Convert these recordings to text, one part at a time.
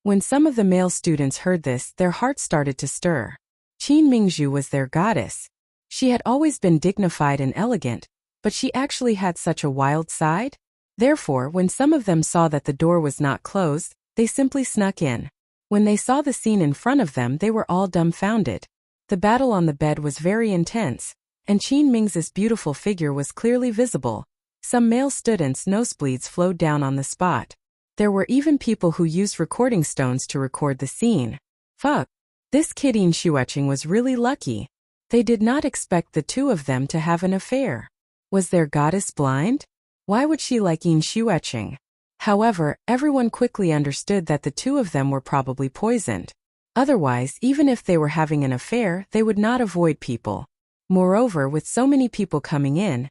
When some of the male students heard this, their hearts started to stir. Qin Mingzhu was their goddess. She had always been dignified and elegant, but she actually had such a wild side. Therefore, when some of them saw that the door was not closed, they simply snuck in. When they saw the scene in front of them, they were all dumbfounded. The battle on the bed was very intense, and Qin Ming's beautiful figure was clearly visible. Some male students' nosebleeds flowed down on the spot. There were even people who used recording stones to record the scene. Fuck. This kid Yin Xuecheng was really lucky. They did not expect the two of them to have an affair. Was their goddess blind? Why would she like Yin Xuecheng? However, everyone quickly understood that the two of them were probably poisoned. Otherwise, even if they were having an affair, they would not avoid people. Moreover, with so many people coming in,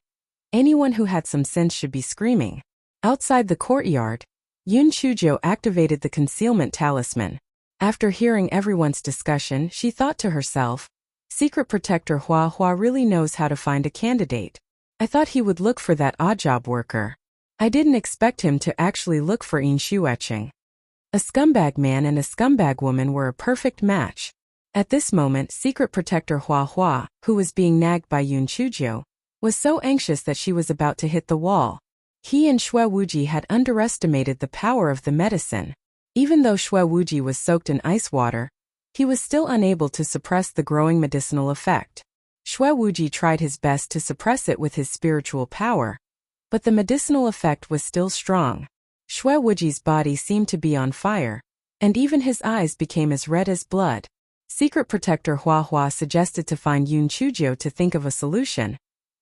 anyone who had some sense should be screaming. Outside the courtyard, Yun Chuzhou activated the concealment talisman. After hearing everyone's discussion, she thought to herself, Secret Protector Hua Hua really knows how to find a candidate. I thought he would look for that odd job worker. I didn't expect him to actually look for Yin Xuecheng. A scumbag man and a scumbag woman were a perfect match. At this moment, Secret Protector Hua Hua, who was being nagged by Yun Chuzhou, was so anxious that she was about to hit the wall. He and Xue Wuji had underestimated the power of the medicine. Even though Xue Wuji was soaked in ice water, he was still unable to suppress the growing medicinal effect. Xue Wuji tried his best to suppress it with his spiritual power, but the medicinal effect was still strong. Xue Wuji's body seemed to be on fire, and even his eyes became as red as blood. Secret Protector Hua Hua suggested to find Yun Chuzhou to think of a solution,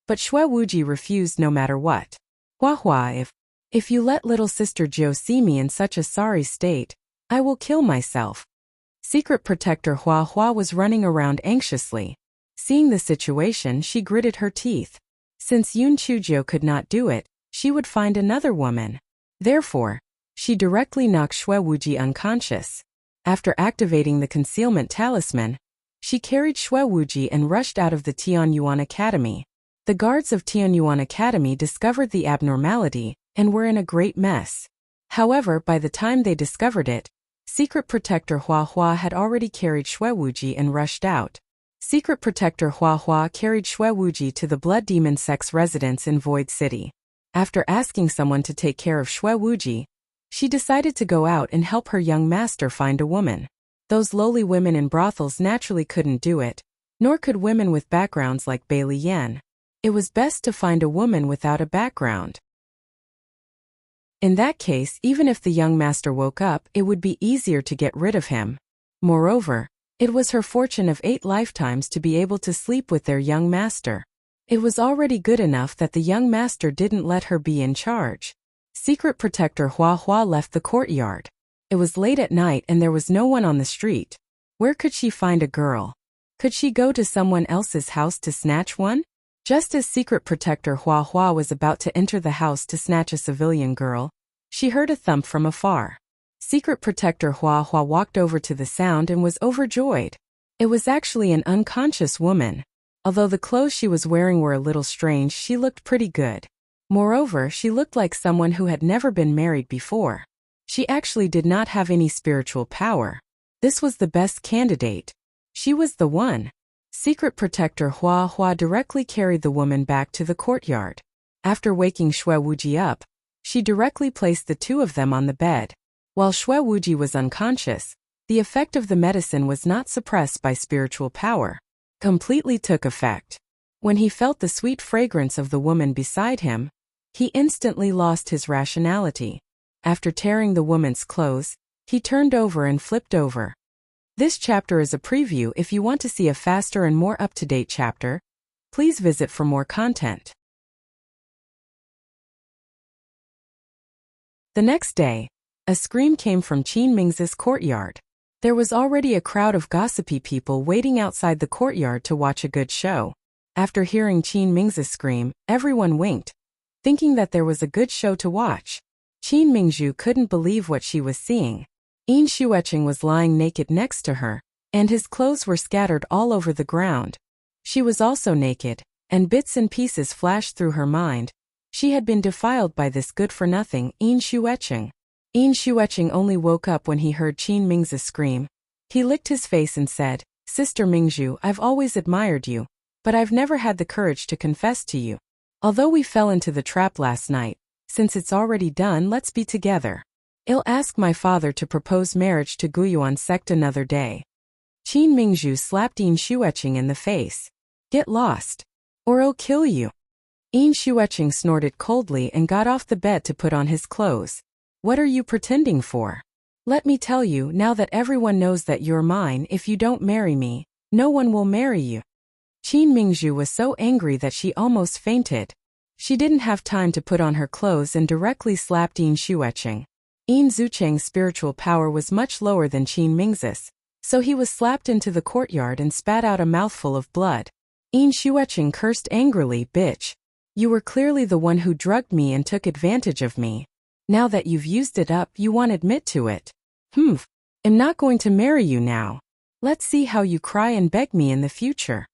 but Xue Wuji refused no matter what. Hua Hua, if you let little sister Jiu see me in such a sorry state, I will kill myself. Secret Protector Hua Hua was running around anxiously. Seeing the situation, she gritted her teeth. Since Yun Chuzhou could not do it, she would find another woman. Therefore, she directly knocked Xue Wuji unconscious. After activating the concealment talisman, she carried Xue Wuji and rushed out of the Tianyuan Academy. The guards of Tianyuan Academy discovered the abnormality and were in a great mess. However, by the time they discovered it, Secret Protector Hua Hua had already carried Xue Wuji and rushed out. Secret Protector Hua Hua carried Xue Wuji to the Blood Demon Sect's residence in Void City. After asking someone to take care of Xue Wuji, she decided to go out and help her young master find a woman. Those lowly women in brothels naturally couldn't do it, nor could women with backgrounds like Bai Liyan. It was best to find a woman without a background. In that case, even if the young master woke up, it would be easier to get rid of him. Moreover, it was her fortune of 8 lifetimes to be able to sleep with their young master. It was already good enough that the young master didn't let her be in charge. Secret Protector Hua Hua left the courtyard. It was late at night and there was no one on the street. Where could she find a girl? Could she go to someone else's house to snatch one? Just as Secret Protector Hua Hua was about to enter the house to snatch a civilian girl, she heard a thump from afar. Secret Protector Hua Hua walked over to the sound and was overjoyed. It was actually an unconscious woman. Although the clothes she was wearing were a little strange, she looked pretty good. Moreover, she looked like someone who had never been married before. She actually did not have any spiritual power. This was the best candidate. She was the one. Secret Protector Hua Hua directly carried the woman back to the courtyard. After waking Xue Wuji up, she directly placed the two of them on the bed. While Xue Wuji was unconscious, the effect of the medicine was not suppressed by spiritual power. Completely took effect. When he felt the sweet fragrance of the woman beside him, he instantly lost his rationality. After tearing the woman's clothes, he turned over and flipped over. This chapter is a preview. If you want to see a faster and more up-to-date chapter, please visit for more content. The next day, a scream came from Qin Ming's courtyard. There was already a crowd of gossipy people waiting outside the courtyard to watch a good show. After hearing Qin Ming's scream, everyone winked, thinking that there was a good show to watch. Qin Mingzhu couldn't believe what she was seeing. Yin Xuecheng was lying naked next to her, and his clothes were scattered all over the ground. She was also naked, and bits and pieces flashed through her mind. She had been defiled by this good-for-nothing Yin Xuecheng. Yin Shuecheng only woke up when he heard Qin Ming's scream. He licked his face and said, "Sister Mingzhu, I've always admired you, but I've never had the courage to confess to you. Although we fell into the trap last night, since it's already done, let's be together. I'll ask my father to propose marriage to Guyuan sect another day." Qin Mingzhu slapped Yin Shuecheng in the face. "Get lost, or I'll kill you." Yin Shuecheng snorted coldly and got off the bed to put on his clothes. "What are you pretending for? Let me tell you now that everyone knows that you're mine. If you don't marry me, no one will marry you." Qin Mingzhu was so angry that she almost fainted. She didn't have time to put on her clothes and directly slapped Yin Shuecheng. Yin Zucheng's spiritual power was much lower than Qin Ming's, so he was slapped into the courtyard and spat out a mouthful of blood. Yin Shuecheng cursed angrily, "Bitch. You were clearly the one who drugged me and took advantage of me. Now that you've used it up, you won't admit to it. I'm not going to marry you now. Let's see how you cry and beg me in the future."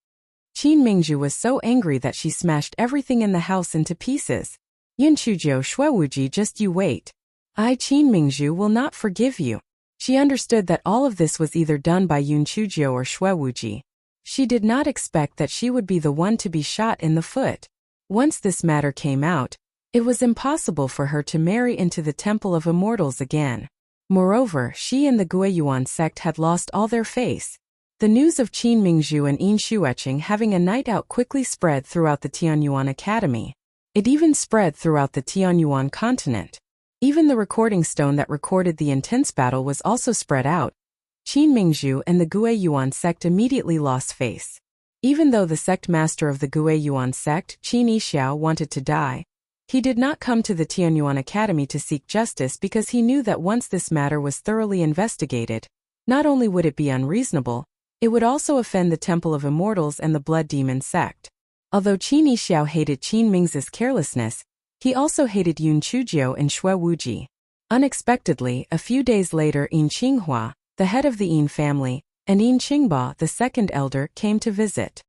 Qin Mingzhu was so angry that she smashed everything in the house into pieces. "Yun Chuzhou Shuewuji, just you wait. I, Qin Mingzhu, will not forgive you." She understood that all of this was either done by Yun Chuzhou or Shuewuji. She did not expect that she would be the one to be shot in the foot. Once this matter came out, it was impossible for her to marry into the Temple of Immortals again. Moreover, she and the Guiyuan sect had lost all their face. The news of Qin Mingzhu and Yin Shuecheng having a night out quickly spread throughout the Tianyuan Academy. It even spread throughout the Tianyuan continent. Even the recording stone that recorded the intense battle was also spread out. Qin Mingzhu and the Guiyuan sect immediately lost face. Even though the sect master of the Guiyuan sect, Qin Yixiao, wanted to die, he did not come to the Tianyuan Academy to seek justice because he knew that once this matter was thoroughly investigated, not only would it be unreasonable, it would also offend the Temple of Immortals and the Blood Demon sect. Although Qin Yixiao hated Qin Ming's carelessness, he also hated Yun Chuzhou and Xue Wuji. Unexpectedly, a few days later, Yin Qinghua, the head of the Yin family, and Yin Qingba, the second elder, came to visit.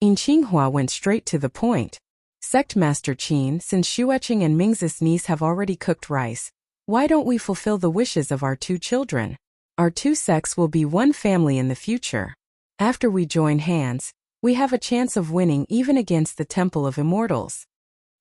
Yin Qinghua went straight to the point. "Sect Master Qin, since Shuecheng and Ming's niece have already cooked rice, why don't we fulfill the wishes of our two children? Our two sects will be one family in the future. After we join hands, we have a chance of winning even against the Temple of Immortals."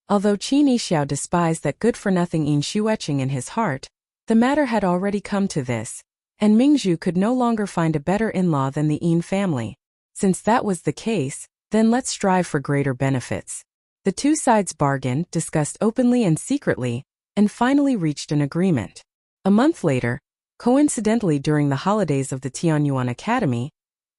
Although Qin Yixiao despised that good-for-nothing Yin Shuecheng in his heart, the matter had already come to this, and Mingzhu could no longer find a better in-law than the Yin family. Since that was the case, then let's strive for greater benefits. The two sides bargained, discussed openly and secretly, and finally reached an agreement. A month later, coincidentally during the holidays of the Tianyuan Academy,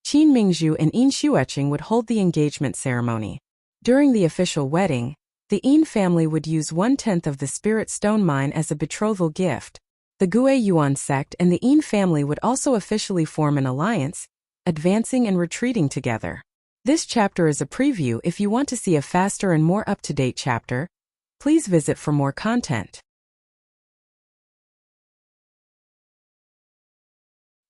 Qin Mingzhu and Yin Shuecheng would hold the engagement ceremony. During the official wedding, the Yin family would use 1/10 of the Spirit Stone Mine as a betrothal gift. The Guiyuan sect and the Yin family would also officially form an alliance, advancing and retreating together. This chapter is a preview. If you want to see a faster and more up-to-date chapter, please visit for more content.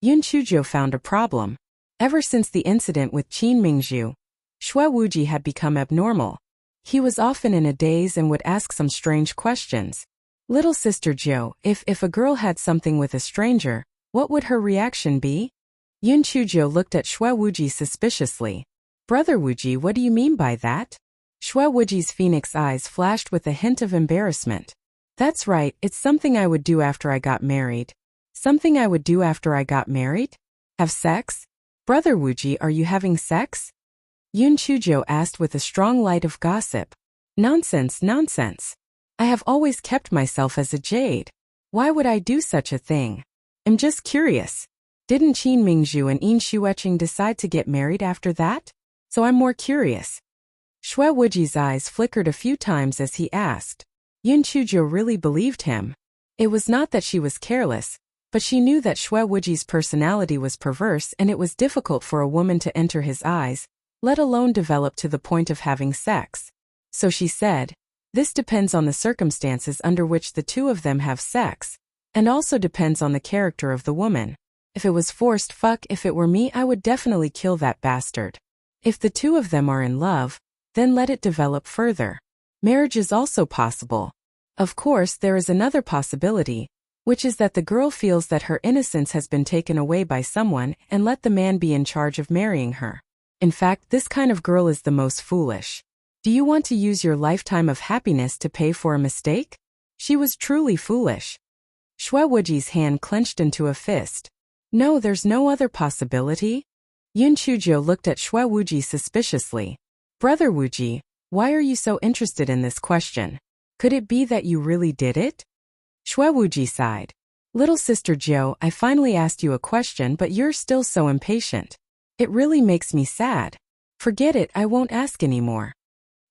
Yun Chuzhou found a problem. Ever since the incident with Qin Mingzhu, Xue Wuji had become abnormal. He was often in a daze and would ask some strange questions. "Little Sister Jiu, if a girl had something with a stranger, what would her reaction be?" Yun Chuzhou looked at Xue Wuji suspiciously. "Brother Wuji, what do you mean by that?" Xue Wuji's phoenix eyes flashed with a hint of embarrassment. "That's right, it's something I would do after I got married." "Something I would do after I got married? Have sex? Brother Wuji, are you having sex?" Yun Chuzhou asked with a strong light of gossip. "Nonsense, nonsense. I have always kept myself as a jade. Why would I do such a thing? I'm just curious. Didn't Qin Mingzhu and Yin Shuecheng decide to get married after that? So I'm more curious." Xue Wuji's eyes flickered a few times as he asked. Yun Chuzhou really believed him. It was not that she was careless, but she knew that Xue Wuji's personality was perverse and it was difficult for a woman to enter his eyes, let alone develop to the point of having sex. So she said, "This depends on the circumstances under which the two of them have sex, and also depends on the character of the woman. If it was forced fuck, if it were me, I would definitely kill that bastard. If the two of them are in love, then let it develop further. Marriage is also possible. Of course, there is another possibility, which is that the girl feels that her innocence has been taken away by someone and let the man be in charge of marrying her. In fact, this kind of girl is the most foolish. Do you want to use your lifetime of happiness to pay for a mistake? She was truly foolish. Shue Wuji's hand clenched into a fist. No, there's no other possibility? Yun Chuzhou looked at Shue Wuji suspiciously. Brother Wuji, why are you so interested in this question? Could it be that you really did it? Shue Wuji sighed. Little sister Jiu, I finally asked you a question but you're still so impatient. It really makes me sad. Forget it, I won't ask anymore.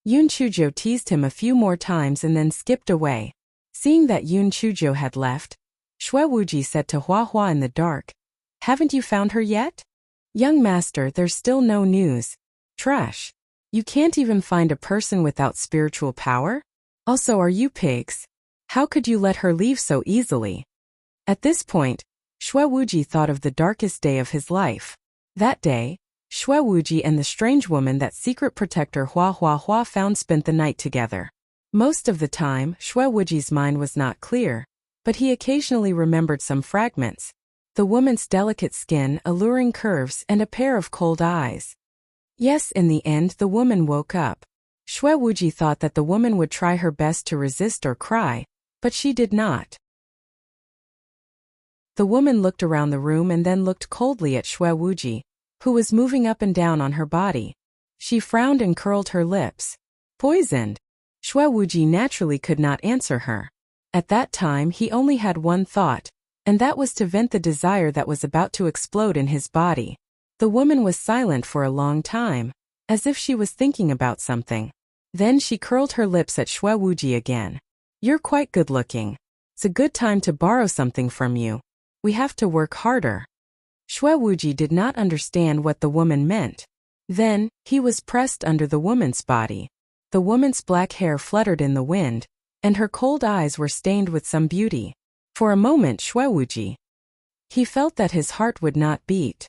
Yun Chuzhou teased him a few more times and then skipped away. Seeing that Yun Chuzhou had left, Shue Wuji said to Hua Hua in the dark, Haven't you found her yet? Young master, there's still no news. Trash. You can't even find a person without spiritual power? Also, are you pigs? How could you let her leave so easily? At this point, Shue Wuji thought of the darkest day of his life. That day, Shue Wuji and the strange woman that secret protector Hua Hua found spent the night together. Most of the time, Shue Wuji's mind was not clear, but he occasionally remembered some fragments. The woman's delicate skin, alluring curves, and a pair of cold eyes. Yes, in the end, the woman woke up. Shue Wuji thought that the woman would try her best to resist or cry, but she did not. The woman looked around the room and then looked coldly at Shue Wuji, who was moving up and down on her body. She frowned and curled her lips. Poisoned. Shue Wuji naturally could not answer her. At that time he only had one thought, and that was to vent the desire that was about to explode in his body. The woman was silent for a long time, as if she was thinking about something. Then she curled her lips at Shue Wuji again. You're quite good looking. It's a good time to borrow something from you. We have to work harder. Shue Wuji did not understand what the woman meant. Then, he was pressed under the woman's body. The woman's black hair fluttered in the wind, and her cold eyes were stained with some beauty. For a moment Shue Wuji. He felt that his heart would not beat.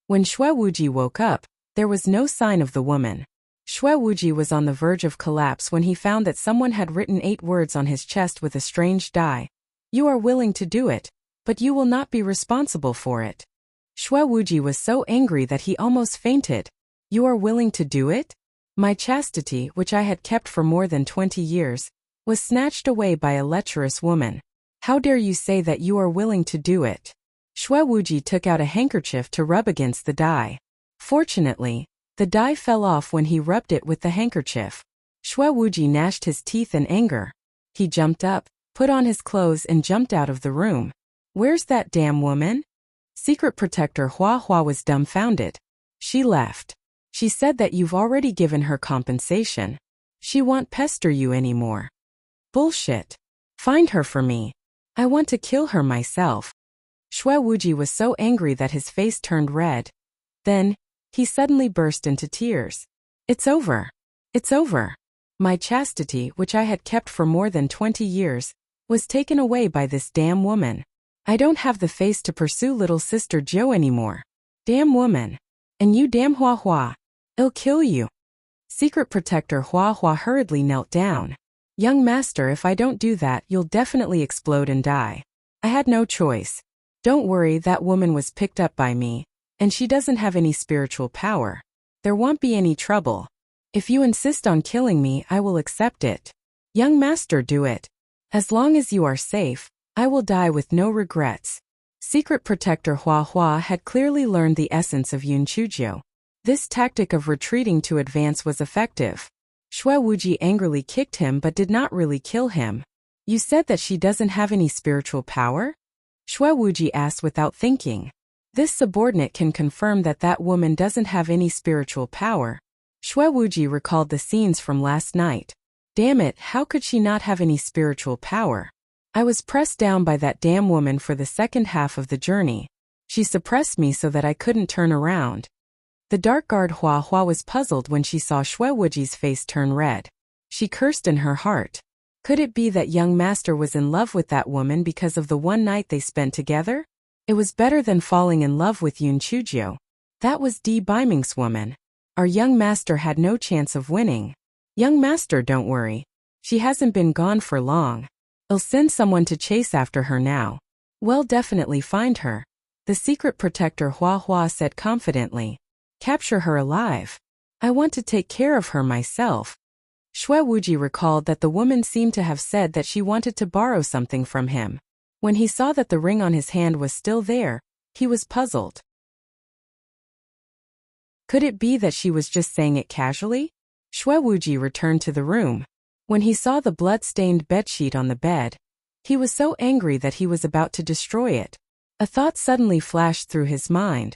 When Shue Wuji woke up, there was no sign of the woman. Shue Wuji was on the verge of collapse when he found that someone had written 8 words on his chest with a strange dye. You are willing to do it, but you will not be responsible for it. Shue Wuji was so angry that he almost fainted. You are willing to do it? My chastity, which I had kept for more than 20 years, was snatched away by a lecherous woman. How dare you say that you are willing to do it? Shue Wuji took out a handkerchief to rub against the dye. Fortunately, the dye fell off when he rubbed it with the handkerchief. Shue Wuji gnashed his teeth in anger. He jumped up, put on his clothes and jumped out of the room. Where's that damn woman? Secret protector Hua Hua was dumbfounded. She left. She said that you've already given her compensation. She won't pester you anymore. Bullshit. Find her for me. I want to kill her myself. Shue Wuji was so angry that his face turned red. Then, he suddenly burst into tears. It's over. It's over. My chastity, which I had kept for more than 20 years, was taken away by this damn woman. I don't have the face to pursue little sister Jiu anymore. Damn woman. And you damn Hua Hua. I'll kill you. Secret protector Hua Hua hurriedly knelt down. Young master, if I don't do that, you'll definitely explode and die. I had no choice. Don't worry, that woman was picked up by me, and she doesn't have any spiritual power. There won't be any trouble. If you insist on killing me, I will accept it. Young master, do it. As long as you are safe, I will die with no regrets. Secret protector Hua Hua had clearly learned the essence of Yun Chuzhou. This tactic of retreating to advance was effective. Shue Wuji angrily kicked him but did not really kill him. You said that she doesn't have any spiritual power? Shue Wuji asked without thinking. This subordinate can confirm that that woman doesn't have any spiritual power. Shue Wuji recalled the scenes from last night. Damn it, how could she not have any spiritual power? I was pressed down by that damn woman for the second half of the journey. She suppressed me so that I couldn't turn around. The dark guard Hua Hua was puzzled when she saw Shue Wuji's face turn red. She cursed in her heart. Could it be that young master was in love with that woman because of the one night they spent together? It was better than falling in love with Yun Chuzhou. That was D. Biming's woman. Our young master had no chance of winning. Young master, don't worry. She hasn't been gone for long. I'll send someone to chase after her now. We'll definitely find her. The secret protector Hua Hua said confidently. Capture her alive. I want to take care of her myself. Xue Wuji recalled that the woman seemed to have said that she wanted to borrow something from him. When he saw that the ring on his hand was still there, he was puzzled. Could it be that she was just saying it casually? Xue Wuji returned to the room. When he saw the blood-stained bedsheet on the bed, he was so angry that he was about to destroy it. A thought suddenly flashed through his mind.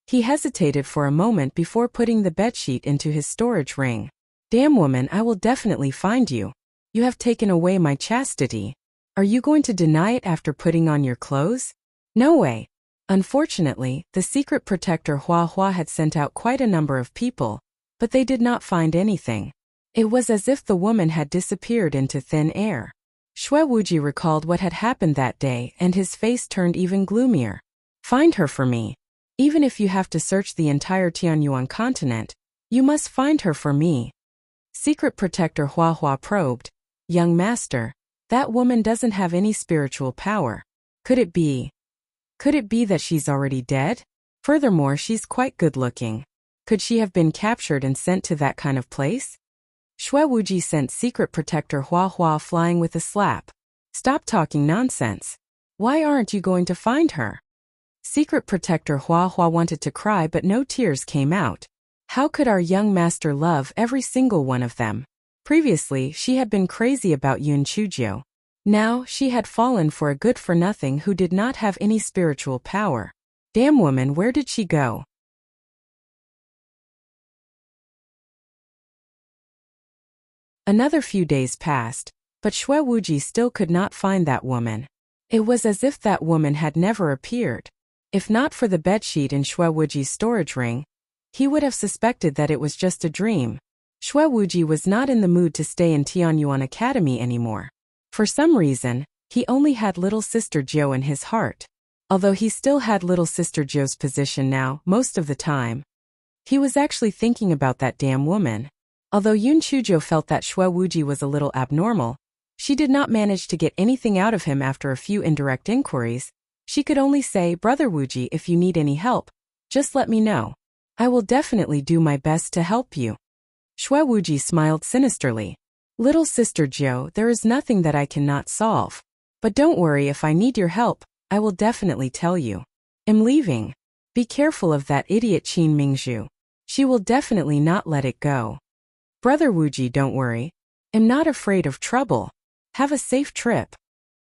He hesitated for a moment before putting the bedsheet into his storage ring. Damn woman, I will definitely find you. You have taken away my chastity. Are you going to deny it after putting on your clothes? No way. Unfortunately, the secret protector Hua Hua had sent out quite a number of people, but they did not find anything. It was as if the woman had disappeared into thin air. Xue Wuji recalled what had happened that day and his face turned even gloomier. Find her for me. Even if you have to search the entire Tianyuan continent, you must find her for me. Secret protector Hua Hua probed. Young master, that woman doesn't have any spiritual power. Could it be that she's already dead? Furthermore, she's quite good-looking. Could she have been captured and sent to that kind of place? Xue Wuji sent secret protector Hua Hua flying with a slap. Stop talking nonsense. Why aren't you going to find her? Secret protector Hua Hua wanted to cry but no tears came out. How could our young master love every single one of them? Previously, she had been crazy about Yun Chuzhou. Now, she had fallen for a good-for-nothing who did not have any spiritual power. Damn woman, where did she go? Another few days passed, but Xue Wuji still could not find that woman. It was as if that woman had never appeared. If not for the bedsheet in Xue Wuji's storage ring, he would have suspected that it was just a dream. Xue Wuji was not in the mood to stay in Tianyuan Academy anymore. For some reason, he only had little sister Jiu in his heart. Although he still had little sister Jiu's position now, most of the time, he was actually thinking about that damn woman. Although Yun Chuzhou felt that Xue Wuji was a little abnormal, she did not manage to get anything out of him after a few indirect inquiries. She could only say, Brother Wuji, if you need any help, just let me know. I will definitely do my best to help you. Xue Wuji smiled sinisterly. Little sister Jiu, there is nothing that I cannot solve. But don't worry, if I need your help, I will definitely tell you. I'm leaving. Be careful of that idiot Qin Mingzhu. She will definitely not let it go. Brother Wuji, don't worry. I'm not afraid of trouble. Have a safe trip.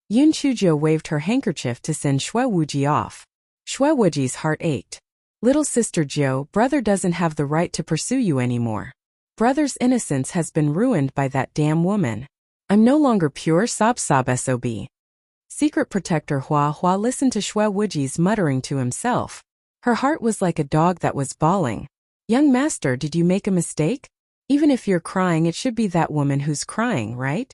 Yun Chuzhou waved her handkerchief to send Xue Wuji off. Xue Wuji's heart ached. Little sister Jiu, brother doesn't have the right to pursue you anymore. Brother's innocence has been ruined by that damn woman. I'm no longer pure sob sob. Secret protector Hua Hua listened to Xue Wuji's muttering to himself. Her heart was like a dog that was bawling. Young master, did you make a mistake? Even if you're crying, it should be that woman who's crying, right?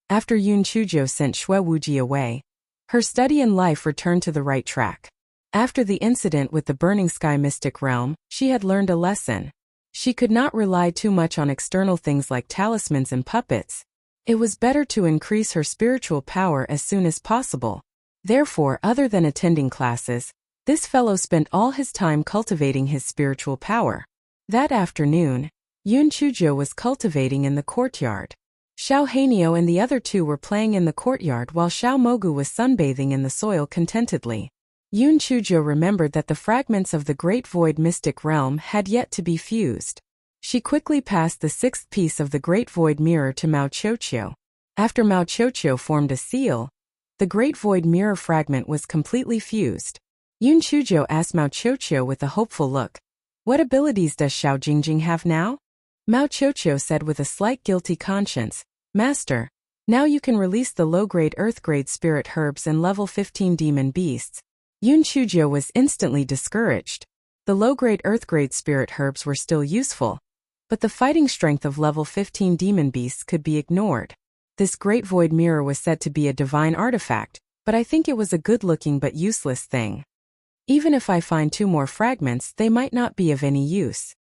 After Yun Chuzhou sent Xue Wuji away, her study and life returned to the right track. After the incident with the Burning Sky Mystic Realm, she had learned a lesson. She could not rely too much on external things like talismans and puppets. It was better to increase her spiritual power as soon as possible. Therefore, other than attending classes, this fellow spent all his time cultivating his spiritual power. That afternoon, Yun Chuzhou was cultivating in the courtyard. Xiao Hanio and the other two were playing in the courtyard while Xiao Mogu was sunbathing in the soil contentedly. Yun Chuzhou remembered that the fragments of the Great Void Mystic Realm had yet to be fused. She quickly passed the sixth piece of the Great Void Mirror to Mao Qiuqiu. After Mao Qiuqiu formed a seal, the Great Void Mirror fragment was completely fused. Yun Chuzhou asked Mao Qiuqiu with a hopeful look, "What abilities does Xiao Jingjing have now?" Mao Qiuqiu said with a slight guilty conscience, "Master, now you can release the low-grade earth-grade spirit herbs and level 15 demon beasts." Yun Chuzhou was instantly discouraged. The low-grade earth-grade spirit herbs were still useful, but the fighting strength of level 15 demon beasts could be ignored. This Great Void Mirror was said to be a divine artifact, but I think it was a good-looking but useless thing. Even if I find 2 more fragments, they might not be of any use.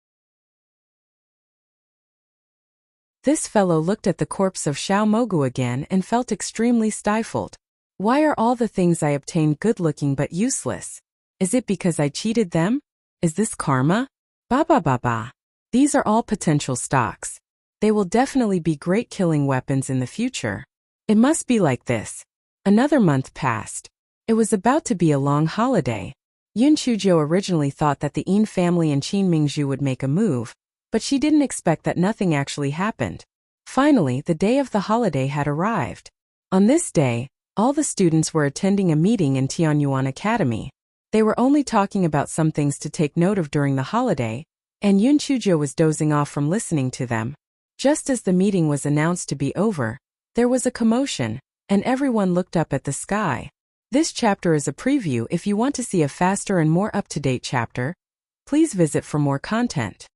This fellow looked at the corpse of Xiao Mogu again and felt extremely stifled. Why are all the things I obtained good-looking but useless? Is it because I cheated them? Is this karma? Ba. These are all potential stocks. They will definitely be great killing weapons in the future. It must be like this. Another month passed. It was about to be a long holiday. Yun Chuzhou originally thought that the Yin family and Qin Mingzhu would make a move, but she didn't expect that nothing actually happened. Finally, the day of the holiday had arrived. On this day, all the students were attending a meeting in Tianyuan Academy. They were only talking about some things to take note of during the holiday, and Yun Chuzhou was dozing off from listening to them. Just as the meeting was announced to be over, there was a commotion, and everyone looked up at the sky. This chapter is a preview. If you want to see a faster and more up-to-date chapter, please visit for more content.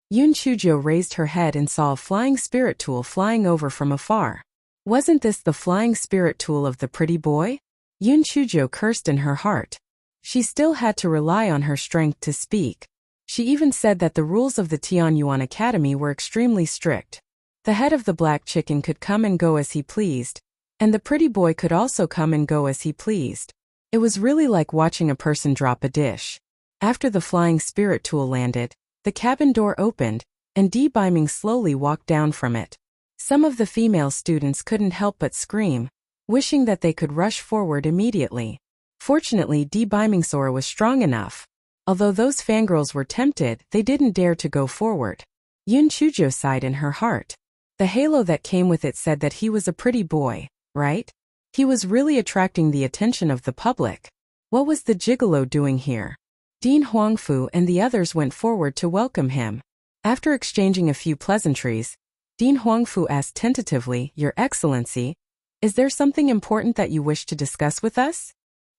Yun Chuzhou raised her head and saw a flying spirit tool flying over from afar. Wasn't this the flying spirit tool of the pretty boy? Yun Chuzhou cursed in her heart. She still had to rely on her strength to speak. She even said that the rules of the Tianyuan Academy were extremely strict. The head of the black chicken could come and go as he pleased, and the pretty boy could also come and go as he pleased. It was really like watching a person drop a dish. After the flying spirit tool landed, the cabin door opened, and Di Biming slowly walked down from it. Some of the female students couldn't help but scream, wishing that they could rush forward immediately. Fortunately, Di Biming's aura was strong enough. Although those fangirls were tempted, they didn't dare to go forward. Yun Chuzhou sighed in her heart. The halo that came with it said that he was a pretty boy, right? He was really attracting the attention of the public. What was the gigolo doing here? Dean Huangfu and the others went forward to welcome him. After exchanging a few pleasantries, Dean Huangfu asked tentatively, "Your Excellency, is there something important that you wish to discuss with us?"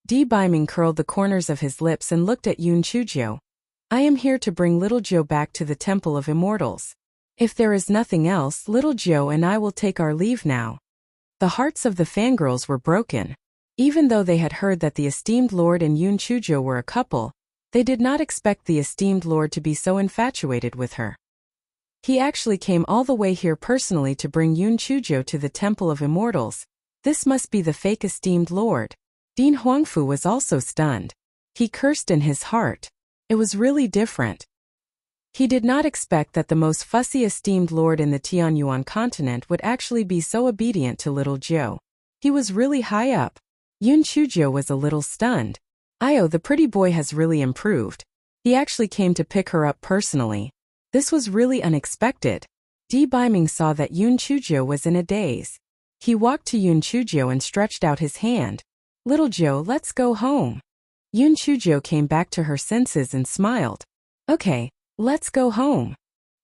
Di Biming curled the corners of his lips and looked at Yun Chuzhou. "I am here to bring little Zhou back to the Temple of Immortals. If there is nothing else, little Zhou and I will take our leave now." The hearts of the fangirls were broken. Even though they had heard that the esteemed lord and Yun Chuzhou were a couple, they did not expect the esteemed lord to be so infatuated with her. He actually came all the way here personally to bring Yun Chuzhou to the Temple of Immortals. This must be the fake esteemed lord. Dean Huangfu was also stunned. He cursed in his heart. It was really different. He did not expect that the most fussy esteemed lord in the Tianyuan continent would actually be so obedient to little Zhou. He was really high up. Yun Chuzhou was a little stunned. The pretty boy has really improved. He actually came to pick her up personally. This was really unexpected. Di Biming saw that Yun Chuzhou was in a daze. He walked to Yun Chuzhou and stretched out his hand. "Little Zhou, let's go home." Yun Chuzhou came back to her senses and smiled. "Okay, let's go home."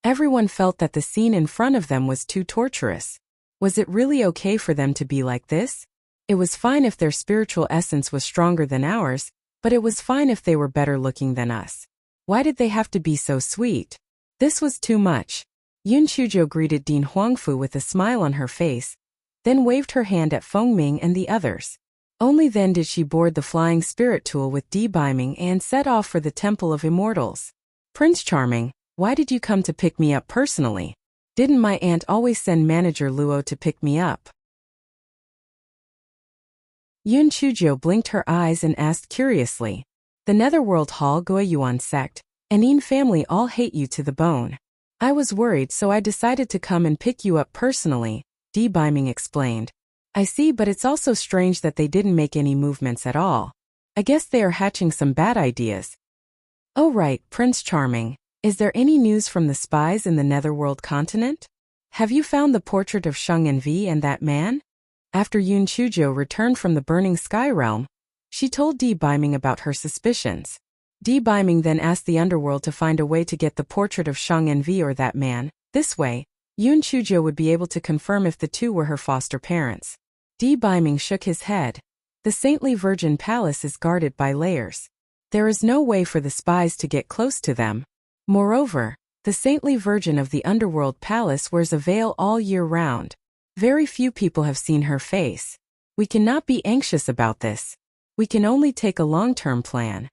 Everyone felt that the scene in front of them was too torturous. Was it really okay for them to be like this? It was fine if their spiritual essence was stronger than ours, but it was fine if they were better looking than us. Why did they have to be so sweet? This was too much. Yun Chuzhou greeted Dean Huangfu with a smile on her face, then waved her hand at Feng Ming and the others. Only then did she board the flying spirit tool with Di Biming and set off for the Temple of Immortals. "Prince Charming, why did you come to pick me up personally? Didn't my aunt always send Manager Luo to pick me up?" Yun Chuzhou blinked her eyes and asked curiously. "The Netherworld Hall Goyuan sect and Yin family all hate you to the bone. I was worried, so I decided to come and pick you up personally," Di Biming explained. "I see, but it's also strange that they didn't make any movements at all. I guess they are hatching some bad ideas." "Oh right, Prince Charming, is there any news from the spies in the Netherworld continent? Have you found the portrait of Sheng Envy and that man?" After Yun Chuzhou returned from the Burning Sky Realm, she told Di Biming about her suspicions. Di Biming then asked the underworld to find a way to get the portrait of Sheng Envy or that man. This way, Yun Chuzhou would be able to confirm if the two were her foster parents. Di Biming shook his head. The Saintly Virgin Palace is guarded by layers. There is no way for the spies to get close to them. Moreover, the Saintly Virgin of the Underworld Palace wears a veil all year round. Very few people have seen her face. We cannot be anxious about this. We can only take a long-term plan.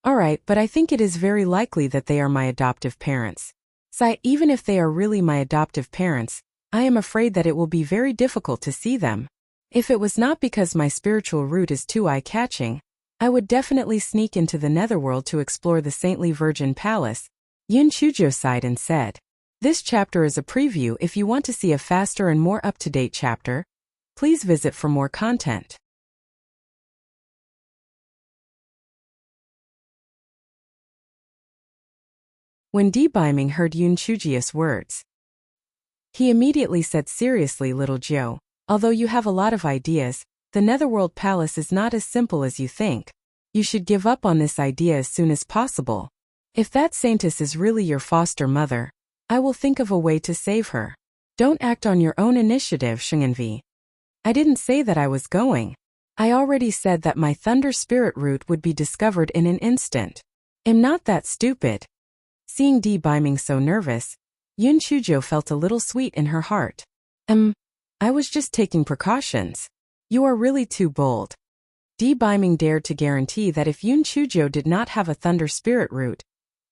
Alright, but I think it is very likely that they are my adoptive parents. So even if they are really my adoptive parents, I am afraid that it will be very difficult to see them. If it was not because my spiritual route is too eye-catching, I would definitely sneak into the netherworld to explore the saintly Virgin Palace. Yun Chujo sighed and said, "This chapter is a preview. If you want to see a faster and more up-to-date chapter, please visit for more content." When Di Biming heard Yun Chujia's words, he immediately said seriously, "Little Jiu, although you have a lot of ideas, the Netherworld Palace is not as simple as you think. You should give up on this idea as soon as possible. If that saintess is really your foster mother, I will think of a way to save her. Don't act on your own initiative, Shungenvi. I didn't say that I was going. I already said that my thunder spirit route would be discovered in an instant. I'm not that stupid." Seeing Di Biming so nervous, Yun Chujo felt a little sweet in her heart. I was just taking precautions. You are really too bold." Di Biming dared to guarantee that if Yun Chujo did not have a thunder spirit route,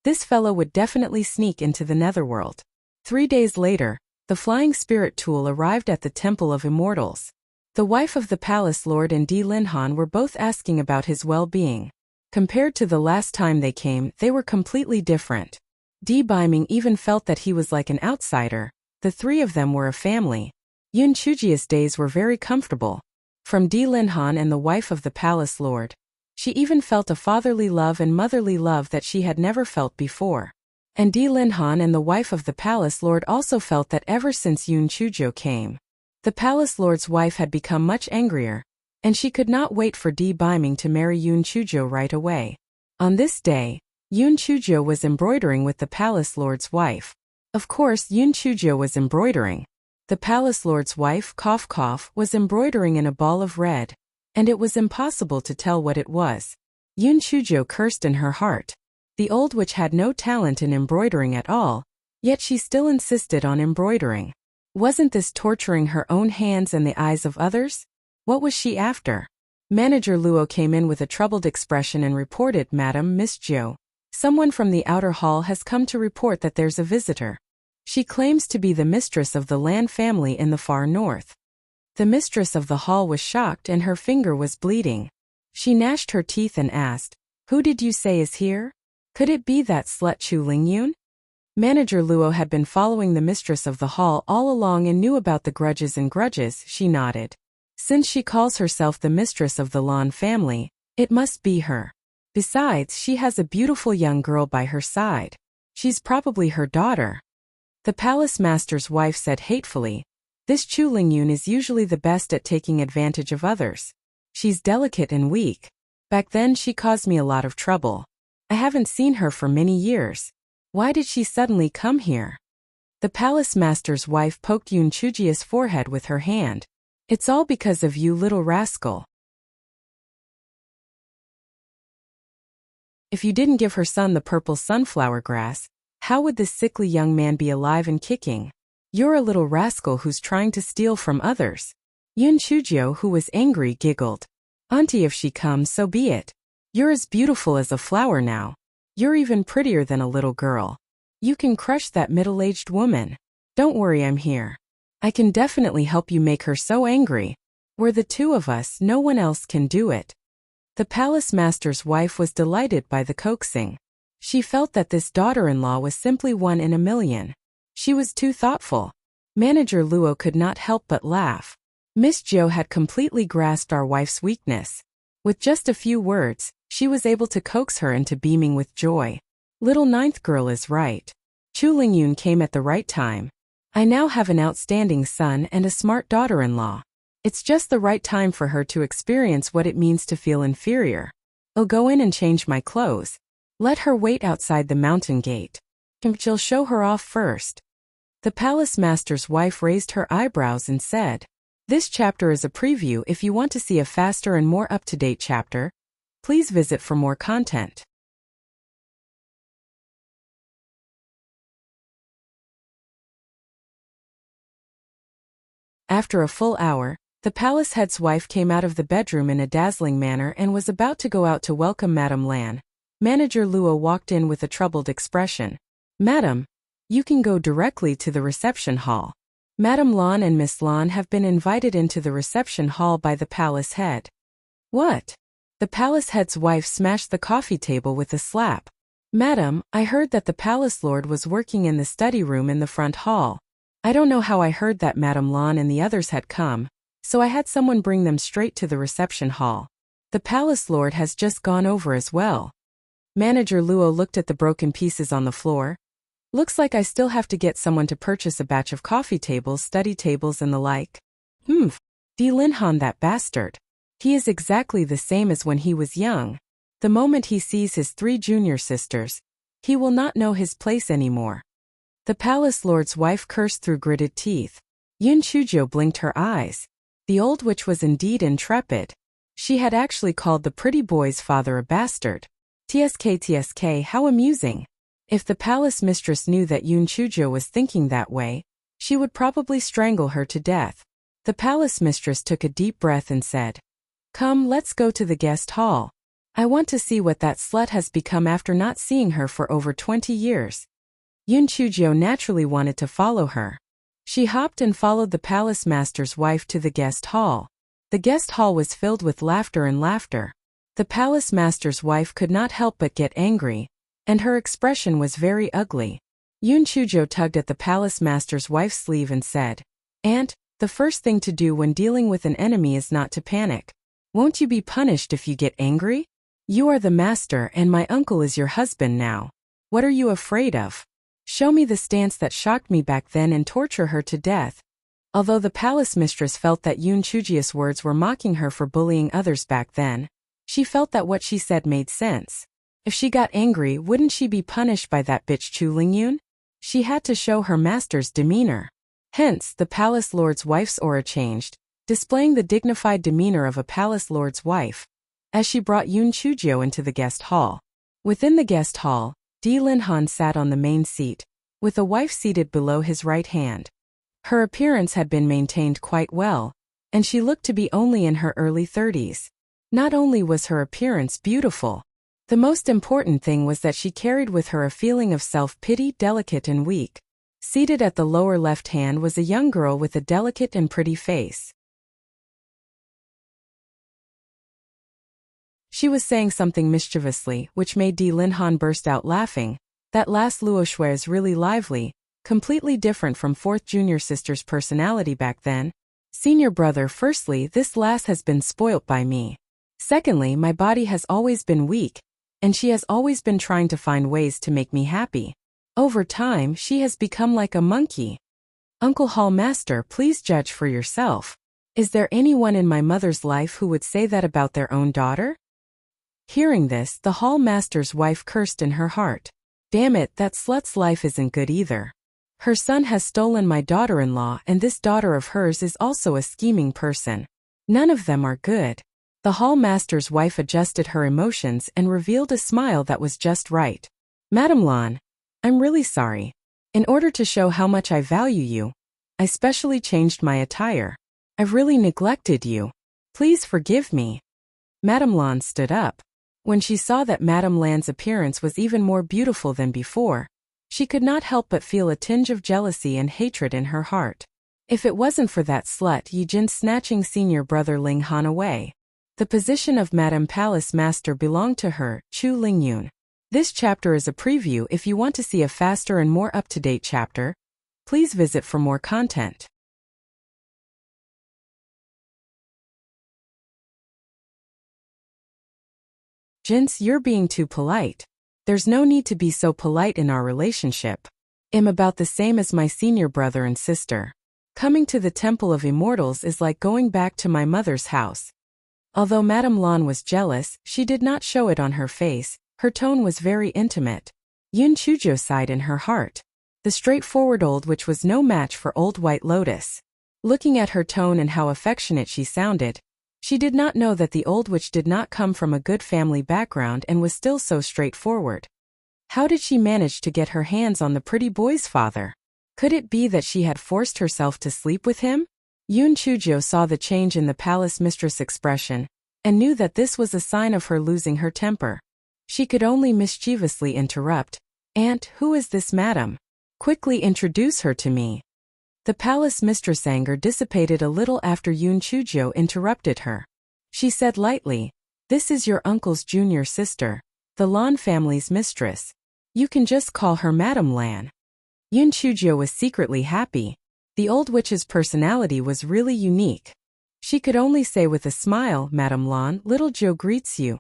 this fellow would definitely sneak into the netherworld. 3 days later, the flying spirit tool arrived at the Temple of Immortals. The wife of the palace lord and Di Linhan were both asking about his well-being. Compared to the last time they came, they were completely different. Di Biming even felt that he was like an outsider. The three of them were a family. Yun Chujia's days were very comfortable. From Di Linhan and the wife of the palace lord, she even felt a fatherly love and motherly love that she had never felt before. And Di Linhan and the wife of the palace lord also felt that ever since Yun Chujo came, the palace lord's wife had become much angrier, and she could not wait for Di Biming to marry Yun Chujo right away. On this day, Yun Chujo was embroidering with the palace lord's wife. Of course, Yun Chujo was embroidering. The palace lord's wife, was embroidering in a ball of red, and it was impossible to tell what it was. Yun Chujo cursed in her heart. The old witch had no talent in embroidering at all, yet she still insisted on embroidering. Wasn't this torturing her own hands and the eyes of others? What was she after? Manager Luo came in with a troubled expression and reported, "Madam, Miss Jiu, someone from the outer hall has come to report that there's a visitor. She claims to be the mistress of the Lan family in the far north." The mistress of the hall was shocked and her finger was bleeding. She gnashed her teeth and asked, "Who did you say is here? Could it be that slut Chu Lingyun?" Manager Luo had been following the mistress of the hall all along and knew about the grudges. She nodded. Since she calls herself the mistress of the Lan family, it must be her. Besides, she has a beautiful young girl by her side. She's probably her daughter. The palace master's wife said hatefully, "This Chu Lingyun is usually the best at taking advantage of others. She's delicate and weak. Back then she caused me a lot of trouble. I haven't seen her for many years. Why did she suddenly come here?" The palace master's wife poked Yun Chujia's forehead with her hand. "It's all because of you, little rascal. If you didn't give her son the purple sunflower grass, how would this sickly young man be alive and kicking? You're a little rascal who's trying to steal from others." Yun Chujio, who was angry, giggled. "Auntie, if she comes, so be it. You're as beautiful as a flower now. You're even prettier than a little girl. You can crush that middle-aged woman. Don't worry, I'm here. I can definitely help you make her so angry. We're the two of us, no one else can do it." The palace master's wife was delighted by the coaxing. She felt that this daughter-in-law was simply one in a million. She was too thoughtful. Manager Luo could not help but laugh. Miss Jo had completely grasped our wife's weakness. With just a few words, she was able to coax her into beaming with joy. Little ninth girl is right. Chu Lingyun came at the right time. I now have an outstanding son and a smart daughter-in-law. It's just the right time for her to experience what it means to feel inferior. I'll go in and change my clothes. Let her wait outside the mountain gate. She'll show her off first. The palace master's wife raised her eyebrows and said, "This chapter is a preview. If you want to see a faster and more up-to-date chapter, please visit for more content." After a full hour, the palace head's wife came out of the bedroom in a dazzling manner and was about to go out to welcome Madame Lan. Manager Luo walked in with a troubled expression. "Madam, you can go directly to the reception hall. Madame Lan and Miss Lan have been invited into the reception hall by the palace head." "What?" The palace head's wife smashed the coffee table with a slap. "Madam, I heard that the palace lord was working in the study room in the front hall. I don't know how I heard that Madame Lan and the others had come, so I had someone bring them straight to the reception hall. The palace lord has just gone over as well." Manager Luo looked at the broken pieces on the floor. "Looks like I still have to get someone to purchase a batch of coffee tables, study tables and the like. Di Linhan, that bastard. He is exactly the same as when he was young. The moment he sees his 3 junior sisters, he will not know his place anymore." The palace lord's wife cursed through gritted teeth. Yun Chuzhou blinked her eyes. The old witch was indeed intrepid. She had actually called the pretty boy's father a bastard. TSK, how amusing. If the palace mistress knew that Yun Chuzhou was thinking that way, she would probably strangle her to death. The palace mistress took a deep breath and said, "Come, let's go to the guest hall. I want to see what that slut has become after not seeing her for over 20 years. Yun Chuzhou naturally wanted to follow her. She hopped and followed the palace master's wife to the guest hall. The guest hall was filled with laughter and laughter. The palace master's wife could not help but get angry, and her expression was very ugly. Yun Chuzhou tugged at the palace master's wife's sleeve and said, "Aunt, the first thing to do when dealing with an enemy is not to panic. Won't you be punished if you get angry? You are the master and my uncle is your husband now. What are you afraid of? Show me the stance that shocked me back then and torture her to death." Although the palace mistress felt that Yun Chuzhou's words were mocking her for bullying others back then, she felt that what she said made sense. If she got angry, wouldn't she be punished by that bitch Chu Lingyun? She had to show her master's demeanor. Hence, the palace lord's wife's aura changed, displaying the dignified demeanor of a palace lord's wife, as she brought Yun Chuzhou into the guest hall. Within the guest hall, Di Linhan sat on the main seat, with a wife seated below his right hand. Her appearance had been maintained quite well, and she looked to be only in her early 30s. Not only was her appearance beautiful, the most important thing was that she carried with her a feeling of self-pity, delicate and weak. Seated at the lower left hand was a young girl with a delicate and pretty face. She was saying something mischievously, which made Di Linhan burst out laughing. That last Luo Shui is really lively, completely different from 4th junior sister's personality back then. "Senior brother, firstly, this lass has been spoilt by me. Secondly, my body has always been weak, and she has always been trying to find ways to make me happy. Over time, she has become like a monkey. Uncle Hall Master, please judge for yourself. Is there anyone in my mother's life who would say that about their own daughter?" Hearing this, the hall master's wife cursed in her heart. "Damn it, that slut's life isn't good either. Her son has stolen my daughter-in-law and this daughter of hers is also a scheming person. None of them are good." The hall master's wife adjusted her emotions and revealed a smile that was just right. "Madame Lan, I'm really sorry. In order to show how much I value you, I specially changed my attire. I've really neglected you. Please forgive me." Madame Lan stood up. When she saw that Madame Lan's appearance was even more beautiful than before, she could not help but feel a tinge of jealousy and hatred in her heart. If it wasn't for that slut Yi Jin snatching senior brother Ling Han away, the position of Madame Palace Master belonged to her, Chu Lingyun. This chapter is a preview. If you want to see a faster and more up-to-date chapter, please visit for more content. "Jinx, you're being too polite. There's no need to be so polite in our relationship. I'm about the same as my senior brother and sister. Coming to the Temple of Immortals is like going back to my mother's house." Although Madame Lan was jealous, she did not show it on her face. Her tone was very intimate. Yun Chuzhou sighed in her heart. The straightforward old witch was no match for old White Lotus. Looking at her tone and how affectionate she sounded, she did not know that the old witch did not come from a good family background and was still so straightforward. How did she manage to get her hands on the pretty boy's father? Could it be that she had forced herself to sleep with him? Yoon Chujo saw the change in the palace mistress' expression, and knew that this was a sign of her losing her temper. She could only mischievously interrupt, "Aunt, who is this madam? Quickly introduce her to me." The palace mistress' anger dissipated a little after Yoon Chujo interrupted her. She said lightly, "This is your uncle's junior sister, the Lan family's mistress. You can just call her Madam Lan." Yoon Chujo was secretly happy. The old witch's personality was really unique. She could only say with a smile, "Madam Lan, little Joe greets you."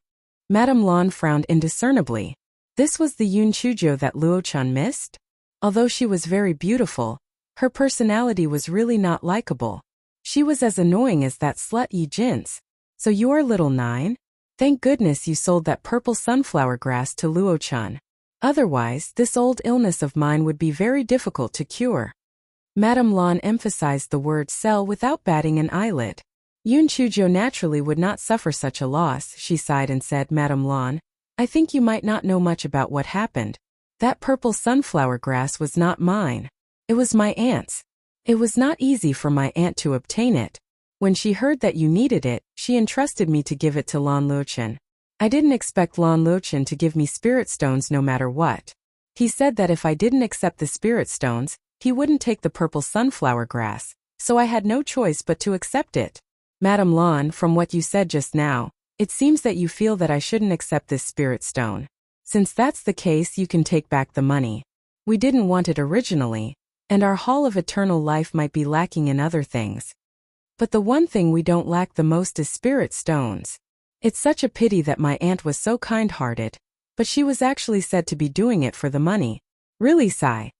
Madam Lan frowned indiscernibly. This was the Yoon Chujo that Luo-chan missed? Although she was very beautiful, her personality was really not likable. She was as annoying as that slut Yi Jin's. "So you're little 9? Thank goodness you sold that purple sunflower grass to Luo-chan. Otherwise, this old illness of mine would be very difficult to cure." Madame Lan emphasized the word sell without batting an eyelid. Yoon Chujo naturally would not suffer such a loss. She sighed and said, "Madame Lan, I think you might not know much about what happened. That purple sunflower grass was not mine. It was my aunt's. It was not easy for my aunt to obtain it. When she heard that you needed it, she entrusted me to give it to Lan Luochen. I didn't expect Lan Luochen to give me spirit stones no matter what. He said that if I didn't accept the spirit stones, he wouldn't take the purple sunflower grass, so I had no choice but to accept it. Madame Lan, from what you said just now, it seems that you feel that I shouldn't accept this spirit stone. Since that's the case, you can take back the money. We didn't want it originally, and our Hall of Eternal Life might be lacking in other things. But the one thing we don't lack the most is spirit stones. It's such a pity that my aunt was so kind-hearted, but she was actually said to be doing it for the money. Really, sigh."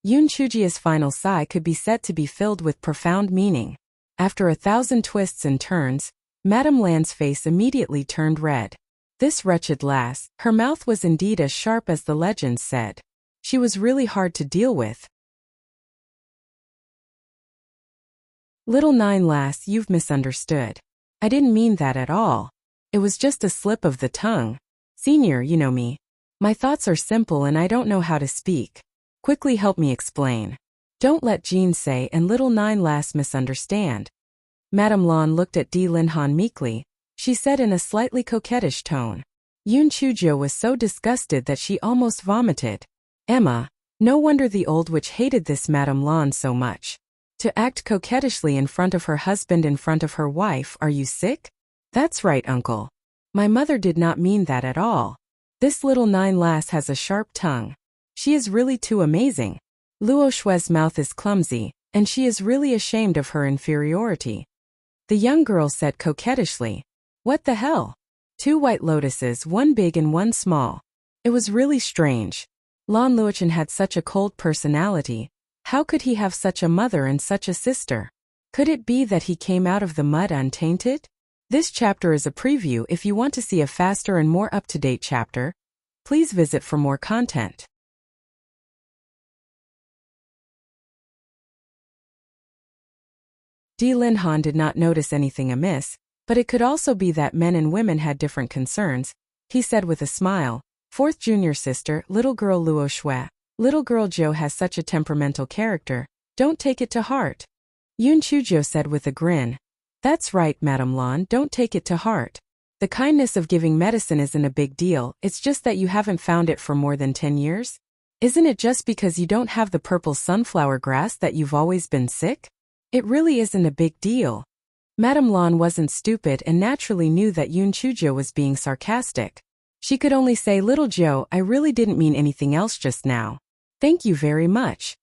Yoon Chujia's final sigh could be said to be filled with profound meaning. After 1,000 twists and turns, Madame Lan's face immediately turned red. This wretched lass, her mouth was indeed as sharp as the legends said. She was really hard to deal with. "Little 9 lass, you've misunderstood. I didn't mean that at all. It was just a slip of the tongue. Senior, you know me. My thoughts are simple and I don't know how to speak. Quickly help me explain. Don't let Jean say and little 9 lass misunderstand." Madame Lan looked at Di Linhan meekly. She said in a slightly coquettish tone. Yoon Chujo was so disgusted that she almost vomited. Emma, no wonder the old witch hated this Madame Lan so much. To act coquettishly in front of her husband, in front of her wife, are you sick? That's right, uncle. My mother did not mean that at all. This little 9 lass has a sharp tongue. She is really too amazing. Luo Shue's mouth is clumsy, and she is really ashamed of her inferiority. The young girl said coquettishly. What the hell? 2 white lotuses, one big and one small. It was really strange. Lan Luochen had such a cold personality. How could he have such a mother and such a sister? Could it be that he came out of the mud untainted? This chapter is a preview. If you want to see a faster and more up-to-date chapter, please visit for more content. Di Linhan did not notice anything amiss, but it could also be that men and women had different concerns. He said with a smile, "4th junior sister, little girl Luo Shui. Little girl Jo has such a temperamental character. Don't take it to heart." Yoon Chujo said with a grin. "That's right, Madame Lan, don't take it to heart. The kindness of giving medicine isn't a big deal, it's just that you haven't found it for more than 10 years? Isn't it just because you don't have the purple sunflower grass that you've always been sick? It really isn't a big deal." Madame Lan wasn't stupid and naturally knew that Yoon Chujo was being sarcastic. She could only say, "Little Jo, I really didn't mean anything else just now. Thank you very much."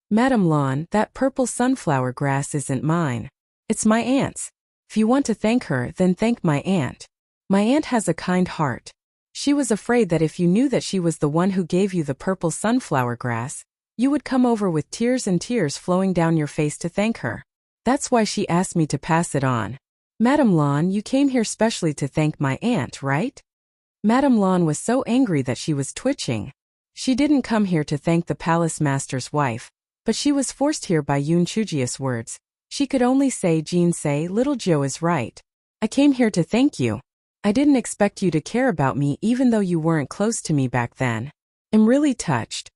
"Madame Lan, that purple sunflower grass isn't mine. It's my aunt's. If you want to thank her, then thank my aunt. My aunt has a kind heart. She was afraid that if you knew that she was the one who gave you the purple sunflower grass, you would come over with tears and tears flowing down your face to thank her. That's why she asked me to pass it on. Madame Lan, you came here specially to thank my aunt, right?" Madame Lan was so angry that she was twitching. She didn't come here to thank the palace master's wife, but she was forced here by Yoon Chujia's words. She could only say, "Jean say, little Jo is right. I came here to thank you. I didn't expect you to care about me even though you weren't close to me back then. I'm really touched."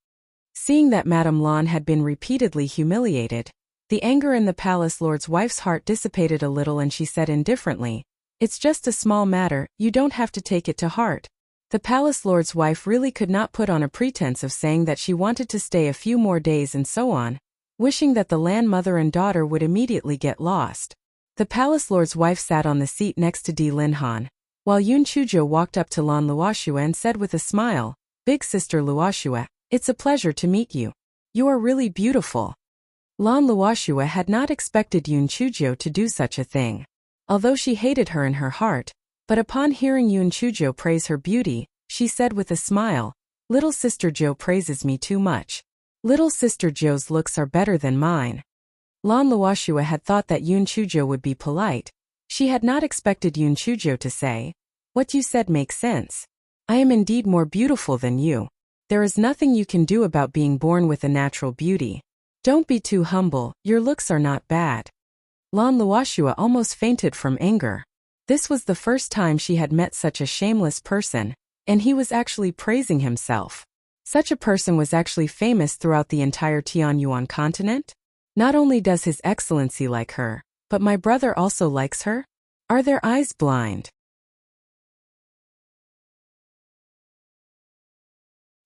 Seeing that Madame Lan had been repeatedly humiliated, The anger in the palace lord's wife's heart dissipated a little and she said indifferently, "It's just a small matter, you don't have to take it to heart." The palace lord's wife really could not put on a pretense of saying that she wanted to stay a few more days and so on, wishing that the land mother and daughter would immediately get lost. The palace lord's wife sat on the seat next to Di Linhan, while Yun Chujo walked up to Lan Luoxue and said with a smile, "Big sister Luoxue, it's a pleasure to meet you. You are really beautiful." Lan Luoxue had not expected Yun Chujo to do such a thing. Although she hated her in her heart, but upon hearing Yun Chujo praise her beauty, she said with a smile, "Little sister Jo praises me too much. Little sister Jo's looks are better than mine." Lan Luoxue had thought that Yun Chujo would be polite. She had not expected Yun Chujo to say, "What you said makes sense. I am indeed more beautiful than you. There is nothing you can do about being born with a natural beauty. Don't be too humble, your looks are not bad." Lan Luoxue almost fainted from anger. This was the first time she had met such a shameless person, and he was actually praising himself. Such a person was actually famous throughout the entire Tianyuan continent? Not only does His Excellency like her, but my brother also likes her? Are their eyes blind?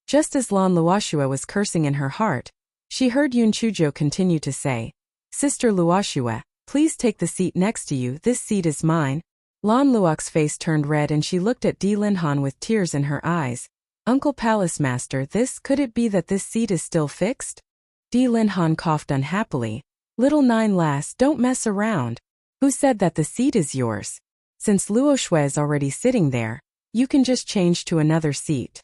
Just as Lan Luoxue was cursing in her heart, she heard Yun Chujo continue to say, "Sister Luoxue, please take the seat next to you, this seat is mine." Lan Luox's face turned red and she looked at Di Linhan with tears in her eyes. "Uncle Palace Master, could it be that this seat is still fixed?" Di Linhan coughed unhappily. "Little Nine lass, don't mess around. Who said that the seat is yours? Since Luoxue is already sitting there, you can just change to another seat."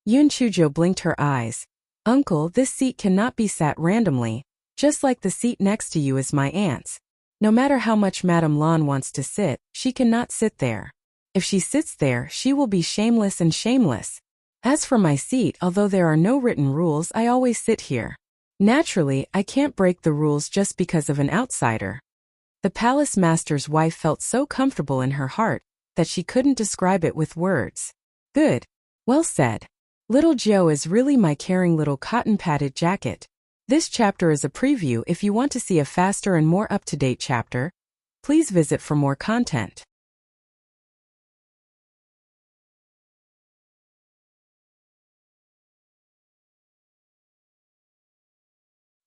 Yun Chujo blinked her eyes. "Uncle, this seat cannot be sat randomly, just like the seat next to you is my aunt's. No matter how much Madame Lan wants to sit, she cannot sit there. If she sits there, she will be shameless and shameless. As for my seat, although there are no written rules, I always sit here. Naturally, I can't break the rules just because of an outsider." The palace master's wife felt so comfortable in her heart that she couldn't describe it with words. "Good. Well said. Little Jo is really my caring little cotton-padded jacket." This chapter is a preview. If you want to see a faster and more up-to-date chapter, please visit for more content.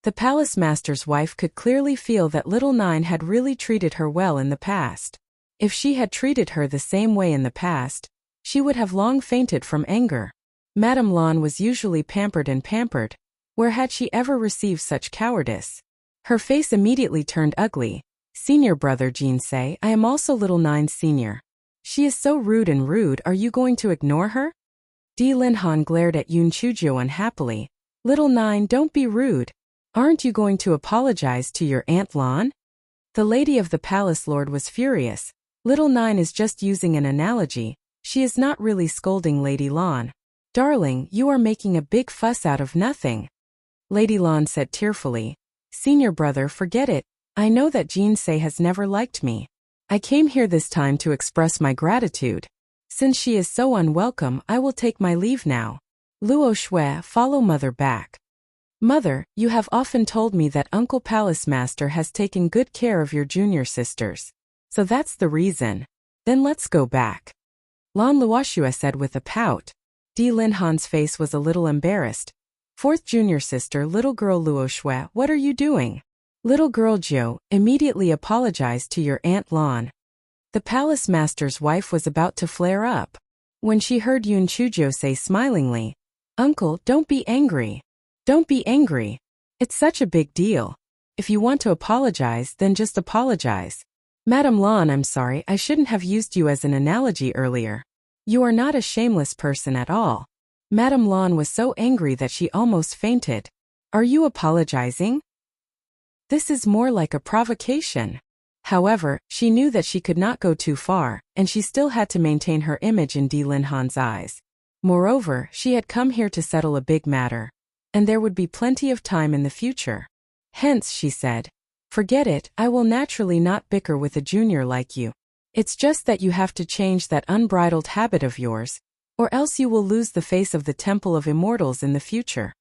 The palace master's wife could clearly feel that little Nine had really treated her well in the past. If she had treated her the same way in the past, she would have long fainted from anger. Madame Lan was usually pampered and pampered. Where had she ever received such cowardice? Her face immediately turned ugly. "Senior brother Jinsei, I am also little Nine's senior. She is so rude and rude, are you going to ignore her?" Di Linhan glared at Yun Chujo unhappily. "Little Nine, don't be rude. Aren't you going to apologize to your Aunt Lan?" The lady of the palace lord was furious. "Little Nine is just using an analogy. She is not really scolding Lady Lan. Darling, you are making a big fuss out of nothing." Lady Lan said tearfully, "Senior brother, forget it. I know that Jinsei has never liked me. I came here this time to express my gratitude. Since she is so unwelcome, I will take my leave now. Luoxue, follow mother back." "Mother, you have often told me that Uncle Palace Master has taken good care of your junior sisters. So that's the reason. Then let's go back." Lan Luoxue said with a pout. Di Linhan's face was a little embarrassed. "Fourth junior sister, little girl Luoxue, what are you doing?" "Little girl Jo, immediately apologize to your Aunt Lan." The palace master's wife was about to flare up when she heard Yun Chujo say smilingly, "Uncle, don't be angry. Don't be angry. It's such a big deal. If you want to apologize, then just apologize." "Madame Lan, I'm sorry, I shouldn't have used you as an analogy earlier. You are not a shameless person at all." Madame Lan was so angry that she almost fainted. "Are you apologizing? This is more like a provocation." However, she knew that she could not go too far, and she still had to maintain her image in Di Linhan's eyes. Moreover, she had come here to settle a big matter, and there would be plenty of time in the future. Hence, she said, "Forget it, I will naturally not bicker with a junior like you. It's just that you have to change that unbridled habit of yours, or else you will lose the face of the Temple of Immortals in the future."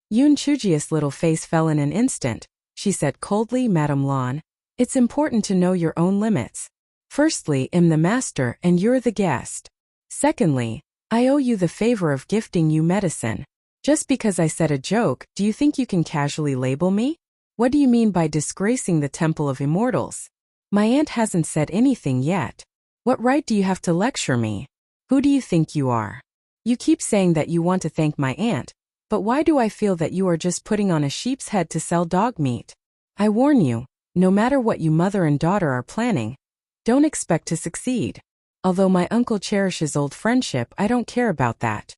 Yun Chuji's little face fell in an instant. she said coldly. Madame Lan, it's important to know your own limits. Firstly, I'm the master and you're the guest. Secondly, I owe you the favor of gifting you medicine. Just because I said a joke, do you think you can casually label me? What do you mean by disgracing the Temple of Immortals? My aunt hasn't said anything yet. What right do you have to lecture me? Who do you think you are? You keep saying that you want to thank my aunt, but why do I feel that you are just putting on a sheep's head to sell dog meat? I warn you, no matter what you mother and daughter are planning, don't expect to succeed. Although my uncle cherishes old friendship, I don't care about that.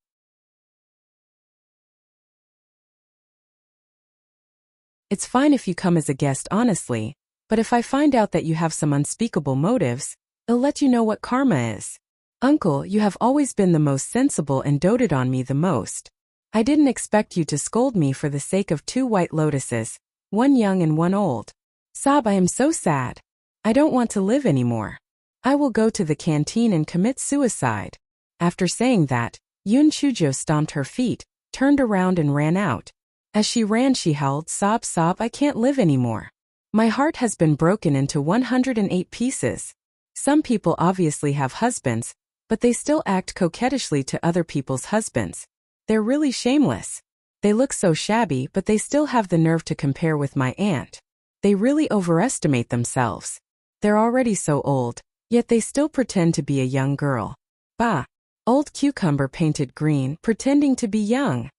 It's fine if you come as a guest honestly, but if I find out that you have some unspeakable motives, I'll let you know what karma is. Uncle, you have always been the most sensible and doted on me the most. I didn't expect you to scold me for the sake of 2 white lotuses, one young and one old. Sob, I am so sad. I don't want to live anymore. I will go to the canteen and commit suicide. After saying that, Yun Chujo stomped her feet, turned around and ran out. As she ran she howled, sob, sob, I can't live anymore. My heart has been broken into 108 pieces. Some people obviously have husbands, but they still act coquettishly to other people's husbands. They're really shameless. They look so shabby, but they still have the nerve to compare with my aunt. They really overestimate themselves. They're already so old, yet they still pretend to be a young girl. Bah! Old cucumber painted green, pretending to be young.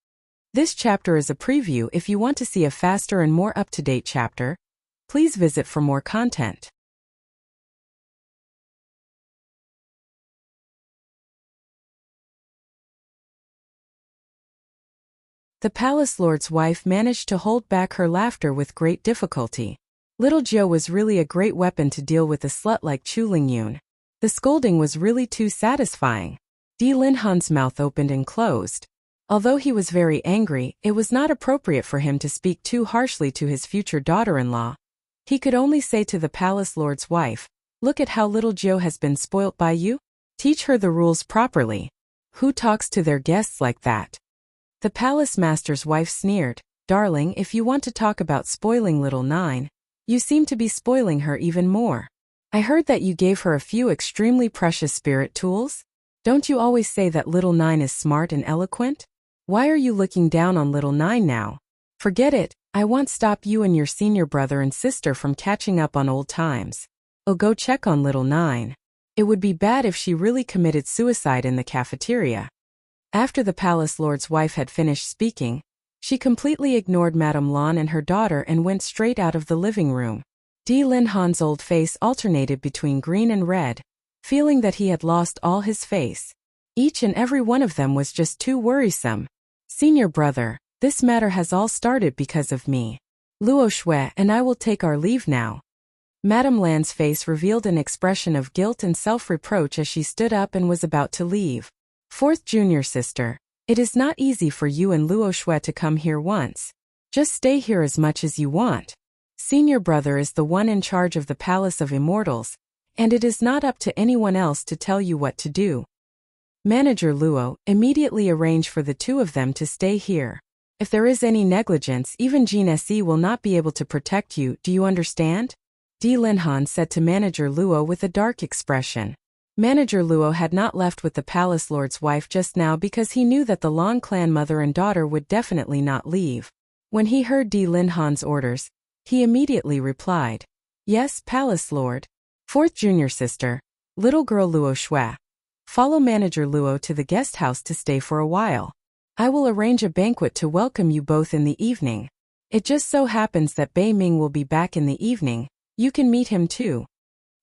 This chapter is a preview. If you want to see a faster and more up-to-date chapter, please visit for more content. The palace lord's wife managed to hold back her laughter with great difficulty. Little Jiu was really a great weapon to deal with a slut like Chu Lingyun. The scolding was really too satisfying. Di Linhan's mouth opened and closed. Although he was very angry, it was not appropriate for him to speak too harshly to his future daughter-in-law. He could only say to the palace lord's wife, "Look at how little Jiu has been spoilt by you. Teach her the rules properly. Who talks to their guests like that?" The palace master's wife sneered, "Darling, if you want to talk about spoiling little Nine, you seem to be spoiling her even more. I heard that you gave her a few extremely precious spirit tools. Don't you always say that little Nine is smart and eloquent? Why are you looking down on little Nine now? Forget it, I won't stop you and your senior brother and sister from catching up on old times. I'll go check on little Nine. It would be bad if she really committed suicide in the cafeteria." After the palace lord's wife had finished speaking, she completely ignored Madame Lan and her daughter and went straight out of the living room. Di Linhan's old face alternated between green and red, feeling that he had lost all his face. Each and every one of them was just too worrisome. "Senior brother, this matter has all started because of me. Luo Shui and I will take our leave now." Madame Lan's face revealed an expression of guilt and self-reproach as she stood up and was about to leave. "Fourth junior sister, it is not easy for you and Luo Shui to come here once. Just stay here as much as you want. Senior brother is the one in charge of the Palace of Immortals, and it is not up to anyone else to tell you what to do. Manager Luo, immediately arrange for the 2 of them to stay here. If there is any negligence, even Jean Se will not be able to protect you, do you understand?" Di Linhan said to Manager Luo with a dark expression. Manager Luo had not left with the palace lord's wife just now because he knew that the Long clan mother and daughter would definitely not leave. When he heard Di Linhan's orders, he immediately replied, "Yes, palace lord. Fourth junior sister, little girl Luo Shui. Follow Manager Luo to the guest house to stay for a while. I will arrange a banquet to welcome you both in the evening. It just so happens that Bei Ming will be back in the evening. You can meet him too."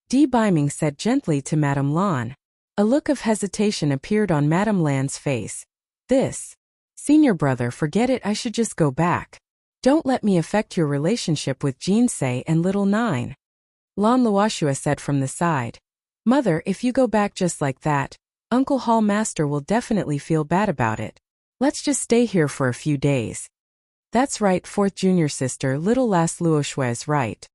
Di Baiming said gently to Madame Lan. A look of hesitation appeared on Madame Lan's face. "This. Senior brother, forget it, I should just go back. Don't let me affect your relationship with Jean Se and little Nine." Lan Luoshua said from the side. "Mother, if you go back just like that, Uncle Hall Master will definitely feel bad about it. Let's just stay here for a few days." "That's right, fourth junior sister, little last Luoshua is right.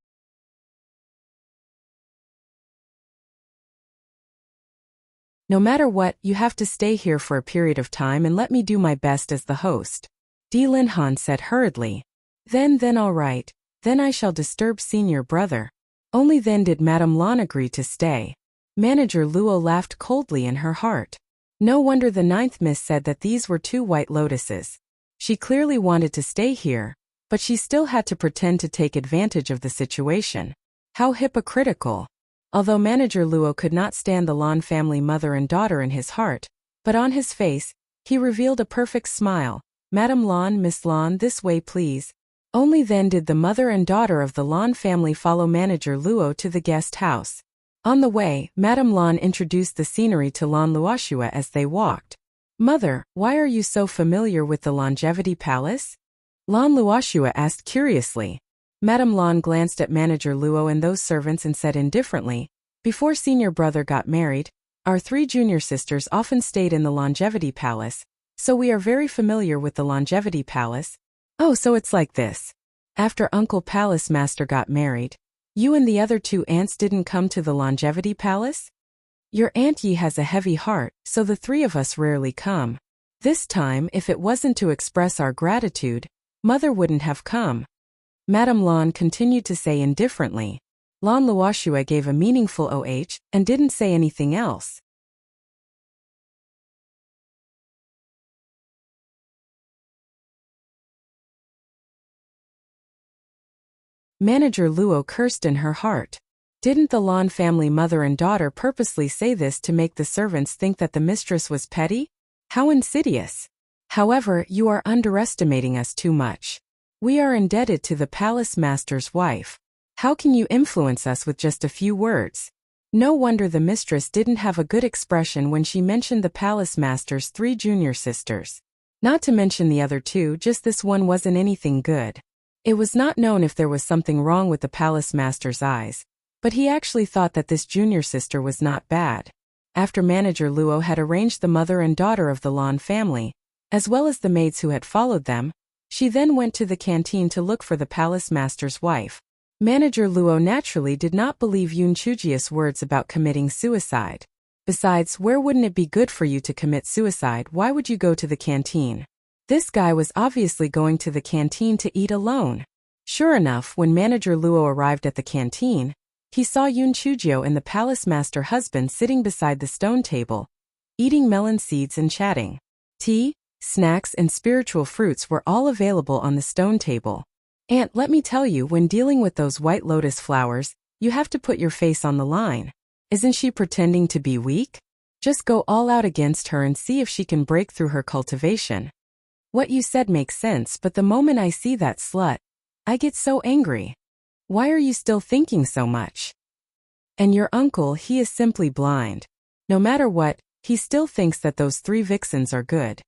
No matter what, you have to stay here for a period of time and let me do my best as the host," Di Linhan said hurriedly. Then all right. then I shall disturb senior brother. Only then did Madame Lan agree to stay. Manager Luo laughed coldly in her heart. No wonder the ninth miss said that these were 2 white lotuses. She clearly wanted to stay here, but she still had to pretend to take advantage of the situation. How hypocritical. Although Manager Luo could not stand the Lan family mother and daughter in his heart, but on his face, he revealed a perfect smile. Madame Lan, Miss Lan, this way please. Only then did the mother and daughter of the Lan family follow Manager Luo to the guest house. On the way, Madame Lan introduced the scenery to Lan Luoxue as they walked. Mother, why are you so familiar with the Longevity Palace? Lan Luoxue asked curiously. Madame Lan glanced at Manager Luo and those servants and said indifferently, before senior brother got married, our 3 junior sisters often stayed in the Longevity Palace, so we are very familiar with the Longevity Palace. Oh, so it's like this. After Uncle Palace Master got married, you and the other 2 aunts didn't come to the Longevity Palace? Your Aunt Yi has a heavy heart, so the 3 of us rarely come. This time, if it wasn't to express our gratitude, Mother wouldn't have come. Madame Lan continued to say indifferently. Lan Luoxue gave a meaningful OH and didn't say anything else. Manager Luo cursed in her heart. Didn't the Lan family mother and daughter purposely say this to make the servants think that the mistress was petty? How insidious. However, you are underestimating us too much. We are indebted to the palace master's wife. How can you influence us with just a few words? No wonder the mistress didn't have a good expression when she mentioned the palace master's 3 junior sisters. Not to mention the other 2, just this one wasn't anything good. It was not known if there was something wrong with the palace master's eyes, but he actually thought that this junior sister was not bad. After Manager Luo had arranged the mother and daughter of the Lan family, as well as the maids who had followed them, she then went to the canteen to look for the palace master's wife. Manager Luo naturally did not believe Yun Chujia's words about committing suicide. Besides, where wouldn't it be good for you to commit suicide? Why would you go to the canteen? This guy was obviously going to the canteen to eat alone. Sure enough, when Manager Luo arrived at the canteen, he saw Yun Chujio and the palace master husband sitting beside the stone table, eating melon seeds and chatting. Tea, snacks and spiritual fruits were all available on the stone table. Aunt, let me tell you, when dealing with those white lotus flowers, you have to put your face on the line. Isn't she pretending to be weak? Just go all out against her and see if she can break through her cultivation. What you said makes sense, but the moment I see that slut, I get so angry. Why are you still thinking so much? And your uncle, he is simply blind. No matter what, he still thinks that those 3 vixens are good.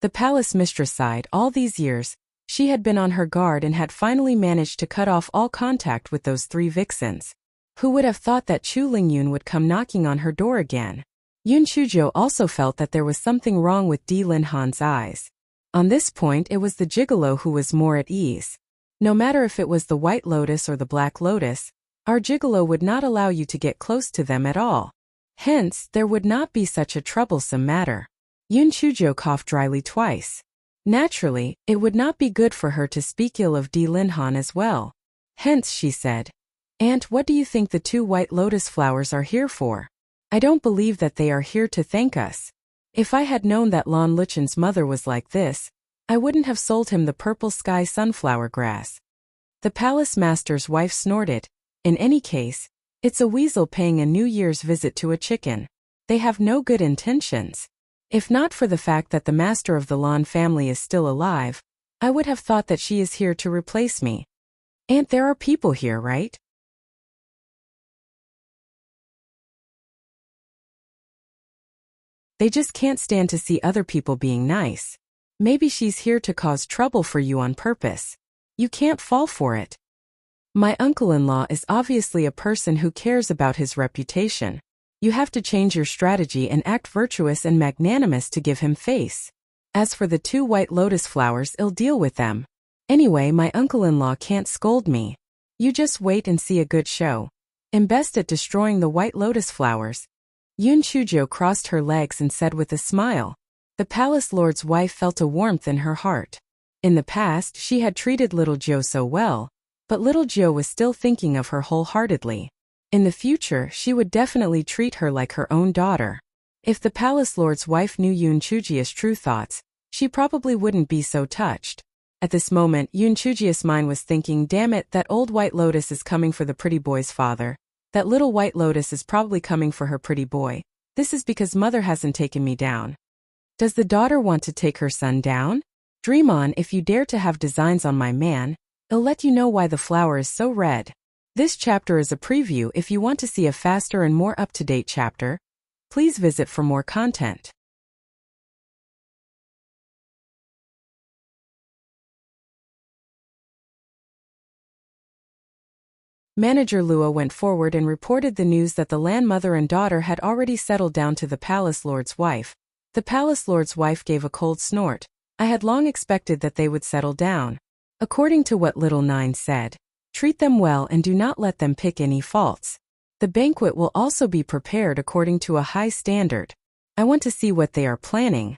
The palace mistress sighed. All these years, she had been on her guard and had finally managed to cut off all contact with those 3 vixens. Who would have thought that Chu Lingyun would come knocking on her door again? Yun Chuzhou also felt that there was something wrong with Di Linhan's eyes. On this point, it was the gigolo who was more at ease. No matter if it was the white lotus or the black lotus, our gigolo would not allow you to get close to them at all. Hence, there would not be such a troublesome matter. Yun Chuzhou coughed dryly twice. Naturally, it would not be good for her to speak ill of Di Linhan as well. Hence, she said, "Aunt, what do you think the 2 white lotus flowers are here for? I don't believe that they are here to thank us. If I had known that Lan Luchen's mother was like this, I wouldn't have sold him the purple sky sunflower grass." The palace master's wife snorted. In any case, it's a weasel paying a New Year's visit to a chicken. They have no good intentions. If not for the fact that the master of the Lan family is still alive, I would have thought that she is here to replace me. Aunt, there are people here, right? They just can't stand to see other people being nice. Maybe she's here to cause trouble for you on purpose. You can't fall for it. My uncle-in-law is obviously a person who cares about his reputation. You have to change your strategy and act virtuous and magnanimous to give him face. As for the 2 white lotus flowers, I'll deal with them. Anyway, my uncle-in-law can't scold me. You just wait and see a good show. I'm best at destroying the white lotus flowers. Yun Chuzhou crossed her legs and said with a smile. The palace lord's wife felt a warmth in her heart. In the past, she had treated little Jiu so well, But little Jo was still thinking of her wholeheartedly. In the future, she would definitely treat her like her own daughter. If the palace lord's wife knew Yoon Chujie's true thoughts, she probably wouldn't be so touched. At this moment, Yoon Chujie's mind was thinking, damn it, that old white lotus is coming for the pretty boy's father. That little white lotus is probably coming for her pretty boy. This is because mother hasn't taken me down. Does the daughter want to take her son down? Dream on if you dare to have designs on my man. I'll let you know why the flower is so red. This chapter is a preview. If you want to see a faster and more up-to-date chapter, please visit for more content. Manager Luo went forward and reported the news that the land mother and daughter had already settled down to the palace lord's wife. The palace lord's wife gave a cold snort. I had long expected that they would settle down. According to what Little Nine said, treat them well and do not let them pick any faults. The banquet will also be prepared according to a high standard. I want to see what they are planning.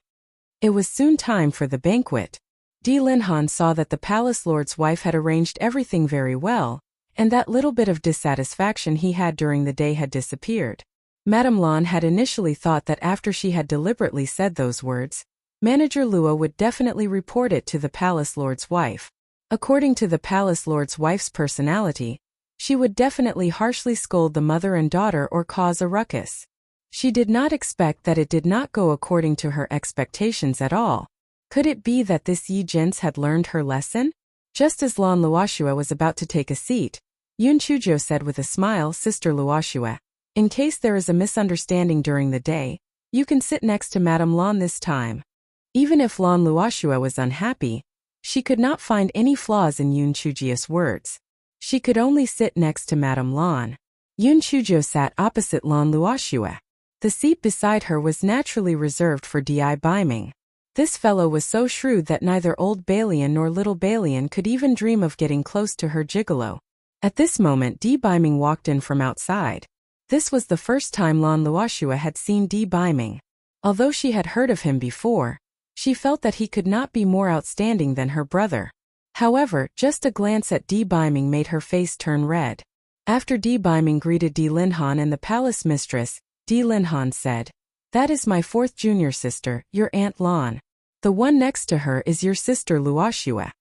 It was soon time for the banquet. Di Linhan saw that the palace lord's wife had arranged everything very well, and that little bit of dissatisfaction he had during the day had disappeared. Madame Lan had initially thought that after she had deliberately said those words, Manager Luo would definitely report it to the palace lord's wife. According to the palace lord's wife's personality, she would definitely harshly scold the mother and daughter or cause a ruckus. She did not expect that it did not go according to her expectations at all. Could it be that this Yi Jins had learned her lesson? Just as Lan Luoxue was about to take a seat, Yoon Chujio said with a smile, Sister Luoxue, in case there is a misunderstanding during the day, you can sit next to Madame Lan this time. Even if Lan Luoxue was unhappy, she could not find any flaws in Yoon Chujio's words. She could only sit next to Madame Lan. Yoon Chujio sat opposite Lan Luoxue. The seat beside her was naturally reserved for Di Biming. This fellow was so shrewd that neither Old Balian nor Little Balian could even dream of getting close to her gigolo. At this moment Di Biming walked in from outside. This was the first time Lan Luoxue had seen Di Biming. Although she had heard of him before, she felt that he could not be more outstanding than her brother. However, just a glance at Di Biming made her face turn red. After Di Biming greeted Di Linhan and the palace mistress, Di Linhan said, "That is my fourth junior sister, your Aunt Lan. The one next to her is your sister Luoxue."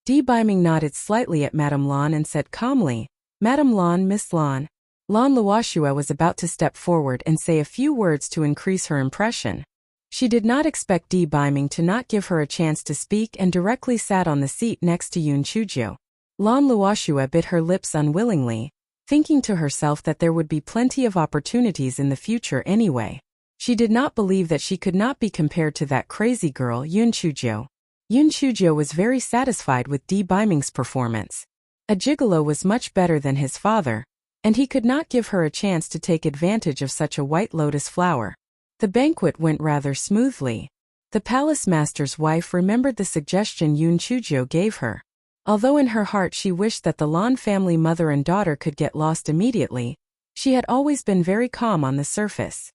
Di Biming nodded slightly at Madame Lan and said calmly, "Madame Lan, Miss Lan." Lan Luoxue was about to step forward and say a few words to increase her impression. She did not expect Di Biming to not give her a chance to speak and directly sat on the seat next to Yoon Chujio. Lan Luoxue bit her lips unwillingly, thinking to herself that there would be plenty of opportunities in the future anyway. She did not believe that she could not be compared to that crazy girl Yoon Chujio. Yoon Chujio was very satisfied with Di Biming's performance. A gigolo was much better than his father, and he could not give her a chance to take advantage of such a white lotus flower. The banquet went rather smoothly. The palace master's wife remembered the suggestion Yoon Chujio gave her. Although in her heart she wished that the Lan family mother and daughter could get lost immediately, she had always been very calm on the surface.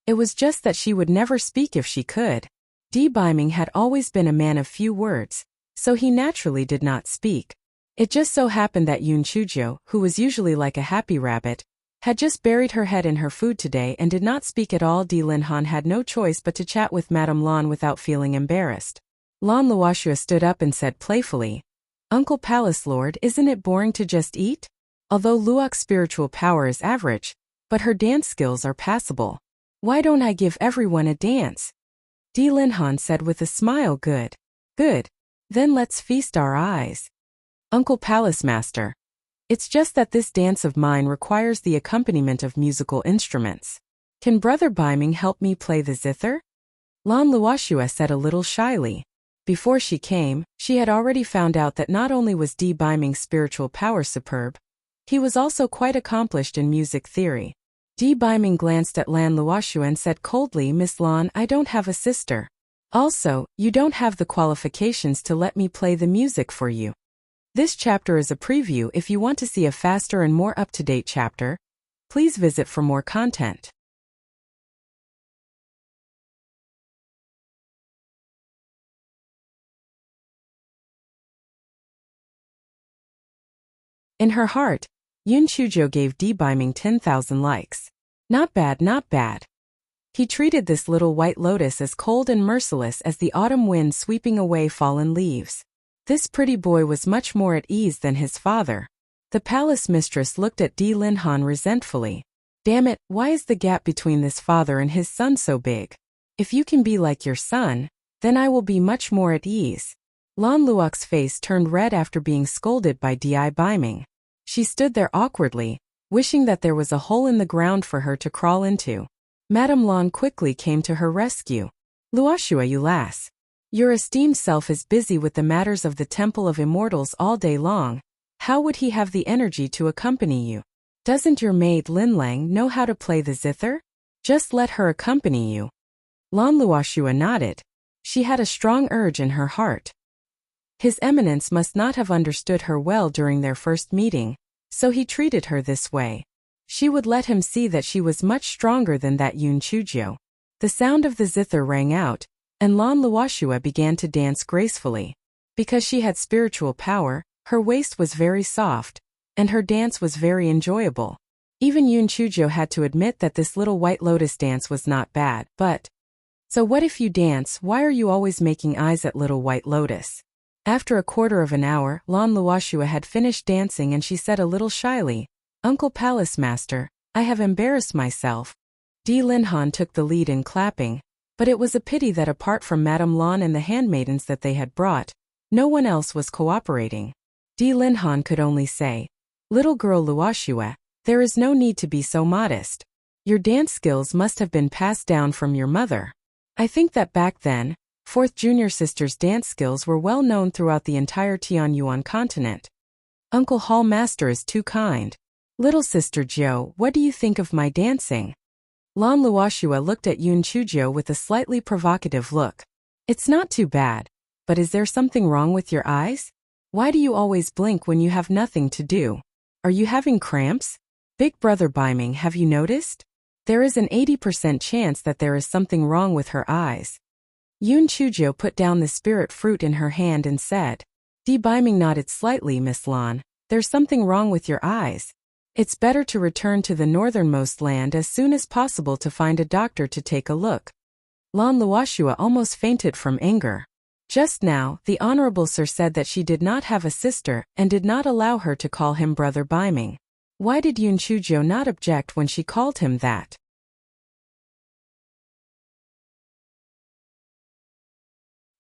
It was just that she would never speak if she could. Di Biming had always been a man of few words, so he naturally did not speak. It just so happened that Yoon Chujio, who was usually like a happy rabbit, had just buried her head in her food today and did not speak at all. Di Linhan had no choice but to chat with Madame Lan without feeling embarrassed. Lan Luoxue stood up and said playfully, "Uncle Palace Lord, isn't it boring to just eat? Although Luok's spiritual power is average, but her dance skills are passable. Why don't I give everyone a dance?" Di Linhan said with a smile, "Good. Good. Then let's feast our eyes. Uncle Palace Master. It's just that this dance of mine requires the accompaniment of musical instruments. Can Brother Biming help me play the zither?" Lan Luoxue said a little shyly. Before she came, she had already found out that not only was Di Biming's spiritual power superb, he was also quite accomplished in music theory. Di Biming glanced at Lan Luoxue and said coldly, "Miss Lan, I don't have a sister. Also, you don't have the qualifications to let me play the music for you." This chapter is a preview. If you want to see a faster and more up-to-date chapter, please visit for more content. In her heart, Yoon Chujo gave Biming 10,000 likes. Not bad, not bad. He treated this little white lotus as cold and merciless as the autumn wind sweeping away fallen leaves. This pretty boy was much more at ease than his father. The palace mistress looked at Di Linhan resentfully. Damn it, why is the gap between this father and his son so big? If you can be like your son, then I will be much more at ease. Lan Luok's face turned red after being scolded by Di Biming. She stood there awkwardly, wishing that there was a hole in the ground for her to crawl into. Madame Lan quickly came to her rescue. Luoshua, you lass. Your esteemed self is busy with the matters of the Temple of Immortals all day long. How would he have the energy to accompany you? Doesn't your maid Lin Lang know how to play the zither? Just let her accompany you. Lan Luoshua nodded. She had a strong urge in her heart. His Eminence must not have understood her well during their first meeting, so he treated her this way. She would let him see that she was much stronger than that Yoon Chujo. The sound of the zither rang out, and Lan Luoshua began to dance gracefully. Because she had spiritual power, her waist was very soft, and her dance was very enjoyable. Even Yoon Chujo had to admit that this little white lotus dance was not bad, but... So what if you dance? Why are you always making eyes at little white lotus? After a quarter of an hour, Lan Luoshua had finished dancing and she said a little shyly, Uncle Palace Master, I have embarrassed myself. Di Linhan took the lead in clapping, but it was a pity that apart from Madame Lan and the handmaidens that they had brought, no one else was cooperating. Di Linhan could only say, Little girl Luoshua, there is no need to be so modest. Your dance skills must have been passed down from your mother. I think that back then, fourth junior sister's dance skills were well known throughout the entire Tianyuan continent. Uncle Hall Master is too kind. Little sister Jo, what do you think of my dancing? Lan Luoshua looked at Yoon Chujo with a slightly provocative look. It's not too bad, but is there something wrong with your eyes? Why do you always blink when you have nothing to do? Are you having cramps? Big brother Biming, have you noticed? There is an 80% chance that there is something wrong with her eyes. Yoon Chujo put down the spirit fruit in her hand and said, Di Biming nodded slightly, Miss Lan. There's something wrong with your eyes. It's better to return to the northernmost land as soon as possible to find a doctor to take a look. Lan Luoshua almost fainted from anger. Just now, the Honorable Sir said that she did not have a sister and did not allow her to call him Brother Biming. Why did Yoon Chujo not object when she called him that?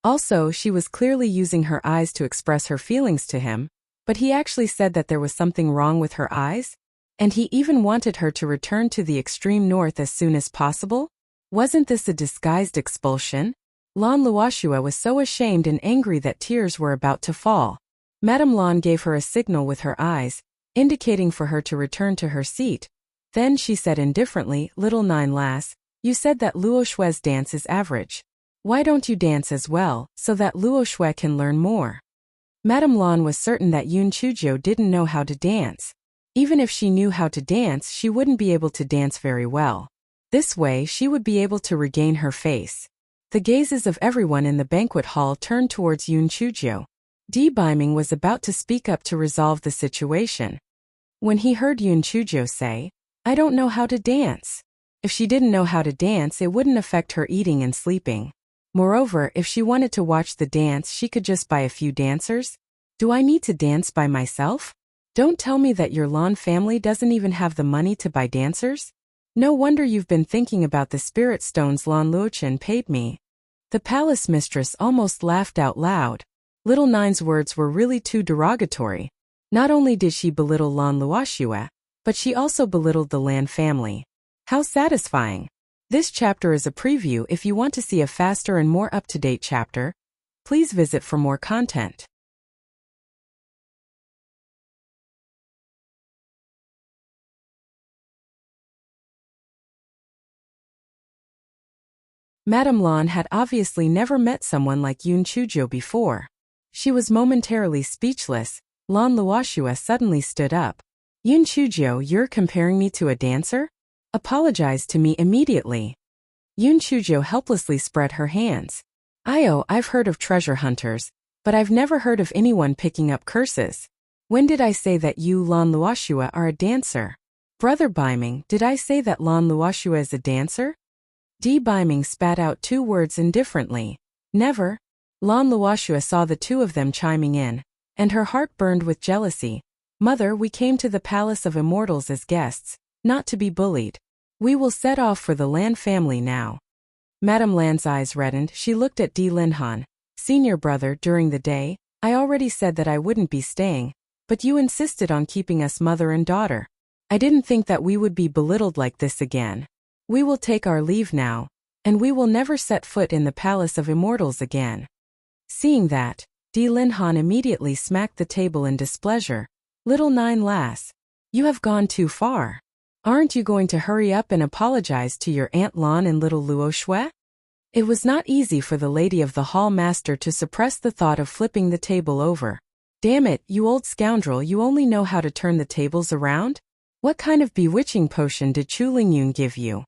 Also, she was clearly using her eyes to express her feelings to him, but he actually said that there was something wrong with her eyes? And he even wanted her to return to the extreme north as soon as possible? Wasn't this a disguised expulsion? Lan Luoshua was so ashamed and angry that tears were about to fall. Madame Lan gave her a signal with her eyes, indicating for her to return to her seat. Then she said indifferently, Little Nine lass, you said that Luoshua's dance is average. Why don't you dance as well, so that Luoshua can learn more? Madame Lan was certain that Yoon Chujo didn't know how to dance. Even if she knew how to dance, she wouldn't be able to dance very well. This way, she would be able to regain her face. The gazes of everyone in the banquet hall turned towards Yoon Chujo. Di Biming was about to speak up to resolve the situation. When he heard Yoon Chujo say, I don't know how to dance. If she didn't know how to dance, it wouldn't affect her eating and sleeping. Moreover, if she wanted to watch the dance, she could just buy a few dancers. Do I need to dance by myself? Don't tell me that your Lan family doesn't even have the money to buy dancers? No wonder you've been thinking about the spirit stones Lan Luochen paid me. The palace mistress almost laughed out loud. Little Nine's words were really too derogatory. Not only did she belittle Lan Luoshua, but she also belittled the Lan family. How satisfying. This chapter is a preview. If you want to see a faster and more up-to-date chapter, please visit for more content. Madame Lan had obviously never met someone like Yoon Chujo before. She was momentarily speechless. Lan Luoshua suddenly stood up. Yoon Chujo, you're comparing me to a dancer? Apologize to me immediately. Yoon Chujo helplessly spread her hands. I've heard of treasure hunters, but I've never heard of anyone picking up curses. When did I say that you, Lan Luoshua, are a dancer? Brother Biming, did I say that Lan Luoshua is a dancer? Di Biming spat out 2 words indifferently. Never. Lan Luoshua saw the 2 of them chiming in, and her heart burned with jealousy. Mother, we came to the Palace of Immortals as guests, not to be bullied. We will set off for the Lan family now. Madame Lan's eyes reddened. She looked at Di Linhan. Senior brother, during the day, I already said that I wouldn't be staying, but you insisted on keeping us mother and daughter. I didn't think that we would be belittled like this again. We will take our leave now, and we will never set foot in the Palace of Immortals again. Seeing that, Di Linhan immediately smacked the table in displeasure. Little Nine lass, you have gone too far. Aren't you going to hurry up and apologize to your Aunt Lan and little Luo Shui? It was not easy for the lady of the hall master to suppress the thought of flipping the table over. Damn it, you old scoundrel, you only know how to turn the tables around? What kind of bewitching potion did Chu Lingyun give you?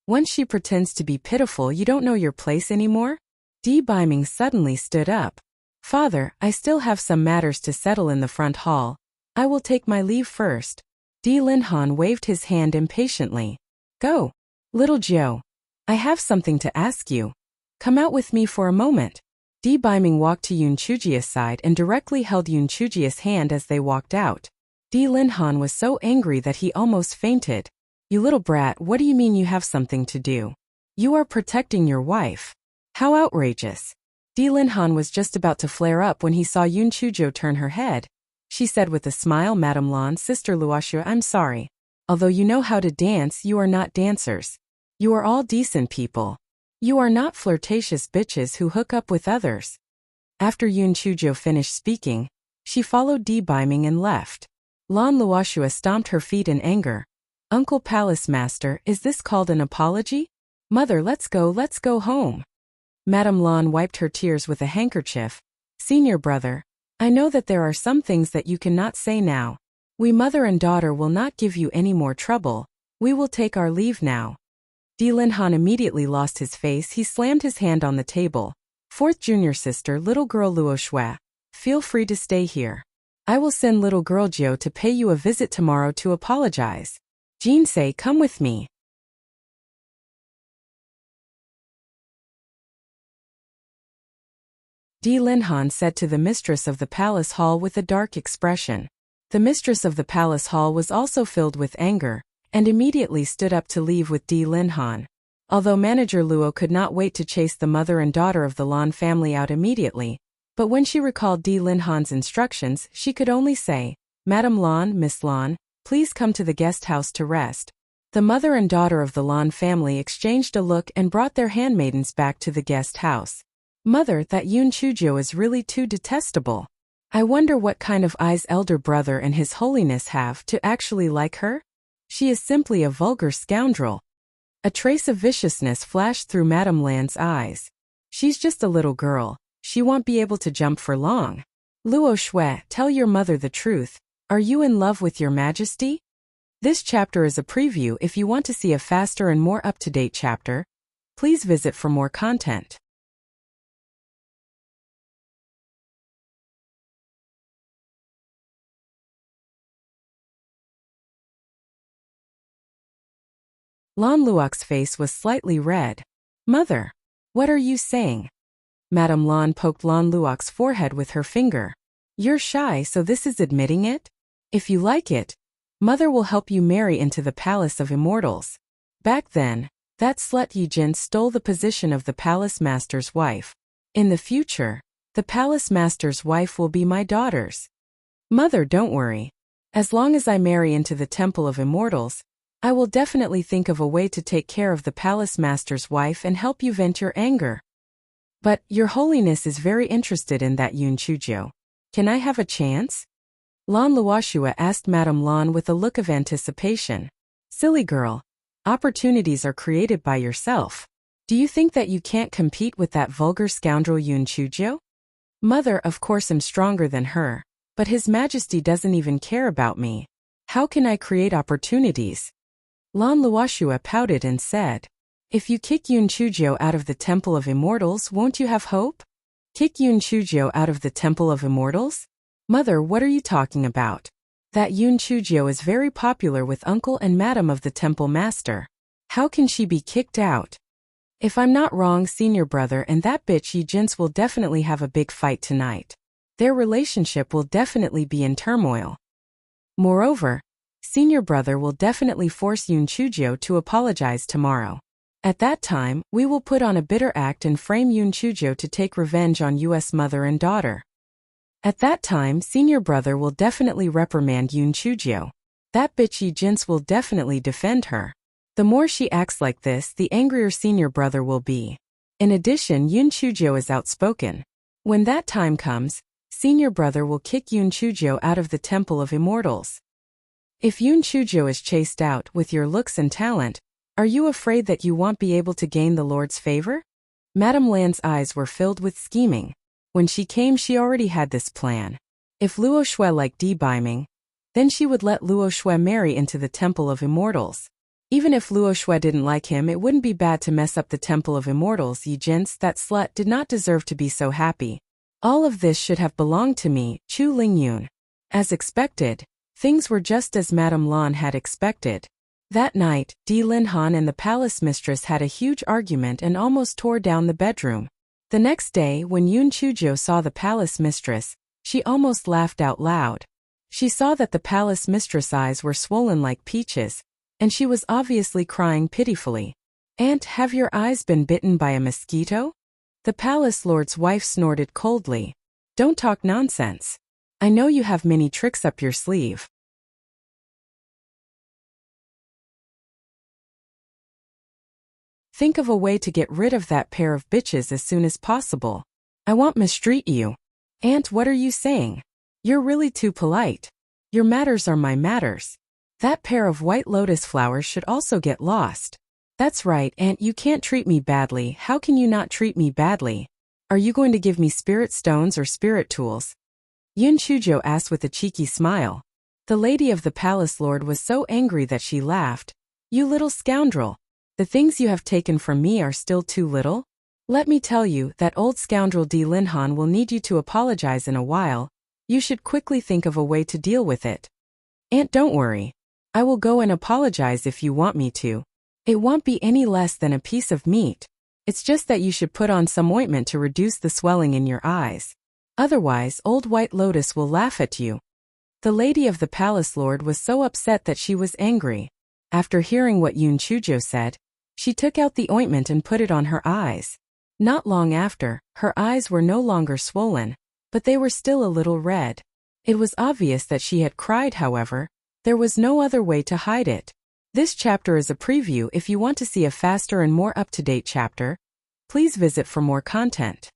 Once she pretends to be pitiful, you don't know your place anymore? Di Biming suddenly stood up. Father, I still have some matters to settle in the front hall. I will take my leave first. Di Linhan waved his hand impatiently. Go. Little Jiu. I have something to ask you. Come out with me for a moment. Di Biming walked to Yun Chujia's side and directly held Yun Chujia's hand as they walked out. Di Linhan was so angry that he almost fainted. You little brat, what do you mean you have something to do? You are protecting your wife. How outrageous. Di Linhan was just about to flare up when he saw Yun Chuzhou turn her head. She said with a smile, Madame Lan, Sister Luoshua, I'm sorry. Although you know how to dance, you are not dancers. You are all decent people. You are not flirtatious bitches who hook up with others. After Yun Chuzhou finished speaking, she followed Di Biming and left. Lan Luoshua stomped her feet in anger. Uncle Palace Master, is this called an apology? Mother, let's go home. Madame Lan wiped her tears with a handkerchief. Senior brother, I know that there are some things that you cannot say now. We mother and daughter will not give you any more trouble. We will take our leave now. Di Linhan immediately lost his face. He slammed his hand on the table. 4th junior sister, little girl Luo Shui, feel free to stay here. I will send little girl Jiu to pay you a visit tomorrow to apologize. Jinsei, come with me. Di Linhan said to the mistress of the palace hall with a dark expression. The mistress of the palace hall was also filled with anger, and immediately stood up to leave with Di Linhan. Although Manager Luo could not wait to chase the mother and daughter of the Lan family out immediately, but when she recalled Di Linhan's instructions, she could only say, Madame Lan, Miss Lan, please come to the guest house to rest. The mother and daughter of the Lan family exchanged a look and brought their handmaidens back to the guest house. Mother, that Yun Chuzhou is really too detestable. I wonder what kind of eyes elder brother and his holiness have to actually like her? She is simply a vulgar scoundrel. A trace of viciousness flashed through Madame Lan's eyes. She's just a little girl. She won't be able to jump for long. Luo Shui, tell your mother the truth. Are you in love with your majesty? This chapter is a preview. If you want to see a faster and more up-to-date chapter, please visit for more content. Lan Luok's face was slightly red. Mother, what are you saying? Madame Lan poked Lan Luok's forehead with her finger. You're shy, so this is admitting it? If you like it, Mother will help you marry into the Palace of Immortals. Back then, that slut Yijin stole the position of the Palace Master's wife. In the future, the Palace Master's wife will be my daughter's. Mother, don't worry. As long as I marry into the Temple of Immortals, I will definitely think of a way to take care of the Palace Master's wife and help you vent your anger. But, Your Holiness is very interested in that Yun Chuzhou. Can I have a chance? Lan Luoshua asked Madame Lan with a look of anticipation. Silly girl. Opportunities are created by yourself. Do you think that you can't compete with that vulgar scoundrel Yun Chuzhou? Mother, of course I'm stronger than her, but His Majesty doesn't even care about me. How can I create opportunities? Lan Luoshua pouted and said, If you kick Yun Chuzhou out of the Temple of Immortals, won't you have hope? Kick Yun Chuzhou out of the Temple of Immortals? Mother, what are you talking about? That Yun Chujio is very popular with uncle and madam of the temple master. How can she be kicked out? If I'm not wrong, senior brother and that bitch Yi Jin's will definitely have a big fight tonight. Their relationship will definitely be in turmoil. Moreover, senior brother will definitely force Yun Chujio to apologize tomorrow. At that time, we will put on a bitter act and frame Yun Chujio to take revenge on US mother and daughter. At that time, senior brother will definitely reprimand Yun Chujio. That bitch Yi Jin's will definitely defend her. The more she acts like this, the angrier senior brother will be. In addition, Yun Chujio is outspoken. When that time comes, senior brother will kick Yun Chujio out of the Temple of Immortals. If Yun Chujio is chased out with your looks and talent, are you afraid that you won't be able to gain the Lord's favor? Madame Lan's eyes were filled with scheming. When she came, she already had this plan. If Luo Shui liked Di Biming, then she would let Luo Shui marry into the Temple of Immortals. Even if Luo Shui didn't like him, it wouldn't be bad to mess up the Temple of Immortals. Yi Jin's, that slut, did not deserve to be so happy. All of this should have belonged to me, Chu Lingyun. As expected, things were just as Madame Lan had expected. That night, Di Linhan and the palace mistress had a huge argument and almost tore down the bedroom. The next day, when Yun Chujio saw the palace mistress, she almost laughed out loud. She saw that the palace mistress' eyes were swollen like peaches, and she was obviously crying pitifully. "Aunt, have your eyes been bitten by a mosquito?" The palace lord's wife snorted coldly. "Don't talk nonsense. I know you have many tricks up your sleeve. Think of a way to get rid of that pair of bitches as soon as possible. I won't mistreat you." "Aunt, what are you saying? You're really too polite. Your matters are my matters. That pair of white lotus flowers should also get lost." "That's right, Aunt, you can't treat me badly. How can you not treat me badly? Are you going to give me spirit stones or spirit tools?" Yun Chujio asked with a cheeky smile. The lady of the palace lord was so angry that she laughed. "You little scoundrel. The things you have taken from me are still too little? Let me tell you, that old scoundrel Di Linhan will need you to apologize in a while. You should quickly think of a way to deal with it." "Aunt, don't worry. I will go and apologize if you want me to. It won't be any less than a piece of meat. It's just that you should put on some ointment to reduce the swelling in your eyes. Otherwise, old White Lotus will laugh at you." The lady of the palace lord was so upset that she was angry. After hearing what Yun Chujio said, she took out the ointment and put it on her eyes. Not long after, her eyes were no longer swollen, but they were still a little red. It was obvious that she had cried. However, there was no other way to hide it. This chapter is a preview. If you want to see a faster and more up-to-date chapter, please visit for more content.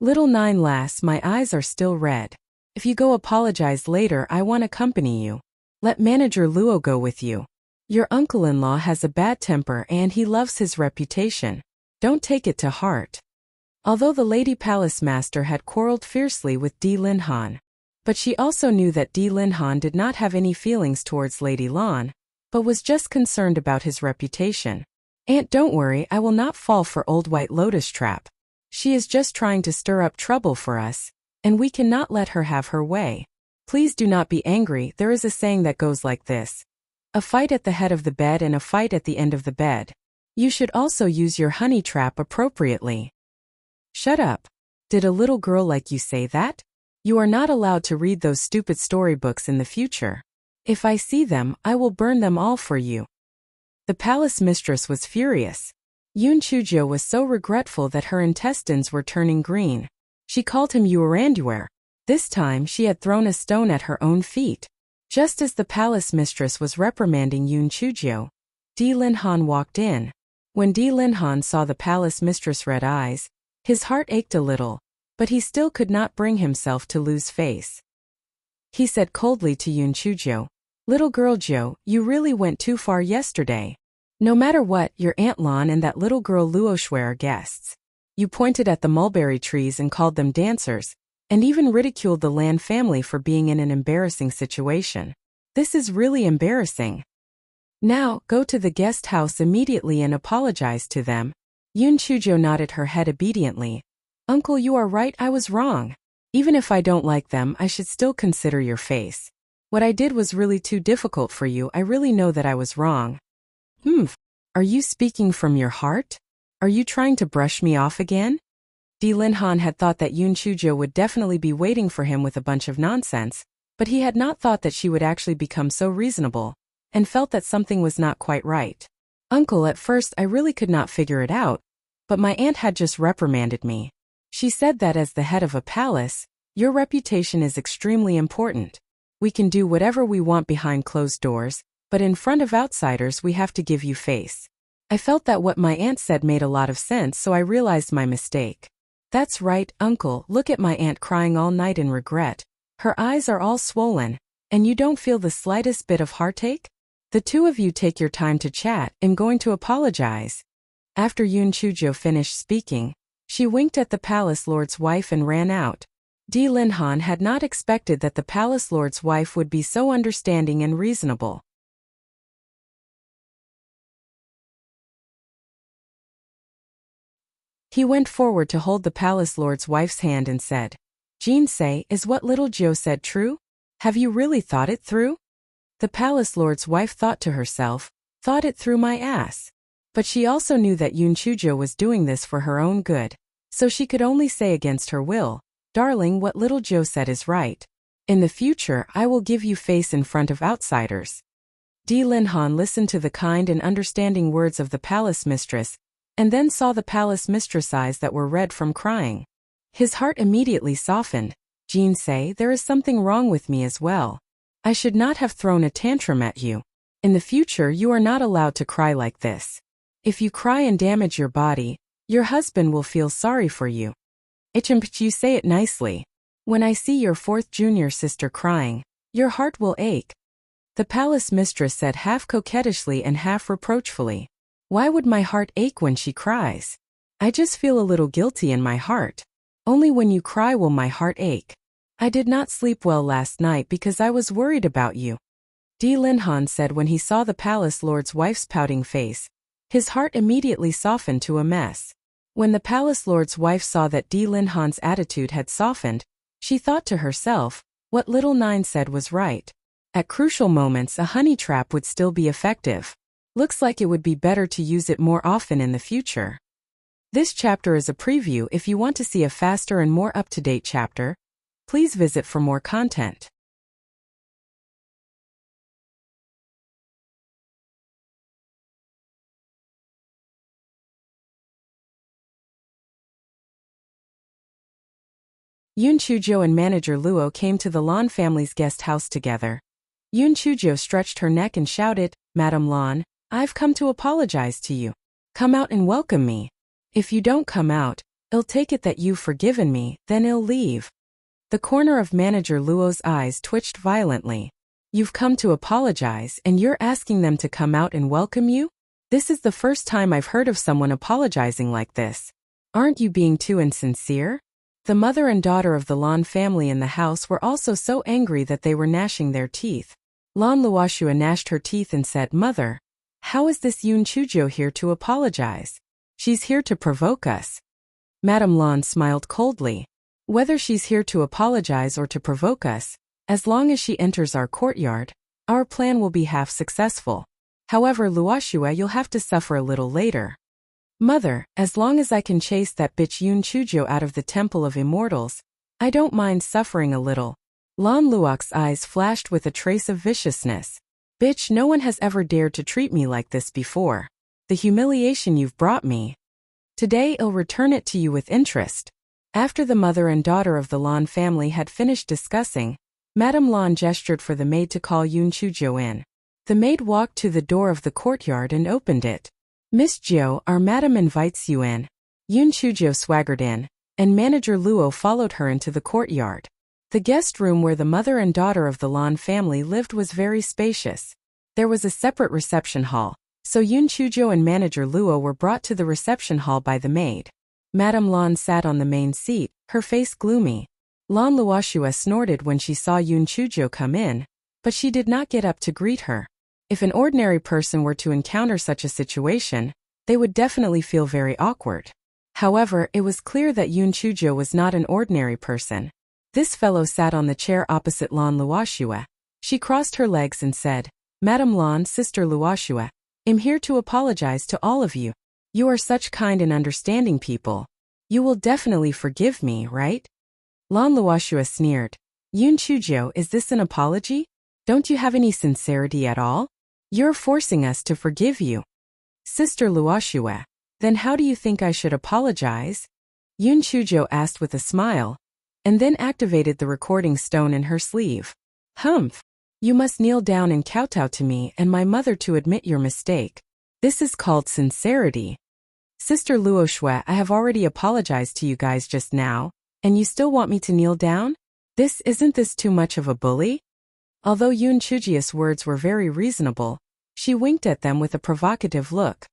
Little Nine Lass, my eyes are still red. If you go apologize later, I want to accompany you. Let manager Luo go with you. Your uncle-in-law has a bad temper and he loves his reputation. Don't take it to heart. Although the lady palace master had quarreled fiercely with Di Linhan, but she also knew that Di Linhan did not have any feelings towards Lady Lan, but was just concerned about his reputation. "Aunt, don't worry, I will not fall for old White Lotus trap. She is just trying to stir up trouble for us, and we cannot let her have her way. Please do not be angry. There is a saying that goes like this: a fight at the head of the bed and a fight at the end of the bed. You should also use your honey trap appropriately." "Shut up. Did a little girl like you say that? You are not allowed to read those stupid storybooks in the future. If I see them, I will burn them all for you." The palace mistress was furious. Yun Chujio was so regretful that her intestines were turning green. She called him Yueranduer. This time she had thrown a stone at her own feet. Just as the palace mistress was reprimanding Yun Chujio, Di Linhan walked in. When Di Linhan saw the palace mistress' red eyes, his heart ached a little, but he still could not bring himself to lose face. He said coldly to Yun Chujio, "Little girl Jo, you really went too far yesterday. No matter what, your Aunt Lan and that little girl Luo Shui are guests. You pointed at the mulberry trees and called them dancers, and even ridiculed the Lan family for being in an embarrassing situation. This is really embarrassing. Now, go to the guest house immediately and apologize to them. Yun Chujo nodded her head obediently. Uncle, you are right, I was wrong. Even if I don't like them, I should still consider your face. What I did was really too difficult for you, I really know that I was wrong. Are you speaking from your heart? Are you trying to brush me off again? Di Linhan had thought that Yun Chujo would definitely be waiting for him with a bunch of nonsense, but he had not thought that she would actually become so reasonable, and felt that something was not quite right. Uncle, at first I really could not figure it out, but my aunt had just reprimanded me. She said that as the head of a palace, your reputation is extremely important. We can do whatever we want behind closed doors, but in front of outsiders we have to give you face. I felt that what my aunt said made a lot of sense, so I realized my mistake. That's right, Uncle, look at my aunt crying all night in regret. Her eyes are all swollen, and you don't feel the slightest bit of heartache? The two of you take your time to chat. I'm going to apologize. After Yun Chujo finished speaking, she winked at the palace lord's wife and ran out. Di Linhan had not expected that the palace lord's wife would be so understanding and reasonable. He went forward to hold the palace lord's wife's hand and said, Jinsei, is what little Jiu said true? Have you really thought it through? The palace lord's wife thought to herself, thought it through my ass. But she also knew that Yun Chujo was doing this for her own good, so she could only say against her will, Darling, what little Jiu said is right. In the future, I will give you face in front of outsiders. Di Linhan listened to the kind and understanding words of the palace mistress, and then saw the palace mistress' eyes that were red from crying. His heart immediately softened. Jinsei, there is something wrong with me as well. I should not have thrown a tantrum at you. In the future, you are not allowed to cry like this. If you cry and damage your body, your husband will feel sorry for you. You say it nicely. When I see your fourth junior sister crying, your heart will ache. The palace mistress said half coquettishly and half reproachfully. Why would my heart ache when she cries? I just feel a little guilty in my heart. Only when you cry will my heart ache. I did not sleep well last night because I was worried about you. Di Linhan said when he saw the palace lord's wife's pouting face. His heart immediately softened to a mess. When the palace lord's wife saw that Di Linhan's attitude had softened, she thought to herself, what little Nine said was right. At crucial moments a honey trap would still be effective. Looks like it would be better to use it more often in the future. This chapter is a preview. If you want to see a faster and more up-to-date chapter, please visit for more content. Yun Chujo and manager Luo came to the Lan family's guest house together. Yun Chujo stretched her neck and shouted, Madam Lan, I've come to apologize to you. Come out and welcome me. If you don't come out, I'll take it that you've forgiven me, then I'll leave. The corner of manager Luo's eyes twitched violently. You've come to apologize and you're asking them to come out and welcome you? This is the first time I've heard of someone apologizing like this. Aren't you being too insincere? The mother and daughter of the Lan family in the house were also so angry that they were gnashing their teeth. Lan Luoshua gnashed her teeth and said, Mother, how is this Yun Chujo here to apologize? She's here to provoke us. Madame Lan smiled coldly. Whether she's here to apologize or to provoke us, as long as she enters our courtyard, our plan will be half successful. However, Luoshua, you'll have to suffer a little later. Mother, as long as I can chase that bitch Yun Chujo out of the Temple of Immortals, I don't mind suffering a little. Lan Luok's eyes flashed with a trace of viciousness. Bitch, no one has ever dared to treat me like this before. The humiliation you've brought me. Today I'll return it to you with interest. After the mother and daughter of the Lan family had finished discussing, Madame Lan gestured for the maid to call Yun Chujo in. The maid walked to the door of the courtyard and opened it. Miss Jiu, our madam invites you in. Yun Chujo swaggered in, and manager Luo followed her into the courtyard. The guest room where the mother and daughter of the Lan family lived was very spacious. There was a separate reception hall, so Yun Chujo and manager Luo were brought to the reception hall by the maid. Madame Lan sat on the main seat, her face gloomy. Lan Luoshua snorted when she saw Yun Chujo come in, but she did not get up to greet her. If an ordinary person were to encounter such a situation, they would definitely feel very awkward. However, it was clear that Yoon Chujio was not an ordinary person. This fellow sat on the chair opposite Lan Luoxue. She crossed her legs and said, "Madam Lan, Sister Luoxue, I'm here to apologize to all of you. You are such kind and understanding people. You will definitely forgive me, right?" Lan Luoxue sneered. "Yoon Chujio, is this an apology? Don't you have any sincerity at all? You're forcing us to forgive you." "Sister Luoxue, then how do you think I should apologize?" Yoon Chujio asked with a smile, and then activated the recording stone in her sleeve. "Humph! You must kneel down and kowtow to me and my mother to admit your mistake. This is called sincerity." "Sister Luoxue, I have already apologized to you guys just now, and you still want me to kneel down? Isn't this too much of a bully?" Although Yoon Chujio's words were very reasonable, she winked at them with a provocative look.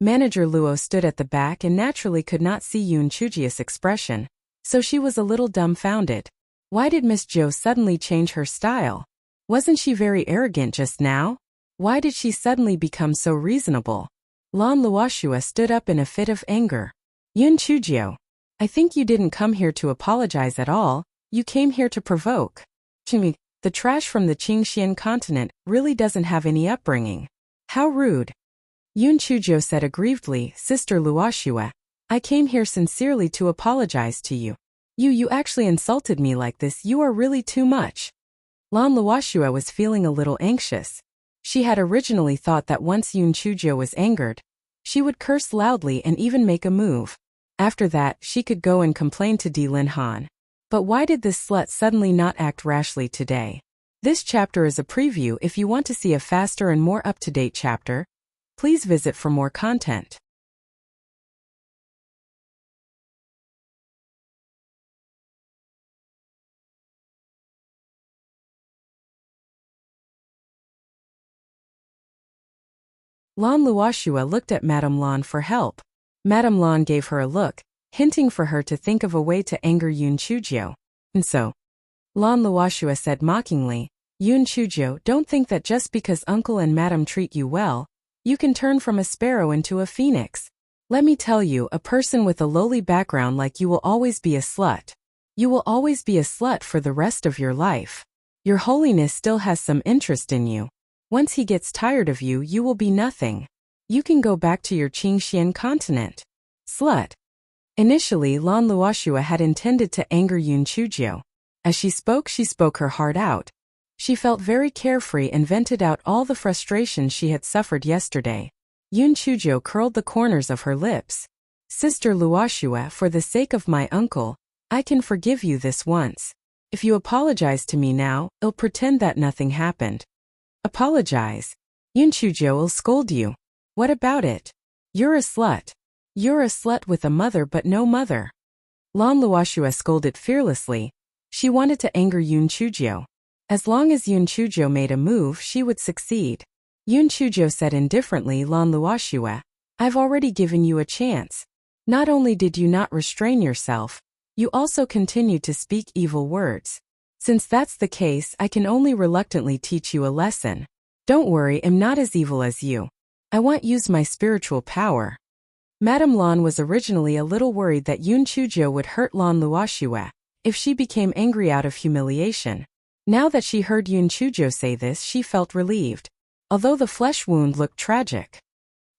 Manager Luo stood at the back and naturally could not see Yoon Chujio's expression, so she was a little dumbfounded. Why did Miss Jo suddenly change her style? Wasn't she very arrogant just now? Why did she suddenly become so reasonable? Lan Luoxue stood up in a fit of anger. "Yoon Chujio, I think you didn't come here to apologize at all, you came here to provoke. The trash from the Qingxian continent really doesn't have any upbringing. How rude." Yoon Chujio said aggrievedly, "Sister Luoxue, I came here sincerely to apologize to you. You actually insulted me like this, you are really too much." Lan Luoxue was feeling a little anxious. She had originally thought that once Yoon Chujio was angered, she would curse loudly and even make a move. After that, she could go and complain to Di Lin Han. But why did this slut suddenly not act rashly today? This chapter is a preview. If you want to see a faster and more up-to-date chapter, please visit for more content. Lan Luoxue looked at Madame Lan for help. Madame Lan gave her a look, hinting for her to think of a way to anger Yoon Chujio. "And so," Lan Luoxue said mockingly, "Yoon Chujio, don't think that just because uncle and madam treat you well, you can turn from a sparrow into a phoenix. Let me tell you, a person with a lowly background like you will always be a slut. You will always be a slut for the rest of your life. Your holiness still has some interest in you. Once he gets tired of you, you will be nothing. You can go back to your Qingxian continent. Slut." Initially, Lan Luoxue had intended to anger Yoon Chujio. As she spoke her heart out. She felt very carefree and vented out all the frustration she had suffered yesterday. Yoon Chujio curled the corners of her lips. "Sister Luoxue, for the sake of my uncle, I can forgive you this once. If you apologize to me now, I'll pretend that nothing happened." "Apologize? Yoon Chujio will scold you. What about it? You're a slut. You're a slut with a mother but no mother." Lan Luoxue scolded fearlessly. She wanted to anger Yoon Chujio. As long as Yoon Chujio made a move, she would succeed. Yoon Chujio said indifferently, "Lan Luoxue, I've already given you a chance. Not only did you not restrain yourself, you also continued to speak evil words. Since that's the case, I can only reluctantly teach you a lesson. Don't worry, I'm not as evil as you. I won't use my spiritual power." Madame Lan was originally a little worried that Yoon Chujio would hurt Lan Luoxue if she became angry out of humiliation. Now that she heard Yoon Chujio say this, she felt relieved, although the flesh wound looked tragic.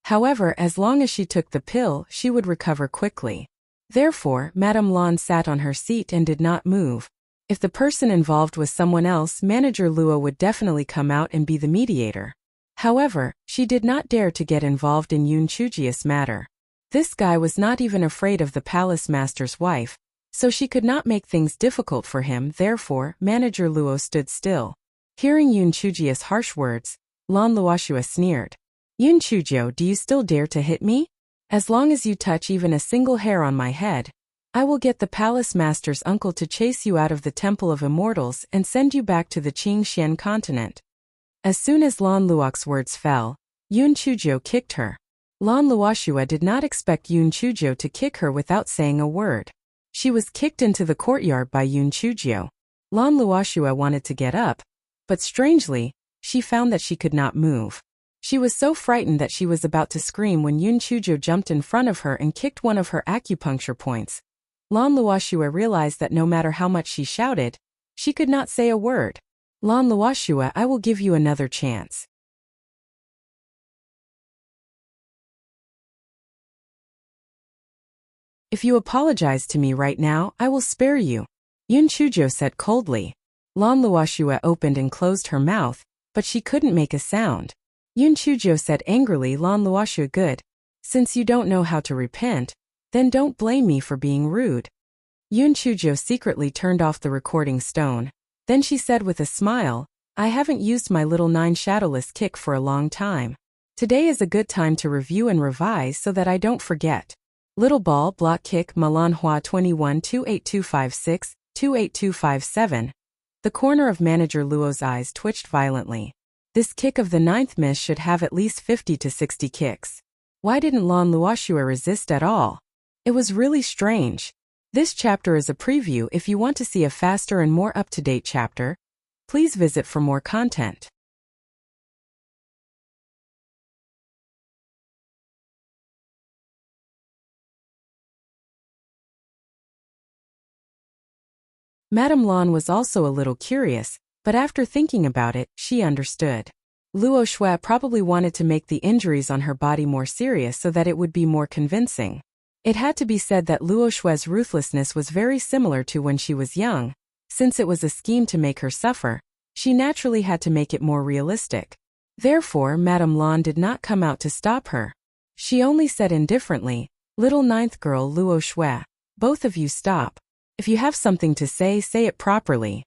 However, as long as she took the pill, she would recover quickly. Therefore, Madame Lan sat on her seat and did not move. If the person involved was someone else, Manager Luo would definitely come out and be the mediator. However, she did not dare to get involved in Yoon Chujio's matter. This guy was not even afraid of the palace master's wife, so she could not make things difficult for him. Therefore, Manager Luo stood still. Hearing Yoon Chujio's harsh words, Lan Luoxue sneered. "Yoon Chujio, do you still dare to hit me? As long as you touch even a single hair on my head, I will get the palace master's uncle to chase you out of the Temple of Immortals and send you back to the Qingxian continent." As soon as Lan Luox's words fell, Yoon Chujio kicked her. Lan Luoxue did not expect Yoon Chujio to kick her without saying a word. She was kicked into the courtyard by Yun Chujio. Lan Luoxue wanted to get up, but strangely, she found that she could not move. She was so frightened that she was about to scream when Yun Chujio jumped in front of her and kicked one of her acupuncture points. Lan Luoxue realized that no matter how much she shouted, she could not say a word. Lan Luoxue, I will give you another chance. If you apologize to me right now, I will spare you, Yun Chujio said coldly. Lan Luoxue opened and closed her mouth, but she couldn't make a sound. Yun Chujio said angrily, Lan Luoxue, good. Since you don't know how to repent, then don't blame me for being rude. Yun Chujio secretly turned off the recording stone. Then she said with a smile, I haven't used my little 9 shadowless kick for a long time. Today is a good time to review and revise so that I don't forget. Little ball block kick Malan Hua 21 28256 28257. The corner of Manager Luo's eyes twitched violently. This kick of the 9th miss should have at least 50 to 60 kicks. Why didn't Lan Luoxue resist at all? It was really strange. This chapter is a preview. If you want to see a faster and more up-to-date chapter, please visit for more content. Madame Lan was also a little curious, but after thinking about it, she understood. Luoxue probably wanted to make the injuries on her body more serious so that it would be more convincing. It had to be said that Luoxue's ruthlessness was very similar to when she was young. Since it was a scheme to make her suffer, she naturally had to make it more realistic. Therefore, Madame Lan did not come out to stop her. She only said indifferently, Little 9th girl Luoxue, both of you stop. If you have something to say it properly.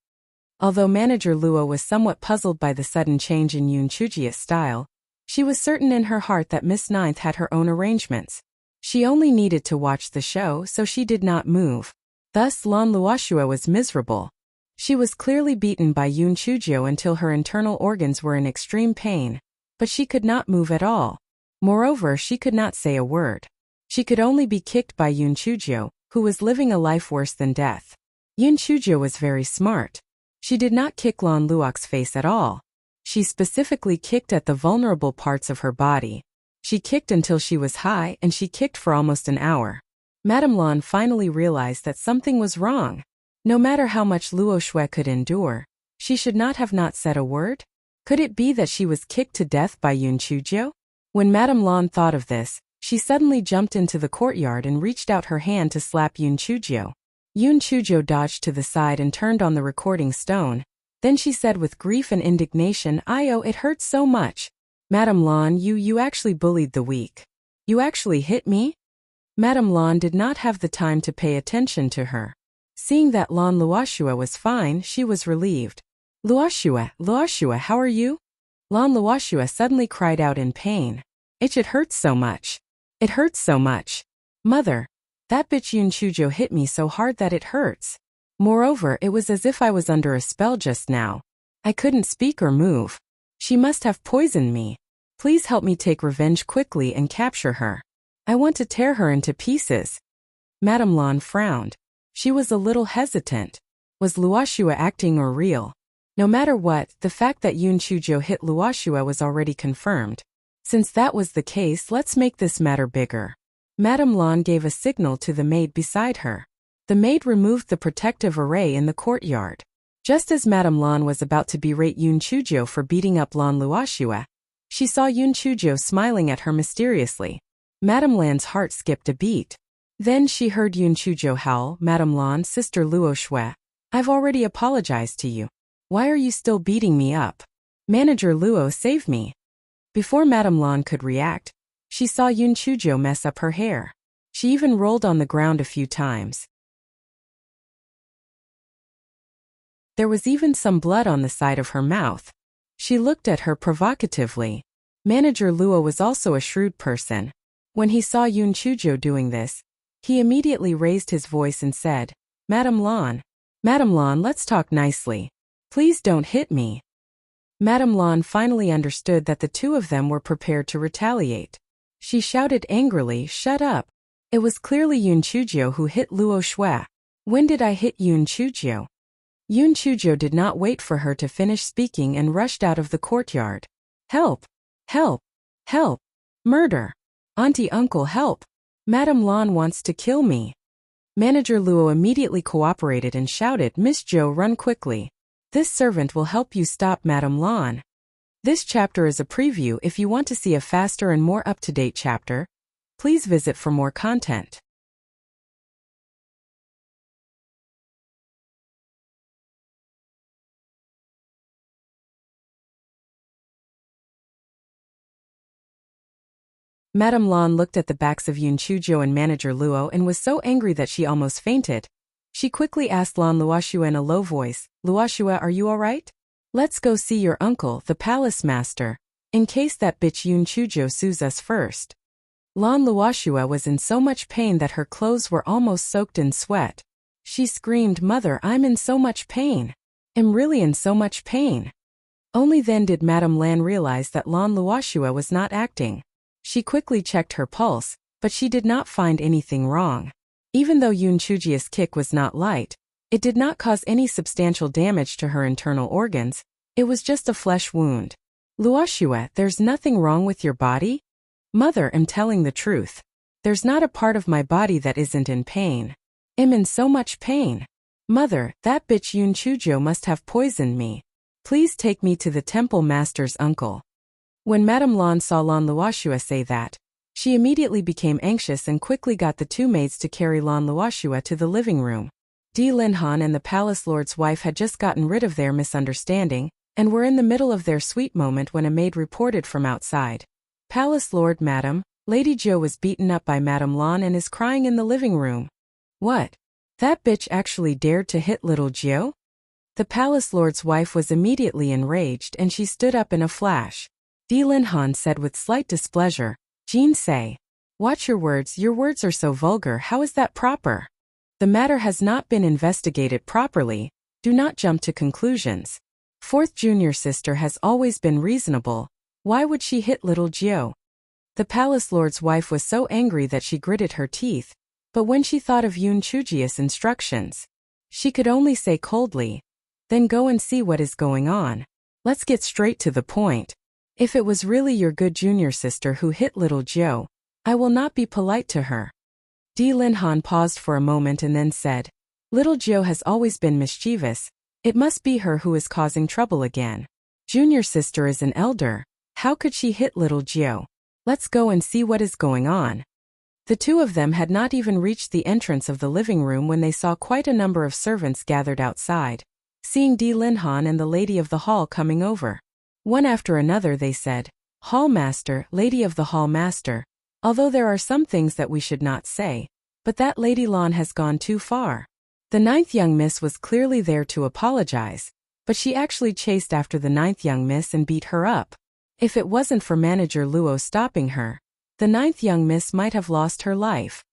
Although Manager Luo was somewhat puzzled by the sudden change in Yun Chujio's style, she was certain in her heart that Miss Ninth had her own arrangements. She only needed to watch the show, so she did not move. Thus Lan Luoxue was miserable. She was clearly beaten by Yun Chujio until her internal organs were in extreme pain, but she could not move at all. Moreover, she could not say a word. She could only be kicked by Yun Chujio, who was living a life worse than death. Yun Chujio was very smart. She did not kick Lan Luoxue's face at all. She specifically kicked at the vulnerable parts of her body. She kicked until she was high, and she kicked for almost an hour. Madame Lan finally realized that something was wrong. No matter how much Luoxue could endure, she should not have not said a word. Could it be that she was kicked to death by Yun Chujio? When Madame Lan thought of this, she suddenly jumped into the courtyard and reached out her hand to slap Yun Chujio. Yun Chujio dodged to the side and turned on the recording stone. Then she said with grief and indignation, "Oh, it hurts so much. Madame Lan, you actually bullied the weak. You actually hit me?" Madame Lan did not have the time to pay attention to her. Seeing that Lan Luoxue was fine, she was relieved. Luoxue, how are you?" Lan Luoxue suddenly cried out in pain. It hurts so much. It hurts so much. Mother, that bitch Yun Chujio hit me so hard that it hurts. Moreover, it was as if I was under a spell just now. I couldn't speak or move. She must have poisoned me. Please help me take revenge quickly and capture her. I want to tear her into pieces. Madame Lan frowned. She was a little hesitant. Was Luoxue acting or real? No matter what, the fact that Yun Chujio hit Luoxue was already confirmed. Since that was the case, let's make this matter bigger. Madame Lan gave a signal to the maid beside her. The maid removed the protective array in the courtyard. Just as Madame Lan was about to berate Yun Chujio for beating up Lan Luoxue, she saw Yun Chujio smiling at her mysteriously. Madame Lan's heart skipped a beat. Then she heard Yun Chujio howl, "Madame Lan, Sister Luoxue, I've already apologized to you. Why are you still beating me up? Manager Luo, save me." Before Madame Lan could react, she saw Yun Chujio mess up her hair. She even rolled on the ground a few times. There was even some blood on the side of her mouth. She looked at her provocatively. Manager Luo was also a shrewd person. When he saw Yun Chujio doing this, he immediately raised his voice and said, Madame Lan, let's talk nicely. Please don't hit me." Madame Lan finally understood that the two of them were prepared to retaliate. She shouted angrily, "Shut up." It was clearly Yun Chujio who hit Luoxue. When did I hit Yun Chujio? Yun Chujio did not wait for her to finish speaking and rushed out of the courtyard. Help! Help! Help! Murder! Auntie, uncle, help! Madame Lan wants to kill me. Manager Luo immediately cooperated and shouted, Miss Zhou, run quickly. This servant will help you stop Madame Lan. This chapter is a preview. If you want to see a faster and more up-to-date chapter, please visit for more content. Madame Lan looked at the backs of Yun Chuzhou and Manager Luo and was so angry that she almost fainted. She quickly asked Lan Luoxue in a low voice, Luoxue, are you alright? Let's go see your uncle, the palace master, in case that bitch Yun Chuzhou sues us first. Lan Luoxue was in so much pain that her clothes were almost soaked in sweat. She screamed, Mother, I'm in so much pain. I'm really in so much pain. Only then did Madame Lan realize that Lan Luoxue was not acting. She quickly checked her pulse, but she did not find anything wrong. Even though Yun Chujia's kick was not light, it did not cause any substantial damage to her internal organs. It was just a flesh wound. Luoxue, there's nothing wrong with your body? Mother, I'm telling the truth. There's not a part of my body that isn't in pain. I'm in so much pain. Mother, that bitch Yun Chuzhou must have poisoned me. Please take me to the temple master's uncle. When Madame Lan saw Lan Luoxue say that, she immediately became anxious and quickly got the two maids to carry Lan Luoxue to the living room. Di Linhan and the palace lord's wife had just gotten rid of their misunderstanding, and were in the middle of their sweet moment when a maid reported from outside. Palace Lord, Madam, Lady Zhou was beaten up by Madame Lan and is crying in the living room. What? That bitch actually dared to hit little Zhou? The palace lord's wife was immediately enraged and she stood up in a flash. Di Linhan said with slight displeasure, Jin Sei, watch your words are so vulgar, how is that proper? The matter has not been investigated properly, do not jump to conclusions. Fourth junior sister has always been reasonable, why would she hit little Zhou? The palace lord's wife was so angry that she gritted her teeth, but when she thought of Yun Chujia's instructions, she could only say coldly, then go and see what is going on. Let's get straight to the point. If it was really your good junior sister who hit little Zhou, I will not be polite to her. Di Linhan paused for a moment and then said, Little Zhou has always been mischievous, it must be her who is causing trouble again. Junior sister is an elder, how could she hit little Zhou? Let's go and see what is going on. The two of them had not even reached the entrance of the living room when they saw quite a number of servants gathered outside. Seeing Di Linhan and the lady of the hall coming over, one after another they said, Hall Master, Lady of the Hall Master, although there are some things that we should not say, but that Lady Lan has gone too far. The ninth young miss was clearly there to apologize, but she actually chased after the ninth young miss and beat her up. If it wasn't for Manager Luo stopping her, the ninth young miss might have lost her life.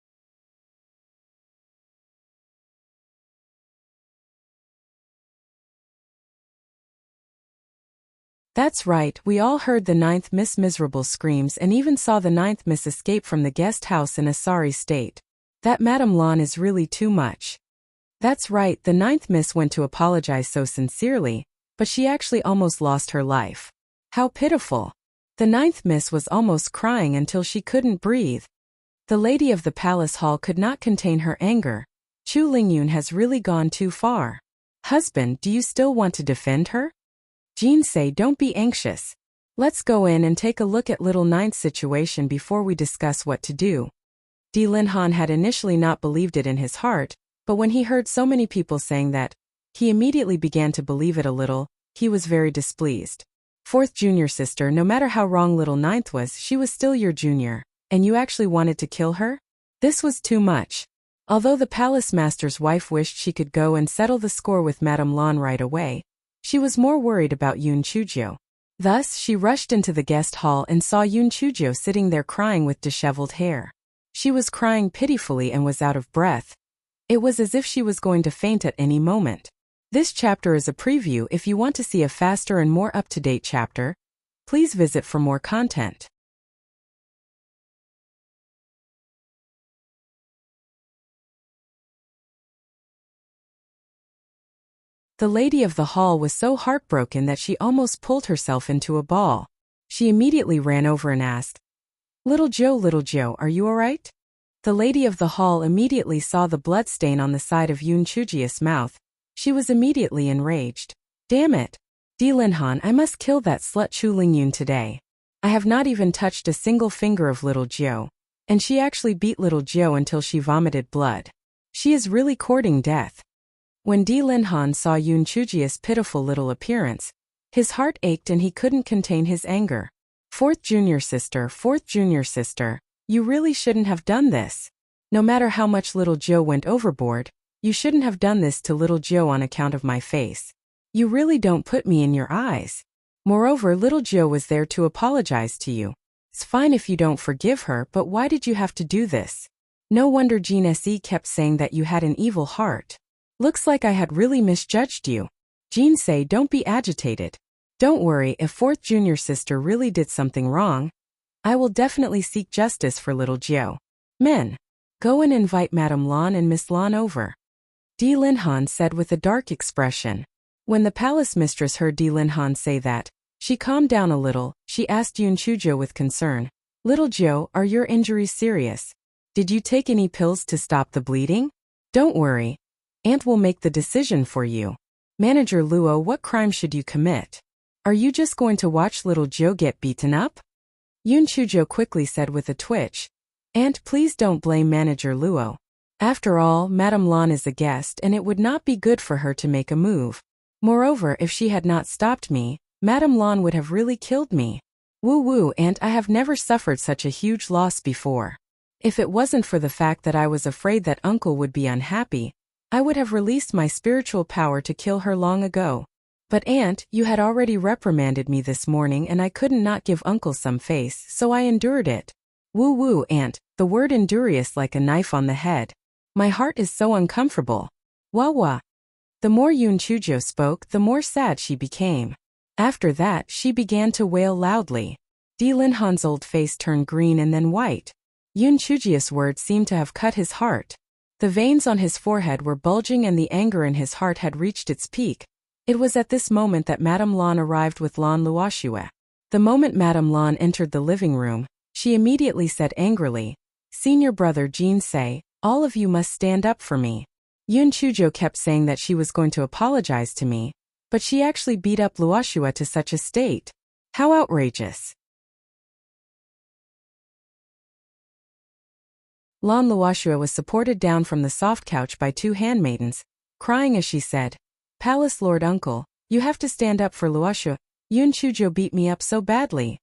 That's right, we all heard the ninth miss miserable screams and even saw the ninth miss escape from the guest house in a sorry state. That Madame Lan is really too much. That's right, the ninth miss went to apologize so sincerely, but she actually almost lost her life. How pitiful. The ninth miss was almost crying until she couldn't breathe. The lady of the palace hall could not contain her anger. Chu Lingyun has really gone too far. Husband, do you still want to defend her? Jin Sei, don't be anxious. Let's go in and take a look at little ninth's situation before we discuss what to do. Di Linhan had initially not believed it in his heart, but when he heard so many people saying that, he immediately began to believe it a little. He was very displeased. Fourth junior sister, no matter how wrong little ninth was, she was still your junior, and you actually wanted to kill her? This was too much. Although the palace master's wife wished she could go and settle the score with Madame Lan right away, she was more worried about Yun Chuzhou. Thus, she rushed into the guest hall and saw Yun Chuzhou sitting there crying with disheveled hair. She was crying pitifully and was out of breath. It was as if she was going to faint at any moment. This chapter is a preview. If you want to see a faster and more up-to-date chapter, please visit for more content. The lady of the hall was so heartbroken that she almost pulled herself into a ball. She immediately ran over and asked, Little Joe, are you all right? The lady of the hall immediately saw the blood stain on the side of Yoon Chujia's mouth. She was immediately enraged. Damn it! Di Linhan, I must kill that slut Chu Lingyun today. I have not even touched a single finger of little Joe. And she actually beat little Joe until she vomited blood. She is really courting death. When Di Linhan saw Yoon Chujia's pitiful little appearance, his heart ached and he couldn't contain his anger. Fourth junior sister, you really shouldn't have done this. No matter how much little Joe went overboard, you shouldn't have done this to little Joe on account of my face. You really don't put me in your eyes. Moreover, little Joe was there to apologize to you. It's fine if you don't forgive her, but why did you have to do this? No wonder Jean Se kept saying that you had an evil heart. Looks like I had really misjudged you. Jean Se, don't be agitated. Don't worry, if fourth junior sister really did something wrong, I will definitely seek justice for little Joe. Men, go and invite Madame Lan and Miss Lan over. Di Linhan said with a dark expression. When the palace mistress heard Di Linhan say that, she calmed down a little. She asked Yoon Chujo with concern, Little Joe, are your injuries serious? Did you take any pills to stop the bleeding? Don't worry. Aunt will make the decision for you. Manager Luo, what crime should you commit? Are you just going to watch little Joe get beaten up? Yoon Chujo quickly said with a twitch. Aunt, please don't blame Manager Luo. After all, Madame Lan is a guest and it would not be good for her to make a move. Moreover, if she had not stopped me, Madame Lan would have really killed me. Woo, Aunt, I have never suffered such a huge loss before. If it wasn't for the fact that I was afraid that Uncle would be unhappy, I would have released my spiritual power to kill her long ago. But Aunt, you had already reprimanded me this morning and I couldn't not give Uncle some face, so I endured it. Woo, Aunt, the word endurious like a knife on the head. My heart is so uncomfortable. Wah. The more Yoon Chujo spoke, the more sad she became. After that, she began to wail loudly. Di Linhan's old face turned green and then white. Yoon Chujia's words seemed to have cut his heart. The veins on his forehead were bulging and the anger in his heart had reached its peak. It was at this moment that Madame Lan arrived with Lan Luoxue. The moment Madame Lan entered the living room, she immediately said angrily, Senior brother Jean Se, all of you must stand up for me. Yoon Chujo kept saying that she was going to apologize to me, but she actually beat up Luoxue to such a state. How outrageous. Lan Luoxue was supported down from the soft couch by two handmaidens, crying as she said, Palace Lord Uncle, you have to stand up for Luoxue. Yoon Chujo beat me up so badly.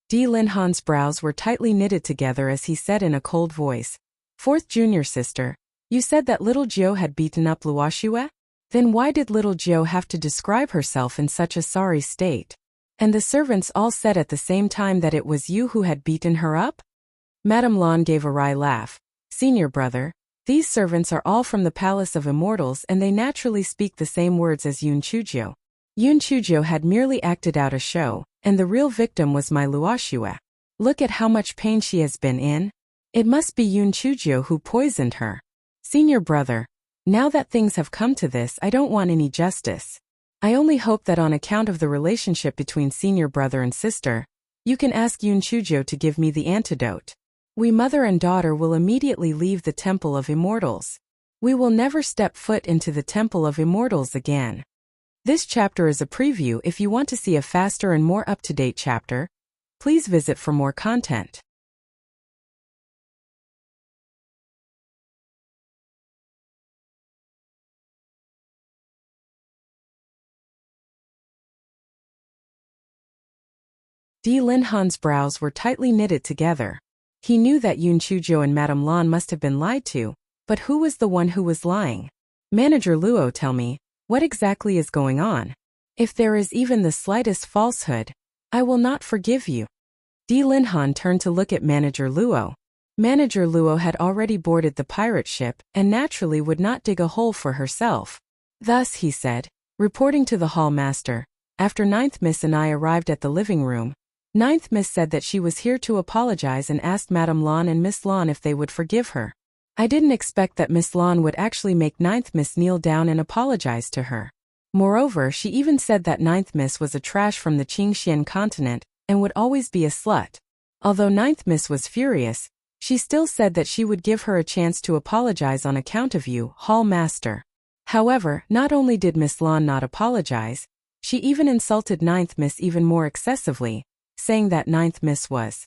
Di Linhan's brows were tightly knitted together as he said in a cold voice, Fourth junior sister, you said that little Joe had beaten up Luoxue? Then why did little Joe have to describe herself in such a sorry state? And the servants all said at the same time that it was you who had beaten her up? Madame Lan gave a wry laugh. Senior brother, these servants are all from the Palace of Immortals and they naturally speak the same words as Yoon Chujo. Yoon Chujo had merely acted out a show, and the real victim was my Luoxue. Look at how much pain she has been in. It must be Yoon Chujo who poisoned her. Senior brother, now that things have come to this, I don't want any justice. I only hope that on account of the relationship between senior brother and sister, you can ask Yoon Chujo to give me the antidote. We mother and daughter will immediately leave the Temple of Immortals. We will never step foot into the Temple of Immortals again. This chapter is a preview. If you want to see a faster and more up-to-date chapter, please visit for more content. Di Linhan's brows were tightly knitted together. He knew that Yoon Chujo and Madame Lan must have been lied to, but who was the one who was lying? Manager Luo, tell me, what exactly is going on? If there is even the slightest falsehood, I will not forgive you. Di Linhan turned to look at Manager Luo. Manager Luo had already boarded the pirate ship and naturally would not dig a hole for herself. Thus, he said, reporting to the hall master, after Ninth Miss and I arrived at the living room, Ninth Miss said that she was here to apologize and asked Madame Lan and Miss Lan if they would forgive her. I didn't expect that Miss Lan would actually make Ninth Miss kneel down and apologize to her. Moreover, she even said that Ninth Miss was a trash from the Qingxian continent and would always be a slut. Although Ninth Miss was furious, she still said that she would give her a chance to apologize on account of you, Hall Master. However, not only did Miss Lan not apologize, she even insulted Ninth Miss even more excessively, saying that Ninth Miss was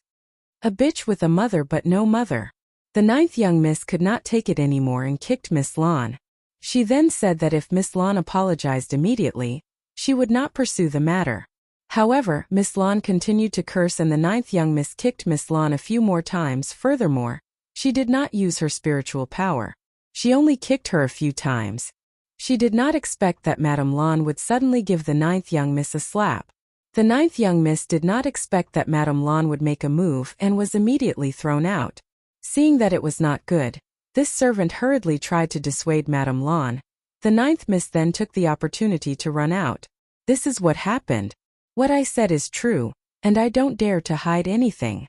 a bitch with a mother but no mother. The ninth young miss could not take it anymore and kicked Miss Lan. She then said that if Miss Lan apologized immediately, she would not pursue the matter. However, Miss Lan continued to curse and the ninth young miss kicked Miss Lan a few more times. Furthermore, she did not use her spiritual power. She only kicked her a few times. She did not expect that Madame Lan would suddenly give the ninth young miss a slap. The ninth young miss did not expect that Madame Lan would make a move and was immediately thrown out. Seeing that it was not good, this servant hurriedly tried to dissuade Madame Lan. The ninth miss then took the opportunity to run out. This is what happened. What I said is true, and I don't dare to hide anything.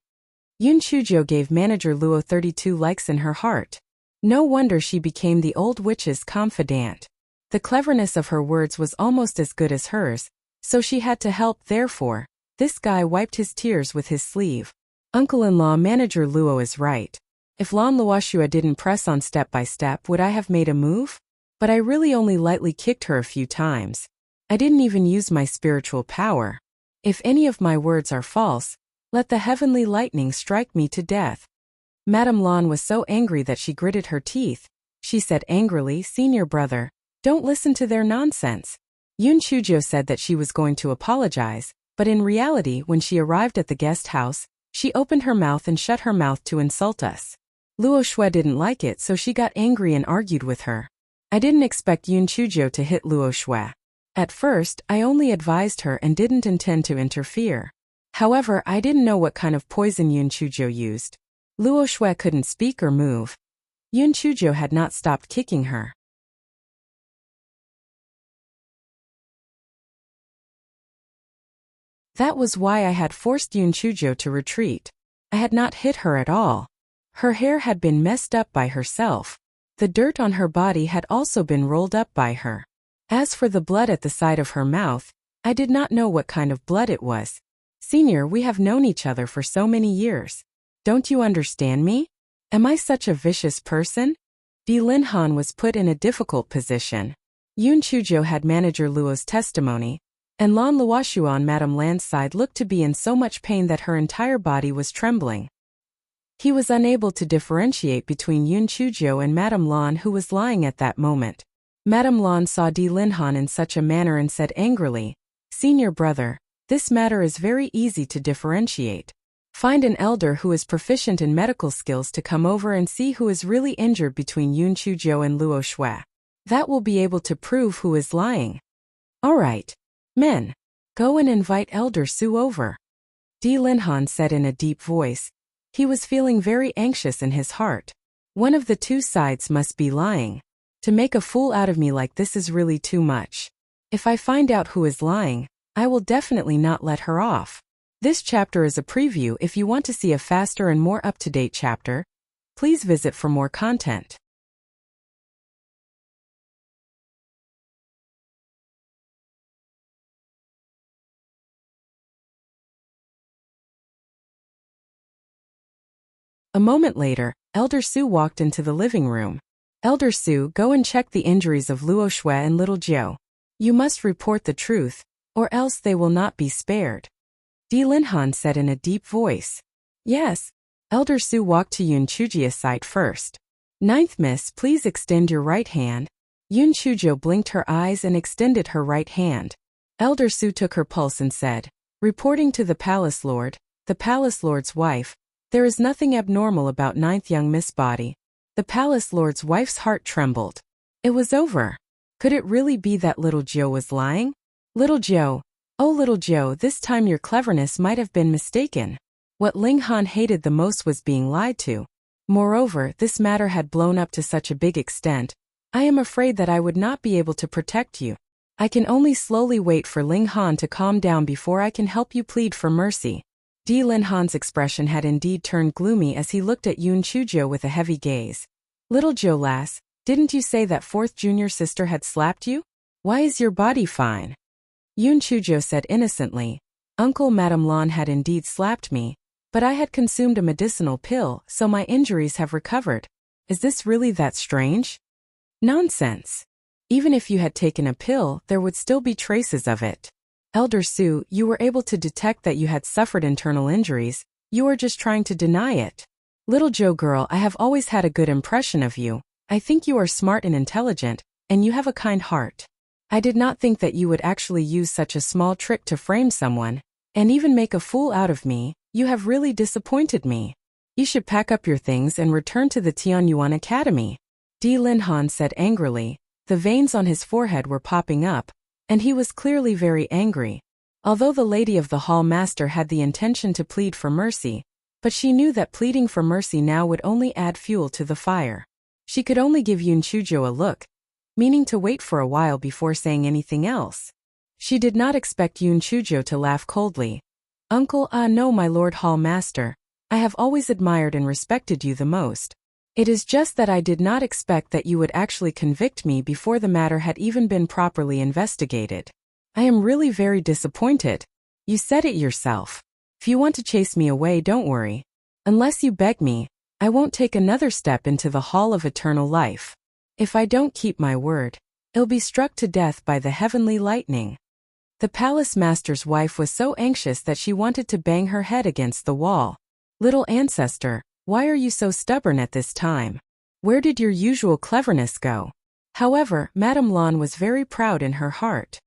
Yun Chujo gave manager Luo 32 likes in her heart. No wonder she became the old witch's confidant. The cleverness of her words was almost as good as hers, so she had to help. Therefore, this guy wiped his tears with his sleeve. Uncle-in-law manager Luo is right. If Lan Luoxua didn't press on step by step, would I have made a move? But I really only lightly kicked her a few times. I didn't even use my spiritual power. If any of my words are false, let the heavenly lightning strike me to death. Madame Lan was so angry that she gritted her teeth. She said angrily, "Senior brother, don't listen to their nonsense." Yun Chujo said that she was going to apologize, but in reality when she arrived at the guest house, she opened her mouth and shut her mouth to insult us. Luo Xue didn't like it, so she got angry and argued with her. I didn't expect Yun Chujo to hit Luo Xue. At first, I only advised her and didn't intend to interfere. However, I didn't know what kind of poison Yun Chujo used. Luo Xue couldn't speak or move. Yun Chujo had not stopped kicking her. That was why I had forced Yun Chujo to retreat. I had not hit her at all. Her hair had been messed up by herself. The dirt on her body had also been rolled up by her. As for the blood at the side of her mouth, I did not know what kind of blood it was. Senior, we have known each other for so many years. Don't you understand me? Am I such a vicious person? Di Linhan was put in a difficult position. Yun Chujo had manager Luo's testimony, and Lan Luoxua on Madame Lan's side looked to be in so much pain that her entire body was trembling. He was unable to differentiate between Yun Chujo and Madame Lan, who was lying at that moment. Madame Lan saw Di Linhan in such a manner and said angrily, "Senior brother, this matter is very easy to differentiate. Find an elder who is proficient in medical skills to come over and see who is really injured between Yun Chujo and Luo Xue. That will be able to prove who is lying. All right. Men, go and invite Elder Su over." Di Linhan said in a deep voice. He was feeling very anxious in his heart. One of the two sides must be lying. To make a fool out of me like this is really too much. If I find out who is lying, I will definitely not let her off. This chapter is a preview. If you want to see a faster and more up-to-date chapter, please visit for more content. A moment later, Elder Su walked into the living room. "Elder Su, go and check the injuries of Luo Xue and little Jiu. You must report the truth, or else they will not be spared." Di Linhan said in a deep voice. "Yes." Elder Su walked to Yun Chujia's side first. "Ninth Miss, please extend your right hand." Yun Chujo blinked her eyes and extended her right hand. Elder Su took her pulse and said, "Reporting to the Palace Lord, the Palace Lord's wife, there is nothing abnormal about ninth young Miss body." The Palace Lord's wife's heart trembled. It was over. Could it really be that little Jiu was lying? Little Jiu, oh little Jiu, this time your cleverness might have been mistaken. What Ling Han hated the most was being lied to. Moreover, this matter had blown up to such a big extent. I am afraid that I would not be able to protect you. I can only slowly wait for Ling Han to calm down before I can help you plead for mercy. Di Linhan's expression had indeed turned gloomy as he looked at Yun Chujo with a heavy gaze. "Little Jiu lass, didn't you say that fourth junior sister had slapped you?" Why is your body fine? Yoon Chujo said innocently. Uncle, Madame Lan had indeed slapped me, but I had consumed a medicinal pill, so my injuries have recovered. Is this really that strange? Nonsense. Even if you had taken a pill, there would still be traces of it. Elder Su, you were able to detect that you had suffered internal injuries. You are just trying to deny it. Little Joe girl, I have always had a good impression of you. I think you are smart and intelligent, and you have a kind heart. I did not think that you would actually use such a small trick to frame someone, and even make a fool out of me. You have really disappointed me. You should pack up your things and return to the Tianyuan Academy. Di Linhan said angrily. The veins on his forehead were popping up, and he was clearly very angry. Although the lady of the hall master had the intention to plead for mercy, but she knew that pleading for mercy now would only add fuel to the fire. She could only give Yoon Chujo a look, meaning to wait for a while before saying anything else. She did not expect Yoon Chujo to laugh coldly. Uncle, no, my lord hall master. I have always admired and respected you the most. It is just that I did not expect that you would actually convict me before the matter had even been properly investigated. I am really very disappointed. You said it yourself. If you want to chase me away, don't worry. Unless you beg me, I won't take another step into the Hall of Eternal Life. If I don't keep my word, I'll be struck to death by the heavenly lightning. The palace master's wife was so anxious that she wanted to bang her head against the wall. Little ancestor, why are you so stubborn at this time? Where did your usual cleverness go? However, Madame Lan was very proud in her heart.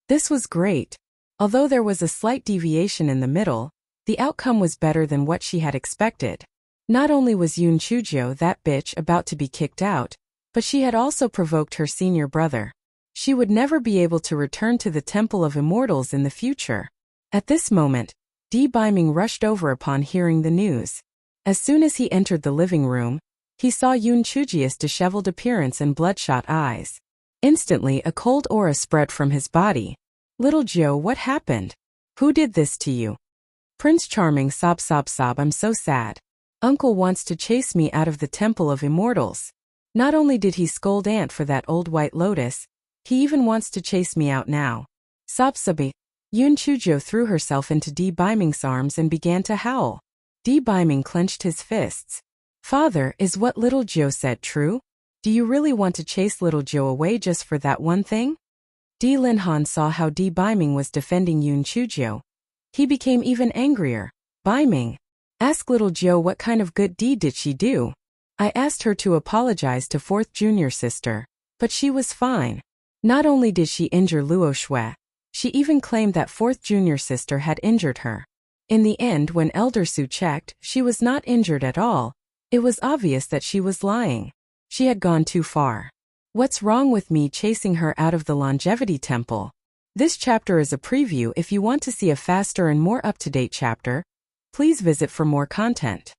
This was great. Although there was a slight deviation in the middle, the outcome was better than what she had expected. Not only was Yoon Chujo, that bitch, about to be kicked out, but she had also provoked her senior brother. She would never be able to return to the Temple of Immortals in the future. At this moment, Di Biming rushed over upon hearing the news. As soon as he entered the living room, he saw Yoon Chuji's disheveled appearance and bloodshot eyes. Instantly, a cold aura spread from his body. Little Joe, what happened? Who did this to you? Prince Charming, sob sob sob, I'm so sad. Uncle wants to chase me out of the Temple of Immortals. Not only did he scold Aunt for that old white lotus, he even wants to chase me out now. Sob sobi. Yoon Chujo threw herself into Di Biming's arms and began to howl. Di Biming clenched his fists. Father, is what little Joe said true? Do you really want to chase little Joe away just for that one thing? Di Linhan saw how Di Biming was defending Yoon Chujo. He became even angrier. Biming, ask little Joe what kind of good deed did she do? I asked her to apologize to fourth junior sister, but she was fine. Not only did she injure Luo Shui, she even claimed that fourth junior sister had injured her. In the end, when Elder Su checked, she was not injured at all. It was obvious that she was lying. She had gone too far. What's wrong with me chasing her out of the Longevity Temple? This chapter is a preview. If you want to see a faster and more up-to-date chapter, please visit for more content.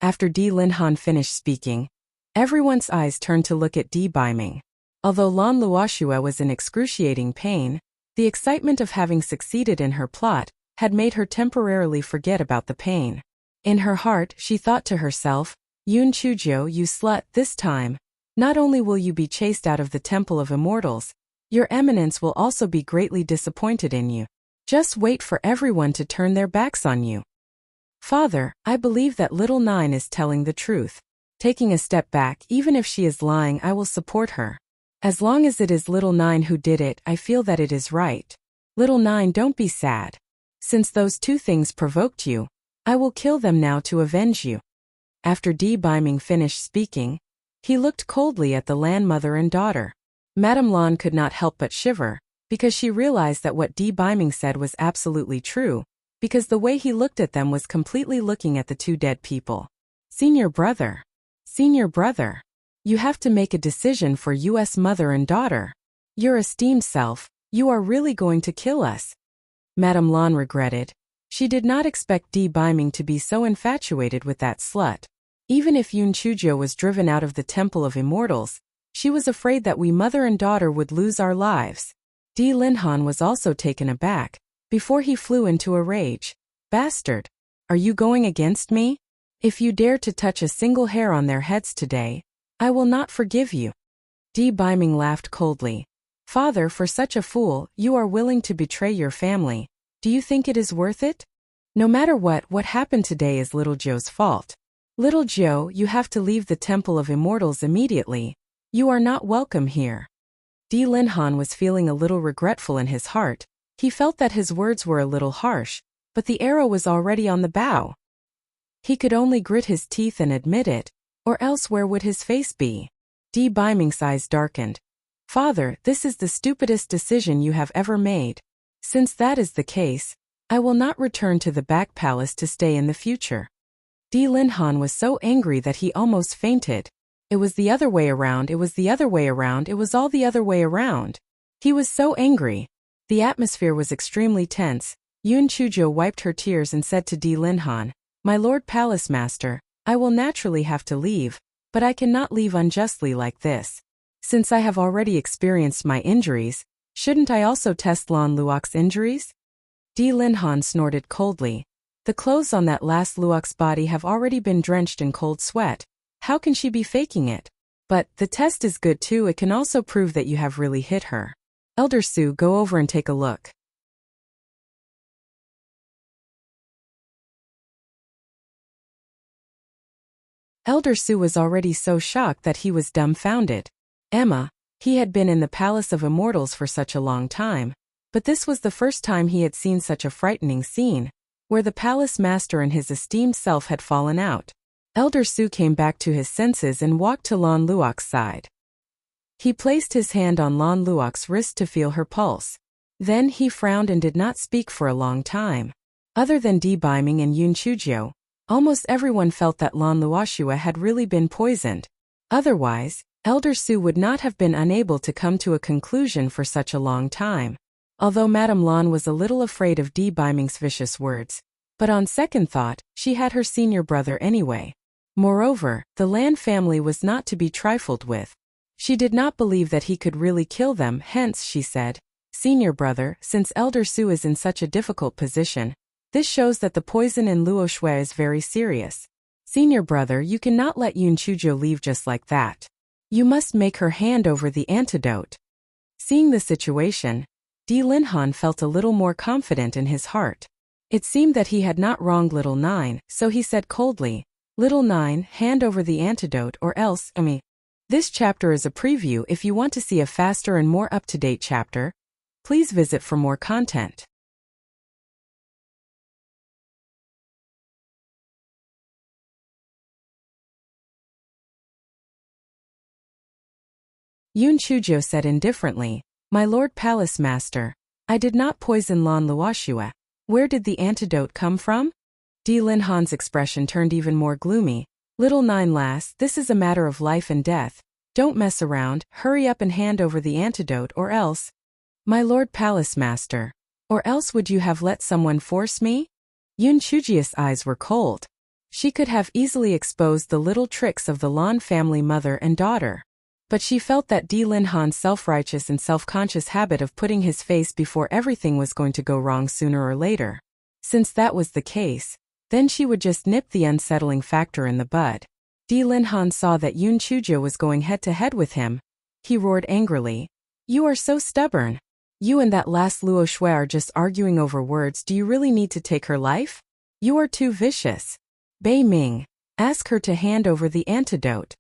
After Di Linhan finished speaking, everyone's eyes turned to look at Di Biming. Although Lan Luoshua was in excruciating pain, the excitement of having succeeded in her plot had made her temporarily forget about the pain. In her heart, she thought to herself, Yoon Chujo, you slut, this time, not only will you be chased out of the Temple of Immortals, your eminence will also be greatly disappointed in you. Just wait for everyone to turn their backs on you. Father, I believe that little Nine is telling the truth. Taking a step back, even if she is lying, I will support her. As long as it is little Nine who did it, I feel that it is right. Little Nine, don't be sad. Since those two things provoked you, I will kill them now to avenge you. After Di Biming finished speaking, he looked coldly at the landmother and daughter. Madame Lan could not help but shiver, because she realized that what Di Biming said was absolutely true, because the way he looked at them was completely looking at the two dead people. Senior brother, you have to make a decision for us mother and daughter. Your esteemed self, you are really going to kill us. Madame Lan regretted. She did not expect Di Biming to be so infatuated with that slut. Even if Yoon Chujo was driven out of the Temple of Immortals, she was afraid that we mother and daughter would lose our lives. Di Linhan was also taken aback, before he flew into a rage. Bastard! Are you going against me? If you dare to touch a single hair on their heads today, I will not forgive you. Di Biming laughed coldly. Father, for such a fool, you are willing to betray your family. Do you think it is worth it? No matter what happened today is little Joe's fault. Little Joe, you have to leave the Temple of Immortals immediately. You are not welcome here. Di Linhan was feeling a little regretful in his heart. He felt that his words were a little harsh, but the arrow was already on the bow. He could only grit his teeth and admit it, or else where would his face be? Di Biming's eyes darkened. Father, this is the stupidest decision you have ever made. Since that is the case, I will not return to the back palace to stay in the future. Di Linhan was so angry that he almost fainted. It was the other way around, it was the other way around, it was all the other way around. He was so angry. The atmosphere was extremely tense. Yun Chujo wiped her tears and said to Di Linhan, My Lord Palace Master, I will naturally have to leave, but I cannot leave unjustly like this. Since I have already experienced my injuries, shouldn't I also test Lan Luok's injuries? Di Linhan snorted coldly. The clothes on that last Luok's body have already been drenched in cold sweat. How can she be faking it? But the test is good too, it can also prove that you have really hit her. Elder Su, go over and take a look. Elder Su was already so shocked that he was dumbfounded. Emma, he had been in the Palace of Immortals for such a long time, but this was the first time he had seen such a frightening scene, where the palace master and his esteemed self had fallen out. Elder Su came back to his senses and walked to Lan Luok's side. He placed his hand on Lan Luok's wrist to feel her pulse. Then he frowned and did not speak for a long time. Other than Di Biming and Yun Chujio, almost everyone felt that Lan Luoshua had really been poisoned. Otherwise, Elder Su would not have been unable to come to a conclusion for such a long time. Although Madame Lan was a little afraid of Di Biming's vicious words, but on second thought, she had her senior brother anyway. Moreover, the Lan family was not to be trifled with. She did not believe that he could really kill them, hence she said, Senior brother, since Elder Su is in such a difficult position, this shows that the poison in Luo Shui is very serious. Senior brother, you cannot let Yun Chujo leave just like that. You must make her hand over the antidote. Seeing the situation, Di Linhan felt a little more confident in his heart. It seemed that he had not wronged Little Nine, so he said coldly, Little Nine, hand over the antidote or else, This chapter is a preview. If you want to see a faster and more up-to-date chapter, please visit for more content. Yun Chujo said indifferently, My Lord Palace Master, I did not poison Lan Luoshua. Where did the antidote come from? Di Linhan's expression turned even more gloomy. Little Nine lass, this is a matter of life and death. Don't mess around, hurry up and hand over the antidote or else. My Lord Palace Master. Or else would you have let someone force me? Yun Chujia's eyes were cold. She could have easily exposed the little tricks of the Lan family mother and daughter. But she felt that Di Linhan's self-righteous and self-conscious habit of putting his face before everything was going to go wrong sooner or later. Since that was the case, then she would just nip the unsettling factor in the bud. Di Linhan saw that Yun Chujo was going head-to-head with him. He roared angrily. You are so stubborn. You and that last Luo Shui are just arguing over words. Do you really need to take her life? You are too vicious. Bei Ming, ask her to hand over the antidote.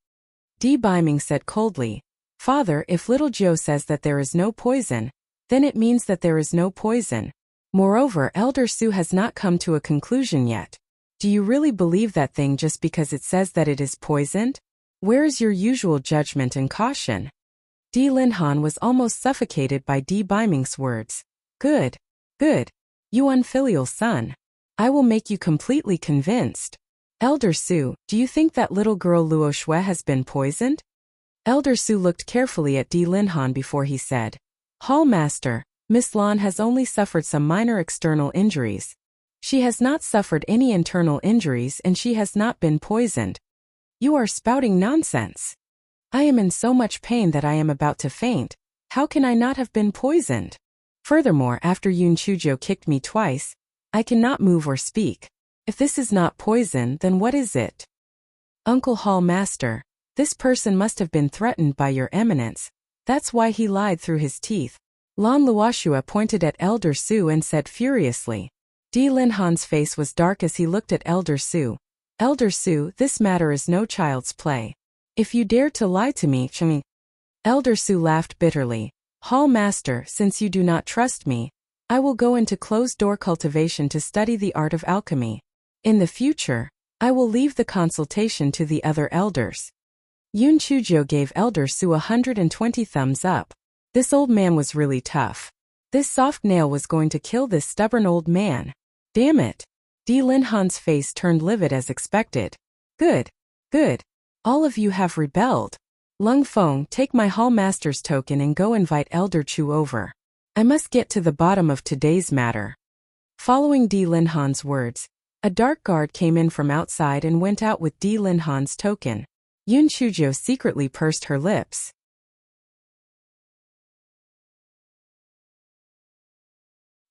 Di Biming said coldly, Father, if little Joe says that there is no poison, then it means that there is no poison. Moreover, Elder Su has not come to a conclusion yet. Do you really believe that thing just because it says that it is poisoned? Where is your usual judgment and caution? Di Linhan was almost suffocated by Di Biming's words. Good. Good. You unfilial son. I will make you completely convinced. Elder Su, do you think that little girl Luo Shui has been poisoned? Elder Su looked carefully at Di Linhan before he said, Hall Master, Miss Lan has only suffered some minor external injuries. She has not suffered any internal injuries and she has not been poisoned. You are spouting nonsense. I am in so much pain that I am about to faint. How can I not have been poisoned? Furthermore, after Yun Chujo kicked me twice, I cannot move or speak. If this is not poison, then what is it? Uncle Hall Master, this person must have been threatened by your eminence. That's why he lied through his teeth. Lan Luoshua pointed at Elder Su and said furiously. Di Linhan's face was dark as he looked at Elder Su. Elder Su, this matter is no child's play. If you dare to lie to me, Elder Su laughed bitterly. Hall Master, since you do not trust me, I will go into closed-door cultivation to study the art of alchemy. In the future, I will leave the consultation to the other elders. Yun Chujo gave Elder Su 120 thumbs up. This old man was really tough. This soft nail was going to kill this stubborn old man. Damn it. Di Linhan's face turned livid as expected. Good. Good. All of you have rebelled. Lung Feng, take my Hall Master's token and go invite Elder Chu over. I must get to the bottom of today's matter. Following Di Linhan's words, a dark guard came in from outside and went out with Di Linhan's token. Yun Chujo secretly pursed her lips.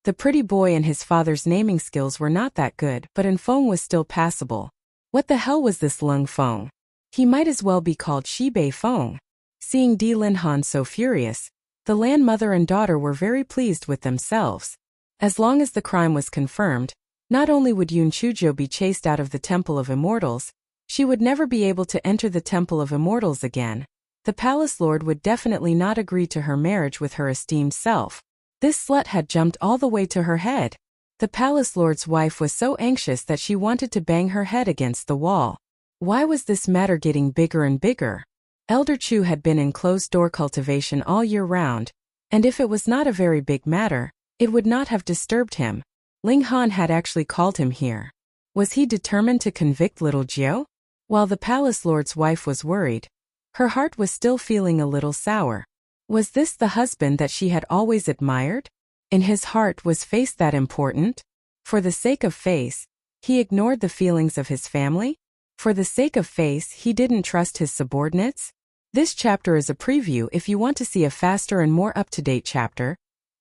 The pretty boy and his father's naming skills were not that good, but An Feng was still passable. What the hell was this Lung Feng? He might as well be called Shibei Feng. Seeing Di Linhan so furious, the land mother and daughter were very pleased with themselves. As long as the crime was confirmed, not only would Yun Chujo be chased out of the Temple of Immortals, she would never be able to enter the Temple of Immortals again. The palace lord would definitely not agree to her marriage with her esteemed self. This slut had jumped all the way to her head. The palace lord's wife was so anxious that she wanted to bang her head against the wall. Why was this matter getting bigger and bigger? Elder Chu had been in closed-door cultivation all year round, and if it was not a very big matter, it would not have disturbed him. Ling Han had actually called him here. Was he determined to convict little Jiao? While the palace lord's wife was worried, her heart was still feeling a little sour. Was this the husband that she had always admired? In his heart, was face that important? For the sake of face, he ignored the feelings of his family? For the sake of face, he didn't trust his subordinates? This chapter is a preview. If you want to see a faster and more up-to-date chapter,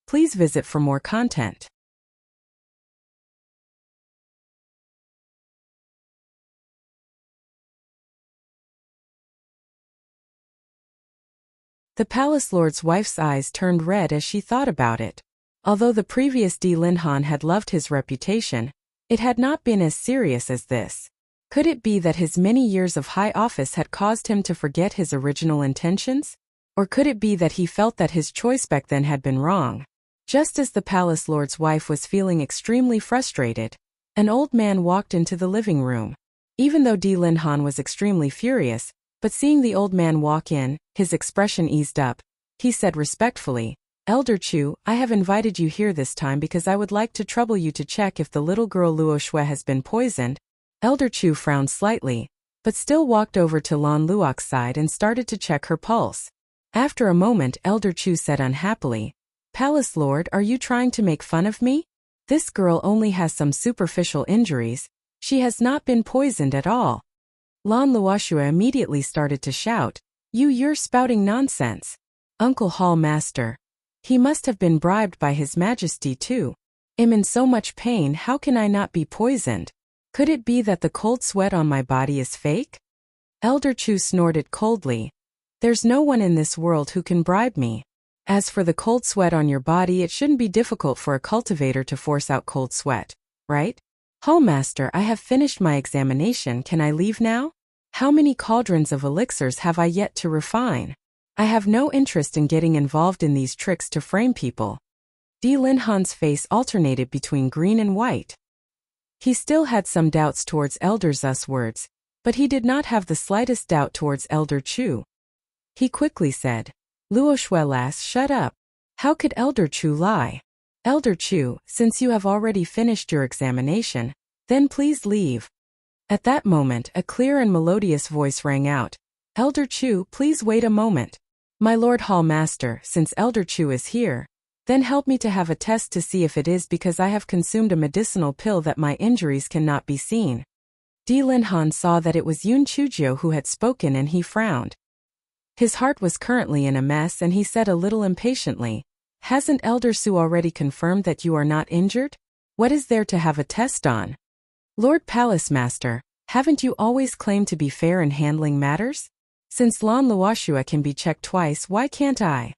please visit for more content. The palace lord's wife's eyes turned red as she thought about it. Although the previous Di Linhan had loved his reputation, it had not been as serious as this. Could it be that his many years of high office had caused him to forget his original intentions? Or could it be that he felt that his choice back then had been wrong? Just as the palace lord's wife was feeling extremely frustrated, an old man walked into the living room. Even though Di Linhan was extremely furious, but seeing the old man walk in, his expression eased up. He said respectfully, Elder Chu, I have invited you here this time because I would like to trouble you to check if the little girl Luo Shui has been poisoned. Elder Chu frowned slightly, but still walked over to Lan Luok's side and started to check her pulse. After a moment, Elder Chu said unhappily, Palace Lord, are you trying to make fun of me? This girl only has some superficial injuries. She has not been poisoned at all. Lan Luoshua immediately started to shout, You're spouting nonsense. Uncle Hall Master. He must have been bribed by His Majesty too. I'm in so much pain, how can I not be poisoned? Could it be that the cold sweat on my body is fake? Elder Chu snorted coldly. There's no one in this world who can bribe me. As for the cold sweat on your body, it shouldn't be difficult for a cultivator to force out cold sweat, right? Hall Master, I have finished my examination, can I leave now? How many cauldrons of elixirs have I yet to refine? I have no interest in getting involved in these tricks to frame people. Di Linhan's face alternated between green and white. He still had some doubts towards Elder Zu's words, but he did not have the slightest doubt towards Elder Chu. He quickly said, Luo Shui lass, shut up. How could Elder Chu lie? Elder Chu, since you have already finished your examination, then please leave. At that moment, a clear and melodious voice rang out. Elder Chu, please wait a moment. My Lord Hall Master, since Elder Chu is here, then help me to have a test to see if it is because I have consumed a medicinal pill that my injuries cannot be seen. Di Linhan saw that it was Yun Chujo who had spoken and he frowned. His heart was currently in a mess and he said a little impatiently, Hasn't Elder Su already confirmed that you are not injured? What is there to have a test on? Lord Palace Master, haven't you always claimed to be fair in handling matters? Since Lan Luoxue can be checked twice, why can't I?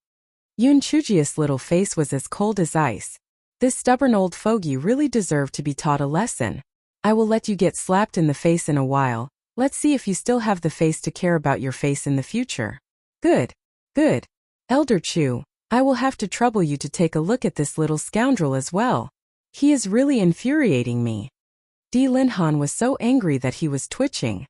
Yun Chujia's little face was as cold as ice. This stubborn old fogey really deserved to be taught a lesson. I will let you get slapped in the face in a while. Let's see if you still have the face to care about your face in the future. Good. Good. Elder Chu, I will have to trouble you to take a look at this little scoundrel as well. He is really infuriating me. Di Linhan was so angry that he was twitching.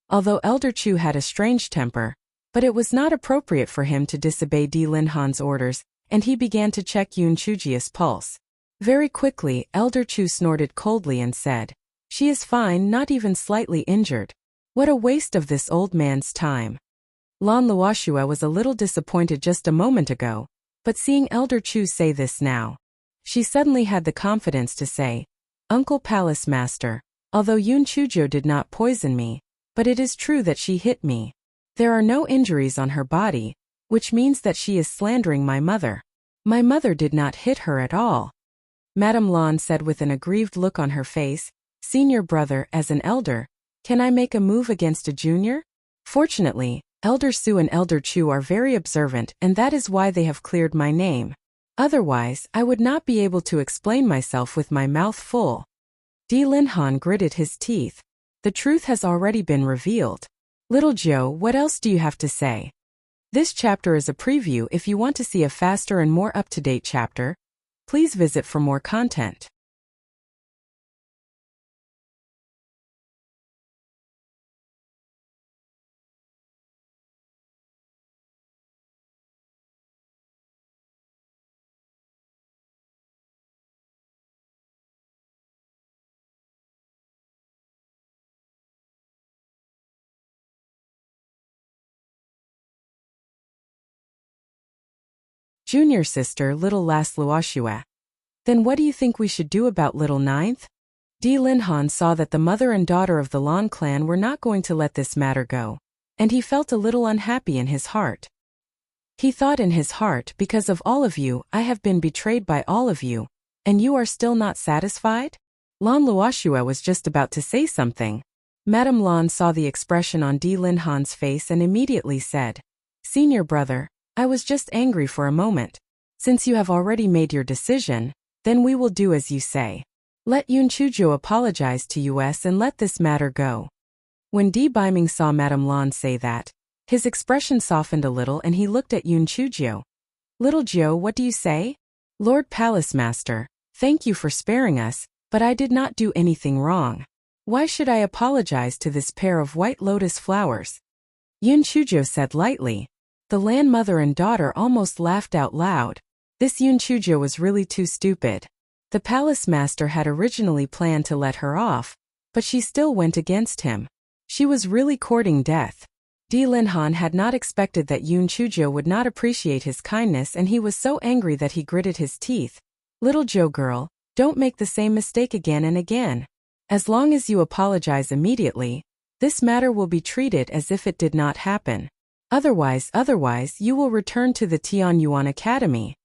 Although Elder Chu had a strange temper, but it was not appropriate for him to disobey Di Linhan's orders, and he began to check Yun Chujia's pulse. Very quickly, Elder Chu snorted coldly and said, "She is fine, not even slightly injured. What a waste of this old man's time." Lan Luoxue was a little disappointed just a moment ago, but seeing Elder Chu say this now, she suddenly had the confidence to say, "Uncle Palace Master, although Yun Chujio did not poison me, but it is true that she hit me. There are no injuries on her body, which means that she is slandering my mother. My mother did not hit her at all." Madame Lan said with an aggrieved look on her face, "Senior brother, as an elder, can I make a move against a junior? Fortunately, Elder Su and Elder Chu are very observant, and that is why they have cleared my name. Otherwise, I would not be able to explain myself with my mouth full." Di Linhan gritted his teeth. The truth has already been revealed. Little Joe, what else do you have to say? This chapter is a preview. If you want to see a faster and more up-to-date chapter, please visit for more content. Junior sister, little Las Luoxue. Then what do you think we should do about little ninth? Di Linhan saw that the mother and daughter of the Lan clan were not going to let this matter go, and he felt a little unhappy in his heart. He thought in his heart, because of all of you, I have been betrayed by all of you, and you are still not satisfied? Lan Luoxue was just about to say something. Madame Lan saw the expression on Di Linhan's face and immediately said, "Senior brother, I was just angry for a moment. Since you have already made your decision, then we will do as you say. Let Yun Chujio apologize to us and let this matter go." When Di Biming saw Madame Lan say that, his expression softened a little and he looked at Yun Chujio. "Little Joe, what do you say?" "Lord Palace Master, thank you for sparing us, but I did not do anything wrong. Why should I apologize to this pair of white lotus flowers?" Yun Chujio said lightly. The Lan mother and daughter almost laughed out loud. This Yun Chujio was really too stupid. The palace master had originally planned to let her off, but she still went against him. She was really courting death. Di Linhan had not expected that Yun Chujio would not appreciate his kindness, and he was so angry that he gritted his teeth. "Little Joe girl, don't make the same mistake again and again. As long as you apologize immediately, this matter will be treated as if it did not happen. Otherwise, you will return to the Tianyuan Academy."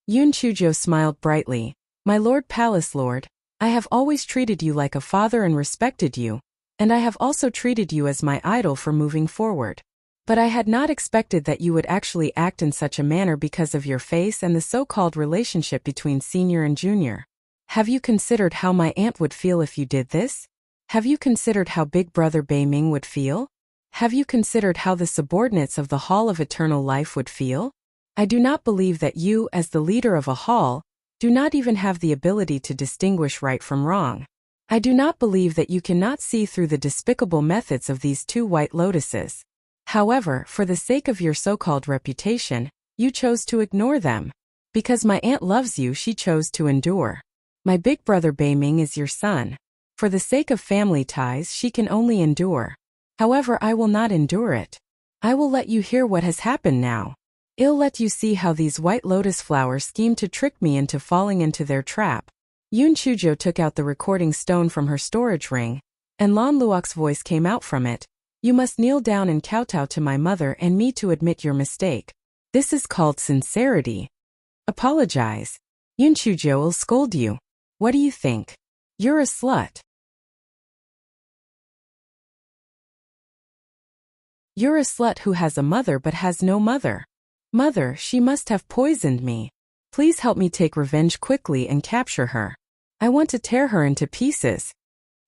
Yun Chujio smiled brightly. "My Lord Palace Lord, I have always treated you like a father and respected you, and I have also treated you as my idol for moving forward. But I had not expected that you would actually act in such a manner because of your face and the so-called relationship between senior and junior. Have you considered how my aunt would feel if you did this? Have you considered how Big Brother Beiming would feel? Have you considered how the subordinates of the Hall of Eternal Life would feel? I do not believe that you, as the leader of a hall, do not even have the ability to distinguish right from wrong. I do not believe that you cannot see through the despicable methods of these two white lotuses. However, for the sake of your so-called reputation, you chose to ignore them. Because my aunt loves you, she chose to endure. My big brother Beiming is your son. For the sake of family ties, she can only endure. However, I will not endure it. I will let you hear what has happened now. I'll let you see how these white lotus flowers schemed to trick me into falling into their trap." Yun Chujio took out the recording stone from her storage ring, and Lan Luok's voice came out from it. You must kneel down and kowtow to my mother and me to admit your mistake. This is called sincerity. Apologize. Yoon Choo-jo will scold you. What do you think? You're a slut. You're a slut who has a mother but has no mother. Mother, she must have poisoned me. Please help me take revenge quickly and capture her. I want to tear her into pieces.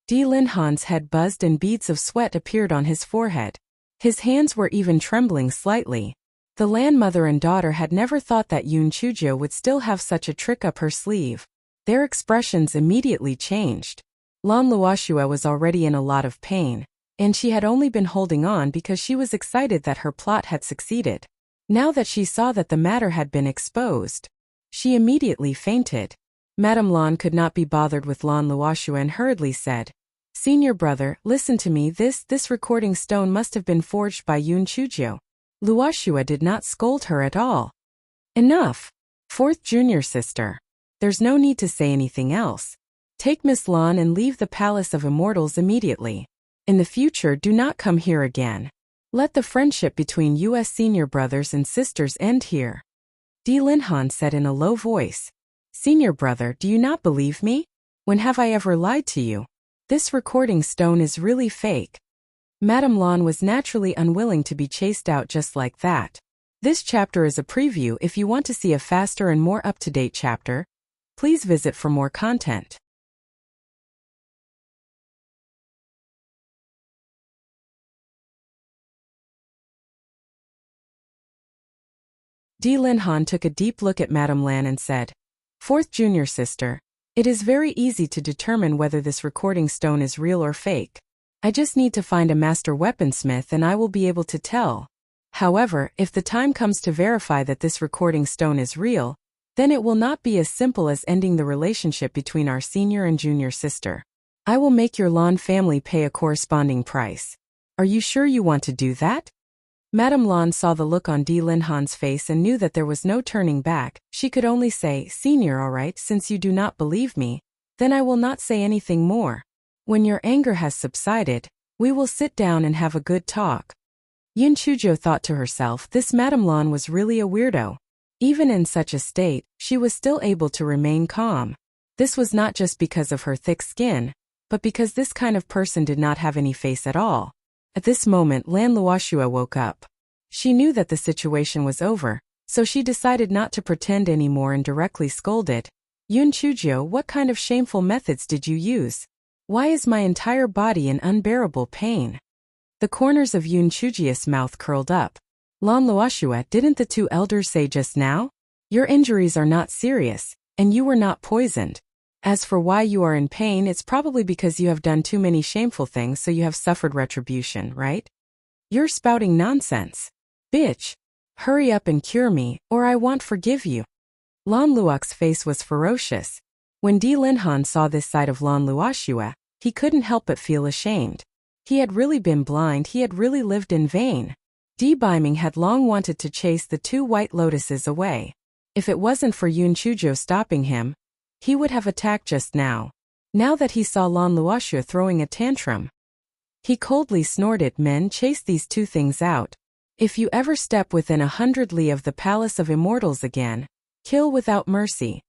Di Lin-han's head buzzed and beads of sweat appeared on his forehead. His hands were even trembling slightly. The landmother and daughter had never thought that Yoon Choo-jo would still have such a trick up her sleeve. Their expressions immediately changed. Lan Luoshua was already in a lot of pain, and she had only been holding on because she was excited that her plot had succeeded. Now that she saw that the matter had been exposed, she immediately fainted. Madame Lan could not be bothered with Lan Luoshua and hurriedly said, "Senior brother, listen to me, this recording stone must have been forged by Yoon Choo-jo." Luoshua did not scold her at all. "Enough. Fourth junior sister. There's no need to say anything else. Take Miss Lan and leave the Palace of Immortals immediately. In the future, do not come here again. Let the friendship between U.S. senior brothers and sisters end here." Di Lin-han said in a low voice. "Senior brother, do you not believe me? When have I ever lied to you? This recording stone is really fake." Madame Lan was naturally unwilling to be chased out just like that. This chapter is a preview. If you want to see a faster and more up-to-date chapter, please visit for more content. Di Lin-han took a deep look at Madame Lan and said, "Fourth junior sister, it is very easy to determine whether this recording stone is real or fake. I just need to find a master weaponsmith and I will be able to tell. However, if the time comes to verify that this recording stone is real, then it will not be as simple as ending the relationship between our senior and junior sister. I will make your Lan family pay a corresponding price. Are you sure you want to do that?" Madame Lan saw the look on Di Lin-han's face and knew that there was no turning back. She could only say, "Senior, all right, since you do not believe me, then I will not say anything more. When your anger has subsided, we will sit down and have a good talk." Yoon Choo-jo thought to herself, this Madame Lan was really a weirdo. Even in such a state, she was still able to remain calm. This was not just because of her thick skin, but because this kind of person did not have any face at all. At this moment, Lan Luoshua woke up. She knew that the situation was over, so she decided not to pretend anymore and directly scolded, "Yoon Choo-jo, what kind of shameful methods did you use? Why is my entire body in unbearable pain?" The corners of Yoon Choo-jo's mouth curled up. "Lan Luoshua, didn't the two elders say just now? Your injuries are not serious, and you were not poisoned. As for why you are in pain, it's probably because you have done too many shameful things, so you have suffered retribution, right? You're spouting nonsense. Bitch. Hurry up and cure me, or I won't forgive you." Lan Luok's face was ferocious. When Di Lin-han saw this side of Lan Luoshua, he couldn't help but feel ashamed. He had really been blind, he had really lived in vain. Di Biming had long wanted to chase the two white lotuses away. If it wasn't for Yoon Choo-jo stopping him, he would have attacked just now. Now that he saw Lan Luoshua throwing a tantrum, he coldly snorted, "Men, chase these two things out. If you ever step within 100 li of the Palace of Immortals again, kill without mercy."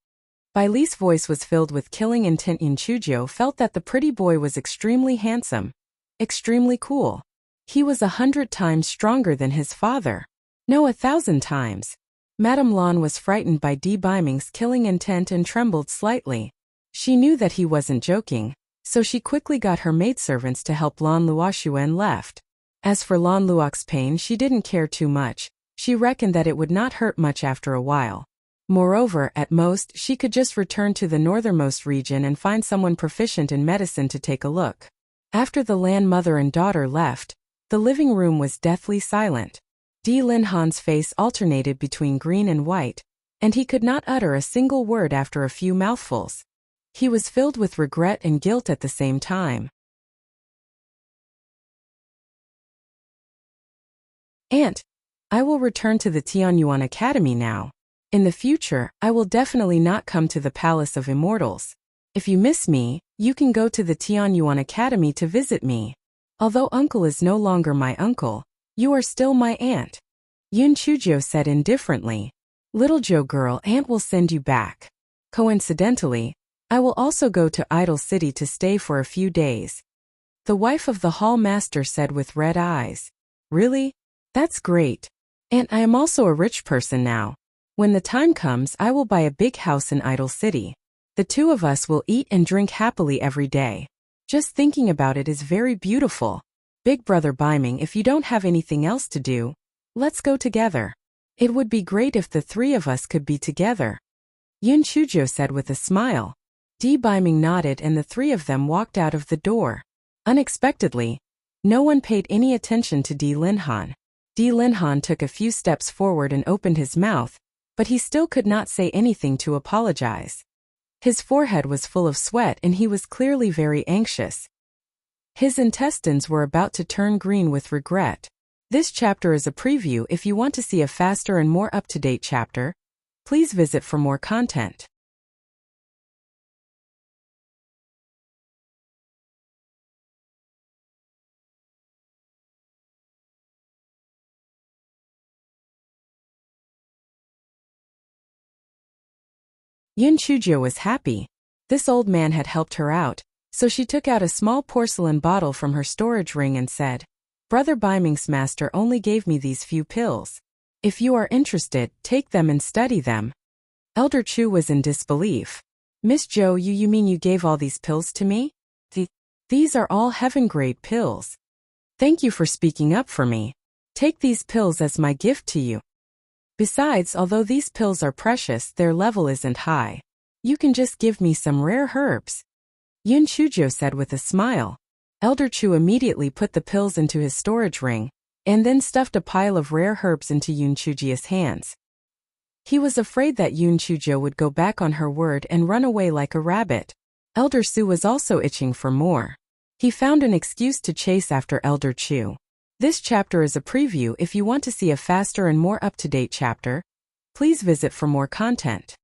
Bai Li's voice was filled with killing intent. Yoon Choo-jo felt that the pretty boy was extremely handsome, extremely cool. He was 100 times stronger than his father. No, 1,000 times. Madame Lan was frightened by Di Biming's killing intent and trembled slightly. She knew that he wasn't joking, so she quickly got her maidservants to help Lan Luoshua and left. As for Lan Luok's pain, she didn't care too much. She reckoned that it would not hurt much after a while. Moreover, at most, she could just return to the northernmost region and find someone proficient in medicine to take a look. After the Lan mother and daughter left, the living room was deathly silent. Di Lin-han's face alternated between green and white, and he could not utter a single word after a few mouthfuls. He was filled with regret and guilt at the same time. "Aunt, I will return to the Tianyuan Academy now. In the future, I will definitely not come to the Palace of Immortals. If you miss me, you can go to the Tianyuan Academy to visit me. Although uncle is no longer my uncle, you are still my aunt. Yun Chujo said indifferently. Little Joe girl, aunt will send you back. Coincidentally, I will also go to Idle City to stay for a few days. The wife of the hall master said with red eyes. Really? That's great. Aunt, I am also a rich person now. When the time comes, I will buy a big house in Idle City. The two of us will eat and drink happily every day. Just thinking about it is very beautiful. Big brother Biming, if you don't have anything else to do, let's go together. It would be great if the three of us could be together. Yun Chujo said with a smile. D. Biming nodded and the three of them walked out of the door. Unexpectedly, no one paid any attention to D. Linhan. D. Linhan took a few steps forward and opened his mouth, but he still could not say anything to apologize. His forehead was full of sweat and he was clearly very anxious. His intestines were about to turn green with regret. This chapter is a preview. If you want to see a faster and more up-to-date chapter, please visit for more content. Yun Chujo was happy. This old man had helped her out, so she took out a small porcelain bottle from her storage ring and said, Brother Biming's master only gave me these few pills. If you are interested, take them and study them. Elder Chu was in disbelief. Miss Jo, you mean you gave all these pills to me? These are all heaven-grade pills. Thank you for speaking up for me. Take these pills as my gift to you. Besides, although these pills are precious, their level isn't high. You can just give me some rare herbs. Yun Chujo said with a smile. Elder Chu immediately put the pills into his storage ring, and then stuffed a pile of rare herbs into Yun Chujo's hands. He was afraid that Yun Chujo would go back on her word and run away like a rabbit. Elder Su was also itching for more. He found an excuse to chase after Elder Chu. This chapter is a preview. If you want to see a faster and more up-to-date chapter, please visit for more content.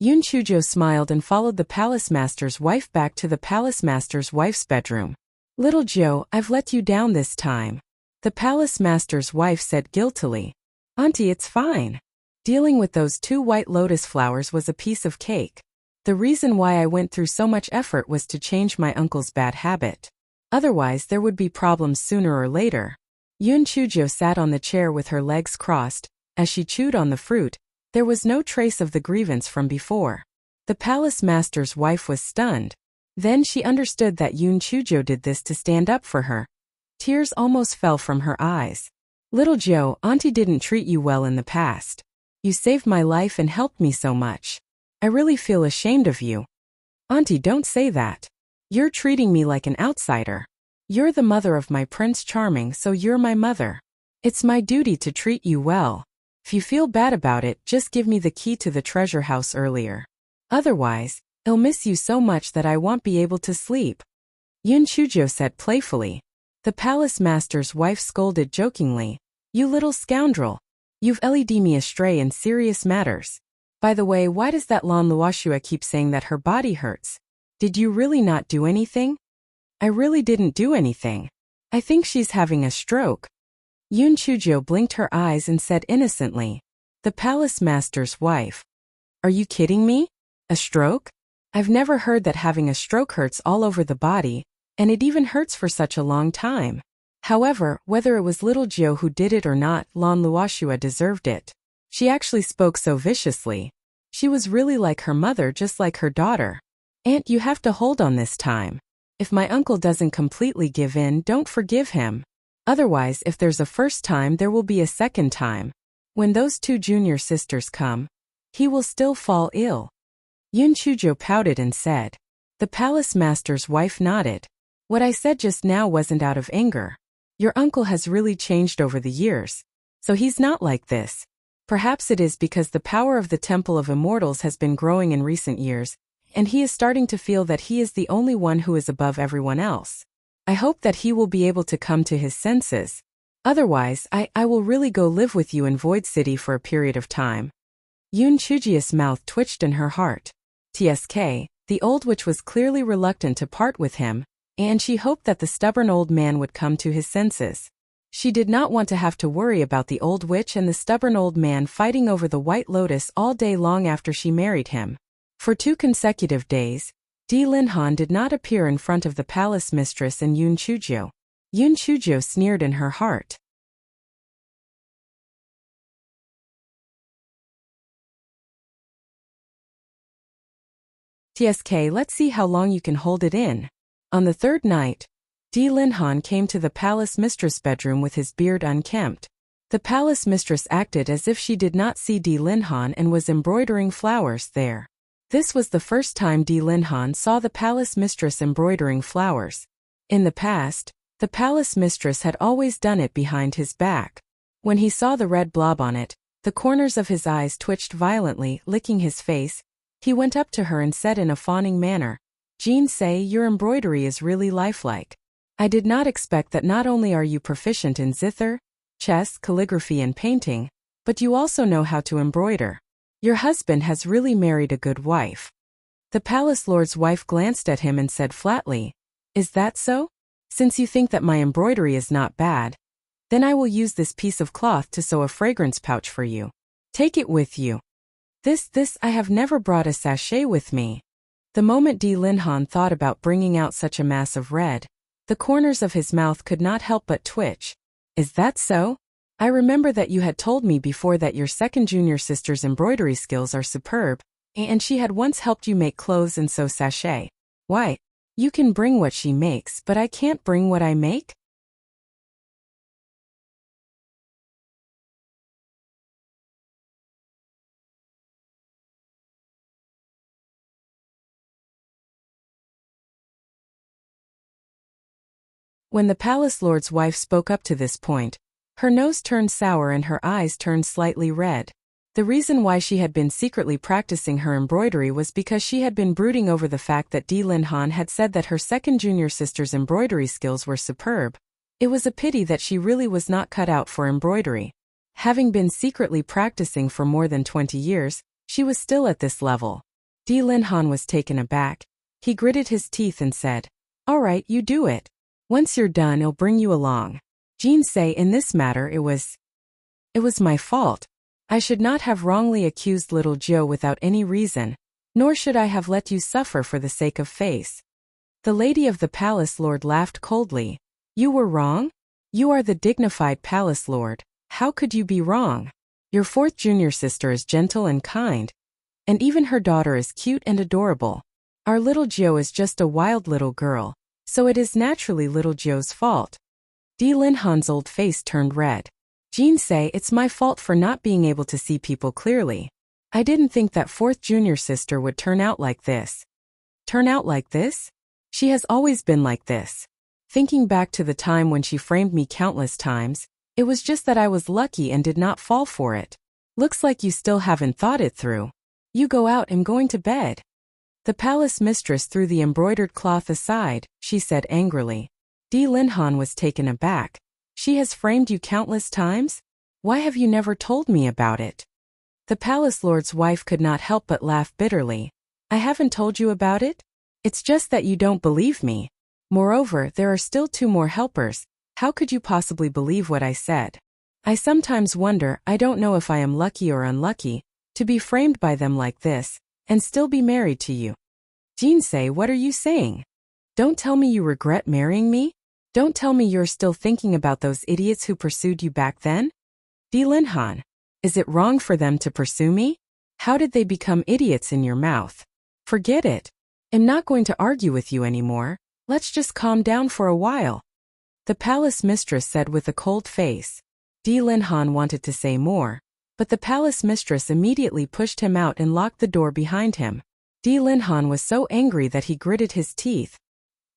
Yun Chujo smiled and followed the palace master's wife back to the palace master's wife's bedroom. Little Joe, I've let you down this time. The palace master's wife said guiltily. Auntie, it's fine. Dealing with those 2 white lotus flowers was a piece of cake. The reason why I went through so much effort was to change my uncle's bad habit. Otherwise, there would be problems sooner or later. Yun Chujo sat on the chair with her legs crossed. As she chewed on the fruit, there was no trace of the grievance from before. The palace master's wife was stunned. Then she understood that Yun Chujo did this to stand up for her. Tears almost fell from her eyes. Little Joe, Auntie didn't treat you well in the past. You saved my life and helped me so much. I really feel ashamed of you. Auntie, don't say that. You're treating me like an outsider. You're the mother of my Prince Charming, so you're my mother. It's my duty to treat you well. If you feel bad about it, just give me the key to the treasure house earlier. Otherwise, I'll miss you so much that I won't be able to sleep. Yun Chujo said playfully. The palace master's wife scolded jokingly. You little scoundrel. You've led me astray in serious matters. By the way, why does that Lan Luoxua keep saying that her body hurts? Did you really not do anything? I really didn't do anything. I think she's having a stroke. Yun Chujo blinked her eyes and said innocently. The palace master's wife. Are you kidding me? A stroke? I've never heard that having a stroke hurts all over the body, and it even hurts for such a long time. However, whether it was little Joe who did it or not, Lan Luoxua deserved it. She actually spoke so viciously. She was really like her mother, just like her daughter. Aunt, you have to hold on this time. If my uncle doesn't completely give in, don't forgive him. Otherwise, if there's a first time, there will be a second time. When those 2 junior sisters come, he will still fall ill. Yun Chujo pouted and said. The palace master's wife nodded. What I said just now wasn't out of anger. Your uncle has really changed over the years. So he's not like this. Perhaps it is because the power of the Temple of Immortals has been growing in recent years, and he is starting to feel that he is the only one who is above everyone else. I hope that he will be able to come to his senses. Otherwise, I will really go live with you in Void City for a period of time. Yoon Chujia's mouth twitched in her heart. Tsk, the old witch was clearly reluctant to part with him, and she hoped that the stubborn old man would come to his senses. She did not want to have to worry about the old witch and the stubborn old man fighting over the White Lotus all day long after she married him. For 2 consecutive days, Di Linhan did not appear in front of the palace mistress and Yoon Chujio. Yoon Chujio sneered in her heart. Tsk, let's see how long you can hold it in. On the 3rd night, Di Linhan came to the palace mistress' bedroom with his beard unkempt. The palace mistress acted as if she did not see Di Linhan and was embroidering flowers there. This was the first time Di Linhan saw the palace mistress embroidering flowers. In the past, the palace mistress had always done it behind his back. When he saw the red blob on it, the corners of his eyes twitched violently, licking his face. He went up to her and said in a fawning manner, "Jean Say, your embroidery is really lifelike. I did not expect that not only are you proficient in zither, chess, calligraphy and painting, but you also know how to embroider. Your husband has really married a good wife." The palace lord's wife glanced at him and said flatly, "Is that so? Since you think that my embroidery is not bad, then I will use this piece of cloth to sew a fragrance pouch for you. Take it with you." I have never brought a sachet with me. The moment Di Linhan thought about bringing out such a mass of red, the corners of his mouth could not help but twitch. "Is that so? I remember that you had told me before that your second junior sister's embroidery skills are superb, and she had once helped you make clothes and sew sachet. Why, you can bring what she makes, but I can't bring what I make?" When the palace lord's wife spoke up to this point, her nose turned sour and her eyes turned slightly red. The reason why she had been secretly practicing her embroidery was because she had been brooding over the fact that Di Linhan had said that her second junior sister's embroidery skills were superb. It was a pity that she really was not cut out for embroidery. Having been secretly practicing for more than 20 years, she was still at this level. Di Linhan was taken aback. He gritted his teeth and said, "All right, you do it. Once you're done, I'll bring you along." Jean Say, in this matter it was my fault. I should not have wrongly accused little Joe without any reason, nor should I have let you suffer for the sake of face. The lady of the palace lord laughed coldly. "You were wrong? You are the dignified palace lord. How could you be wrong? Your 4th junior sister is gentle and kind, and even her daughter is cute and adorable. Our little Joe is just a wild little girl, so it is naturally little Joe's fault." Di Linhan's old face turned red. "Jean Say, it's my fault for not being able to see people clearly. I didn't think that 4th junior sister would turn out like this." "Turn out like this? She has always been like this. Thinking back to the time when she framed me countless times, it was just that I was lucky and did not fall for it. Looks like you still haven't thought it through. You go out, I'm going to bed." The palace mistress threw the embroidered cloth aside, she said angrily. Di Linhan was taken aback. "She has framed you countless times? Why have you never told me about it?" The palace lord's wife could not help but laugh bitterly. "I haven't told you about it? It's just that you don't believe me. Moreover, there are still 2 more helpers. How could you possibly believe what I said? I sometimes wonder, I don't know if I am lucky or unlucky, to be framed by them like this, and still be married to you." "Jean Say, what are you saying? Don't tell me you regret marrying me? Don't tell me you're still thinking about those idiots who pursued you back then? Di Linhan, is it wrong for them to pursue me? How did they become idiots in your mouth? Forget it. I'm not going to argue with you anymore. Let's just calm down for a while." The palace mistress said with a cold face. Di Linhan wanted to say more, but the palace mistress immediately pushed him out and locked the door behind him. Di Linhan was so angry that he gritted his teeth.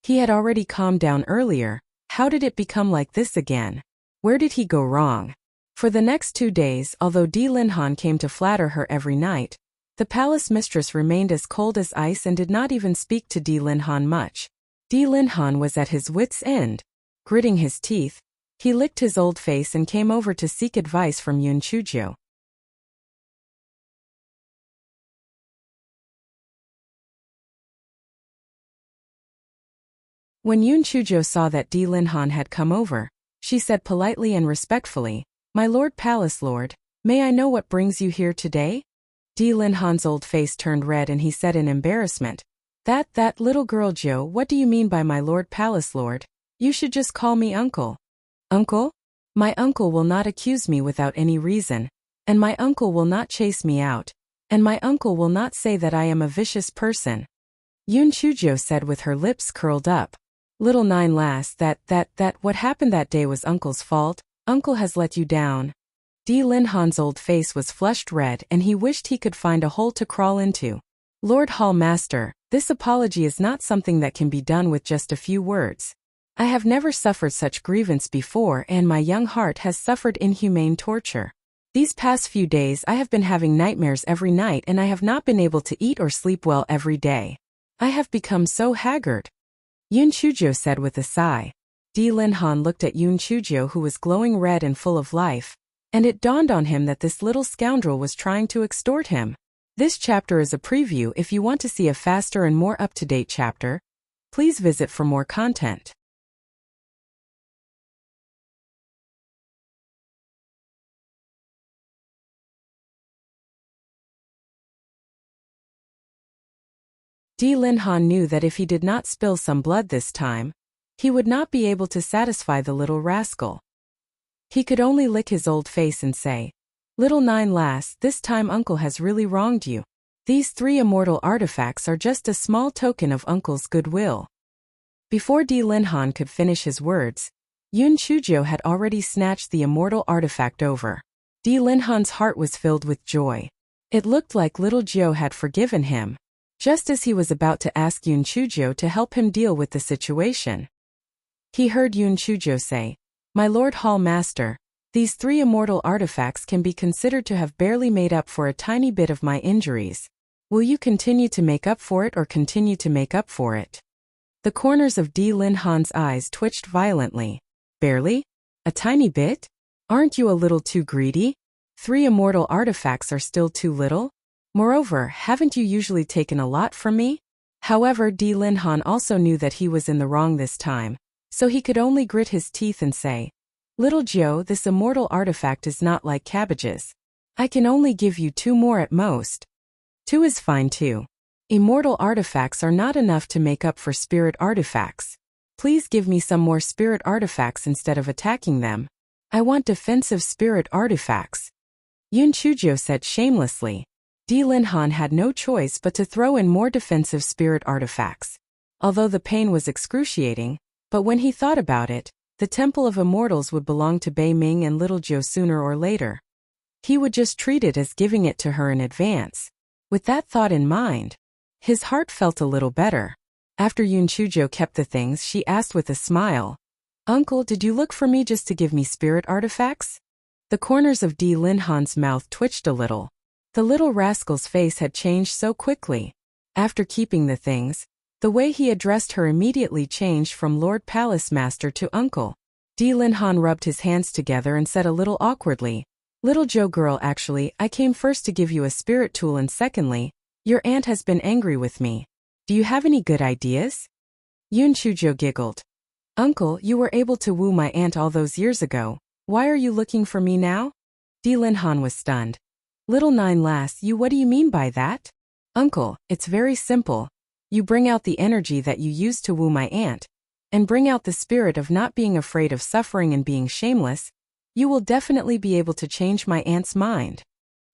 He had already calmed down earlier. How did it become like this again? Where did he go wrong? For the next 2 days, although Di Linhan came to flatter her every night, the palace mistress remained as cold as ice and did not even speak to Di Linhan much. Di Linhan was at his wits' end. Gritting his teeth, He licked his old face and came over to seek advice from Yun Chujo. When Yun Chujo saw that Di Linhan had come over, she said politely and respectfully, "My Lord Palace Lord, may I know what brings you here today?" Di Linhan's old face turned red and he said in embarrassment, That little girl Jo, what do you mean by my Lord Palace Lord? You should just call me uncle." "Uncle? My uncle will not accuse me without any reason, and my uncle will not chase me out, and my uncle will not say that I am a vicious person," Yun Chujo said with her lips curled up. "Little Nine lass, what happened that day was uncle's fault. Uncle has let you down." Di Linhan's old face was flushed red and he wished he could find a hole to crawl into. "Lord Hall Master, this apology is not something that can be done with just a few words. I have never suffered such grievance before and my young heart has suffered inhumane torture. These past few days I have been having nightmares every night and I have not been able to eat or sleep well every day. I have become so haggard," Yun Chujo said with a sigh. Di Linhan looked at Yun Chujo, who was glowing red and full of life, and it dawned on him that this little scoundrel was trying to extort him. This chapter is a preview. If you want to see a faster and more up-to-date chapter, please visit for more content. Di Linhan knew that if he did not spill some blood this time, he would not be able to satisfy the little rascal. He could only lick his old face and say, "Little Nine lass, this time uncle has really wronged you. These 3 immortal artifacts are just a small token of uncle's goodwill." Before Di Linhan could finish his words, Yun Chujo had already snatched the immortal artifact over. Di Linhan's heart was filled with joy. It looked like little Jo had forgiven him. Just as he was about to ask Yun Chujo to help him deal with the situation, he heard Yun Chujo say, "My Lord Hall Master, these 3 immortal artifacts can be considered to have barely made up for a tiny bit of my injuries. Will you continue to make up for it or continue to make up for it?" The corners of Di Linhan's eyes twitched violently. "Barely? A tiny bit? Aren't you a little too greedy? 3 immortal artifacts are still too little? Moreover, haven't you usually taken a lot from me?" However, Di Linhan also knew that he was in the wrong this time, so he could only grit his teeth and say, "Little Jo, this immortal artifact is not like cabbages. I can only give you 2 more at most. 2 is fine too. Immortal artifacts are not enough to make up for spirit artifacts. Please give me some more spirit artifacts instead of attacking them. I want defensive spirit artifacts," Yun Chujo said shamelessly. Di Linhan had no choice but to throw in more defensive spirit artifacts. Although the pain was excruciating, but when he thought about it, the Temple of Immortals would belong to Bei Ming and little Jo sooner or later. He would just treat it as giving it to her in advance. With that thought in mind, his heart felt a little better. After Yun Chujo kept the things, she asked with a smile, "Uncle, did you look for me just to give me spirit artifacts?" The corners of Di Linhan's mouth twitched a little. The little rascal's face had changed so quickly. After keeping the things, the way he addressed her immediately changed from Lord Palace Master to Uncle. Di Linhan rubbed his hands together and said a little awkwardly, "Little Jo girl, actually, I came first to give you a spirit tool and secondly, your aunt has been angry with me. Do you have any good ideas?" Yun Chujo giggled. "Uncle, you were able to woo my aunt all those years ago. Why are you looking for me now?" Di Linhan was stunned. "Little Nine lass, what do you mean by that?" "Uncle, it's very simple. You bring out the energy that you used to woo my aunt, and bring out the spirit of not being afraid of suffering and being shameless, you will definitely be able to change my aunt's mind.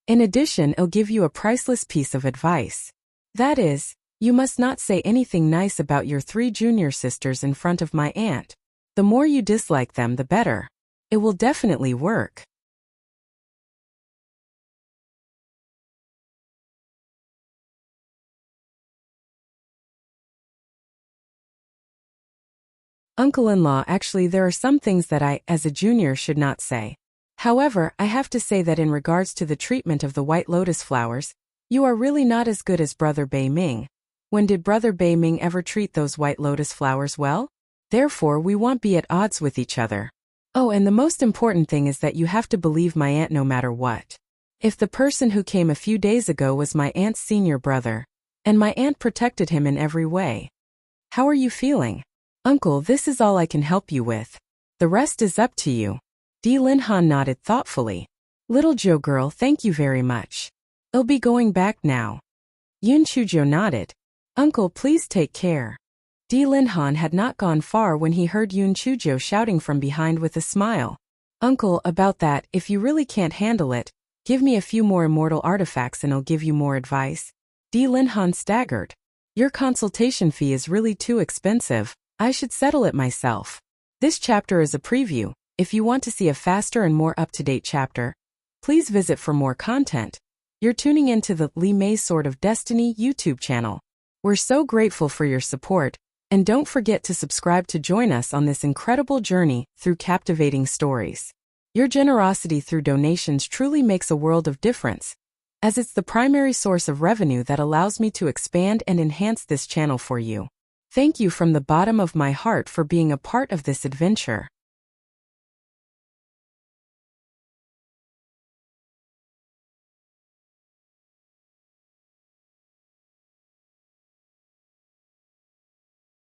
In addition, it'll give you a priceless piece of advice. That is, you must not say anything nice about your 3 junior sisters in front of my aunt. The more you dislike them, the better. It will definitely work." "Uncle-in-law, actually there are some things that I, as a junior, should not say. However, I have to say that in regards to the treatment of the white lotus flowers, you are really not as good as Brother Bei Ming. When did Brother Bei Ming ever treat those white lotus flowers well? Therefore we won't be at odds with each other. Oh, and the most important thing is that you have to believe my aunt no matter what. If the person who came a few days ago was my aunt's senior brother, and my aunt protected him in every way. How are you feeling? Uncle, this is all I can help you with. The rest is up to you. Di Linhan nodded thoughtfully. Little Joe girl, thank you very much. I'll be going back now. Yun Chujo nodded. Uncle, please take care. Di Linhan had not gone far when he heard Yun Chujo shouting from behind with a smile. Uncle, about that, if you really can't handle it, give me a few more immortal artifacts and I'll give you more advice. Di Linhan staggered. Your consultation fee is really too expensive. I should settle it myself. This chapter is a preview. If you want to see a faster and more up-to-date chapter, please visit for more content. You're tuning into the Li Mei Sword of Destiny YouTube channel. We're so grateful for your support, and don't forget to subscribe to join us on this incredible journey through captivating stories. Your generosity through donations truly makes a world of difference, as it's the primary source of revenue that allows me to expand and enhance this channel for you. Thank you from the bottom of my heart for being a part of this adventure.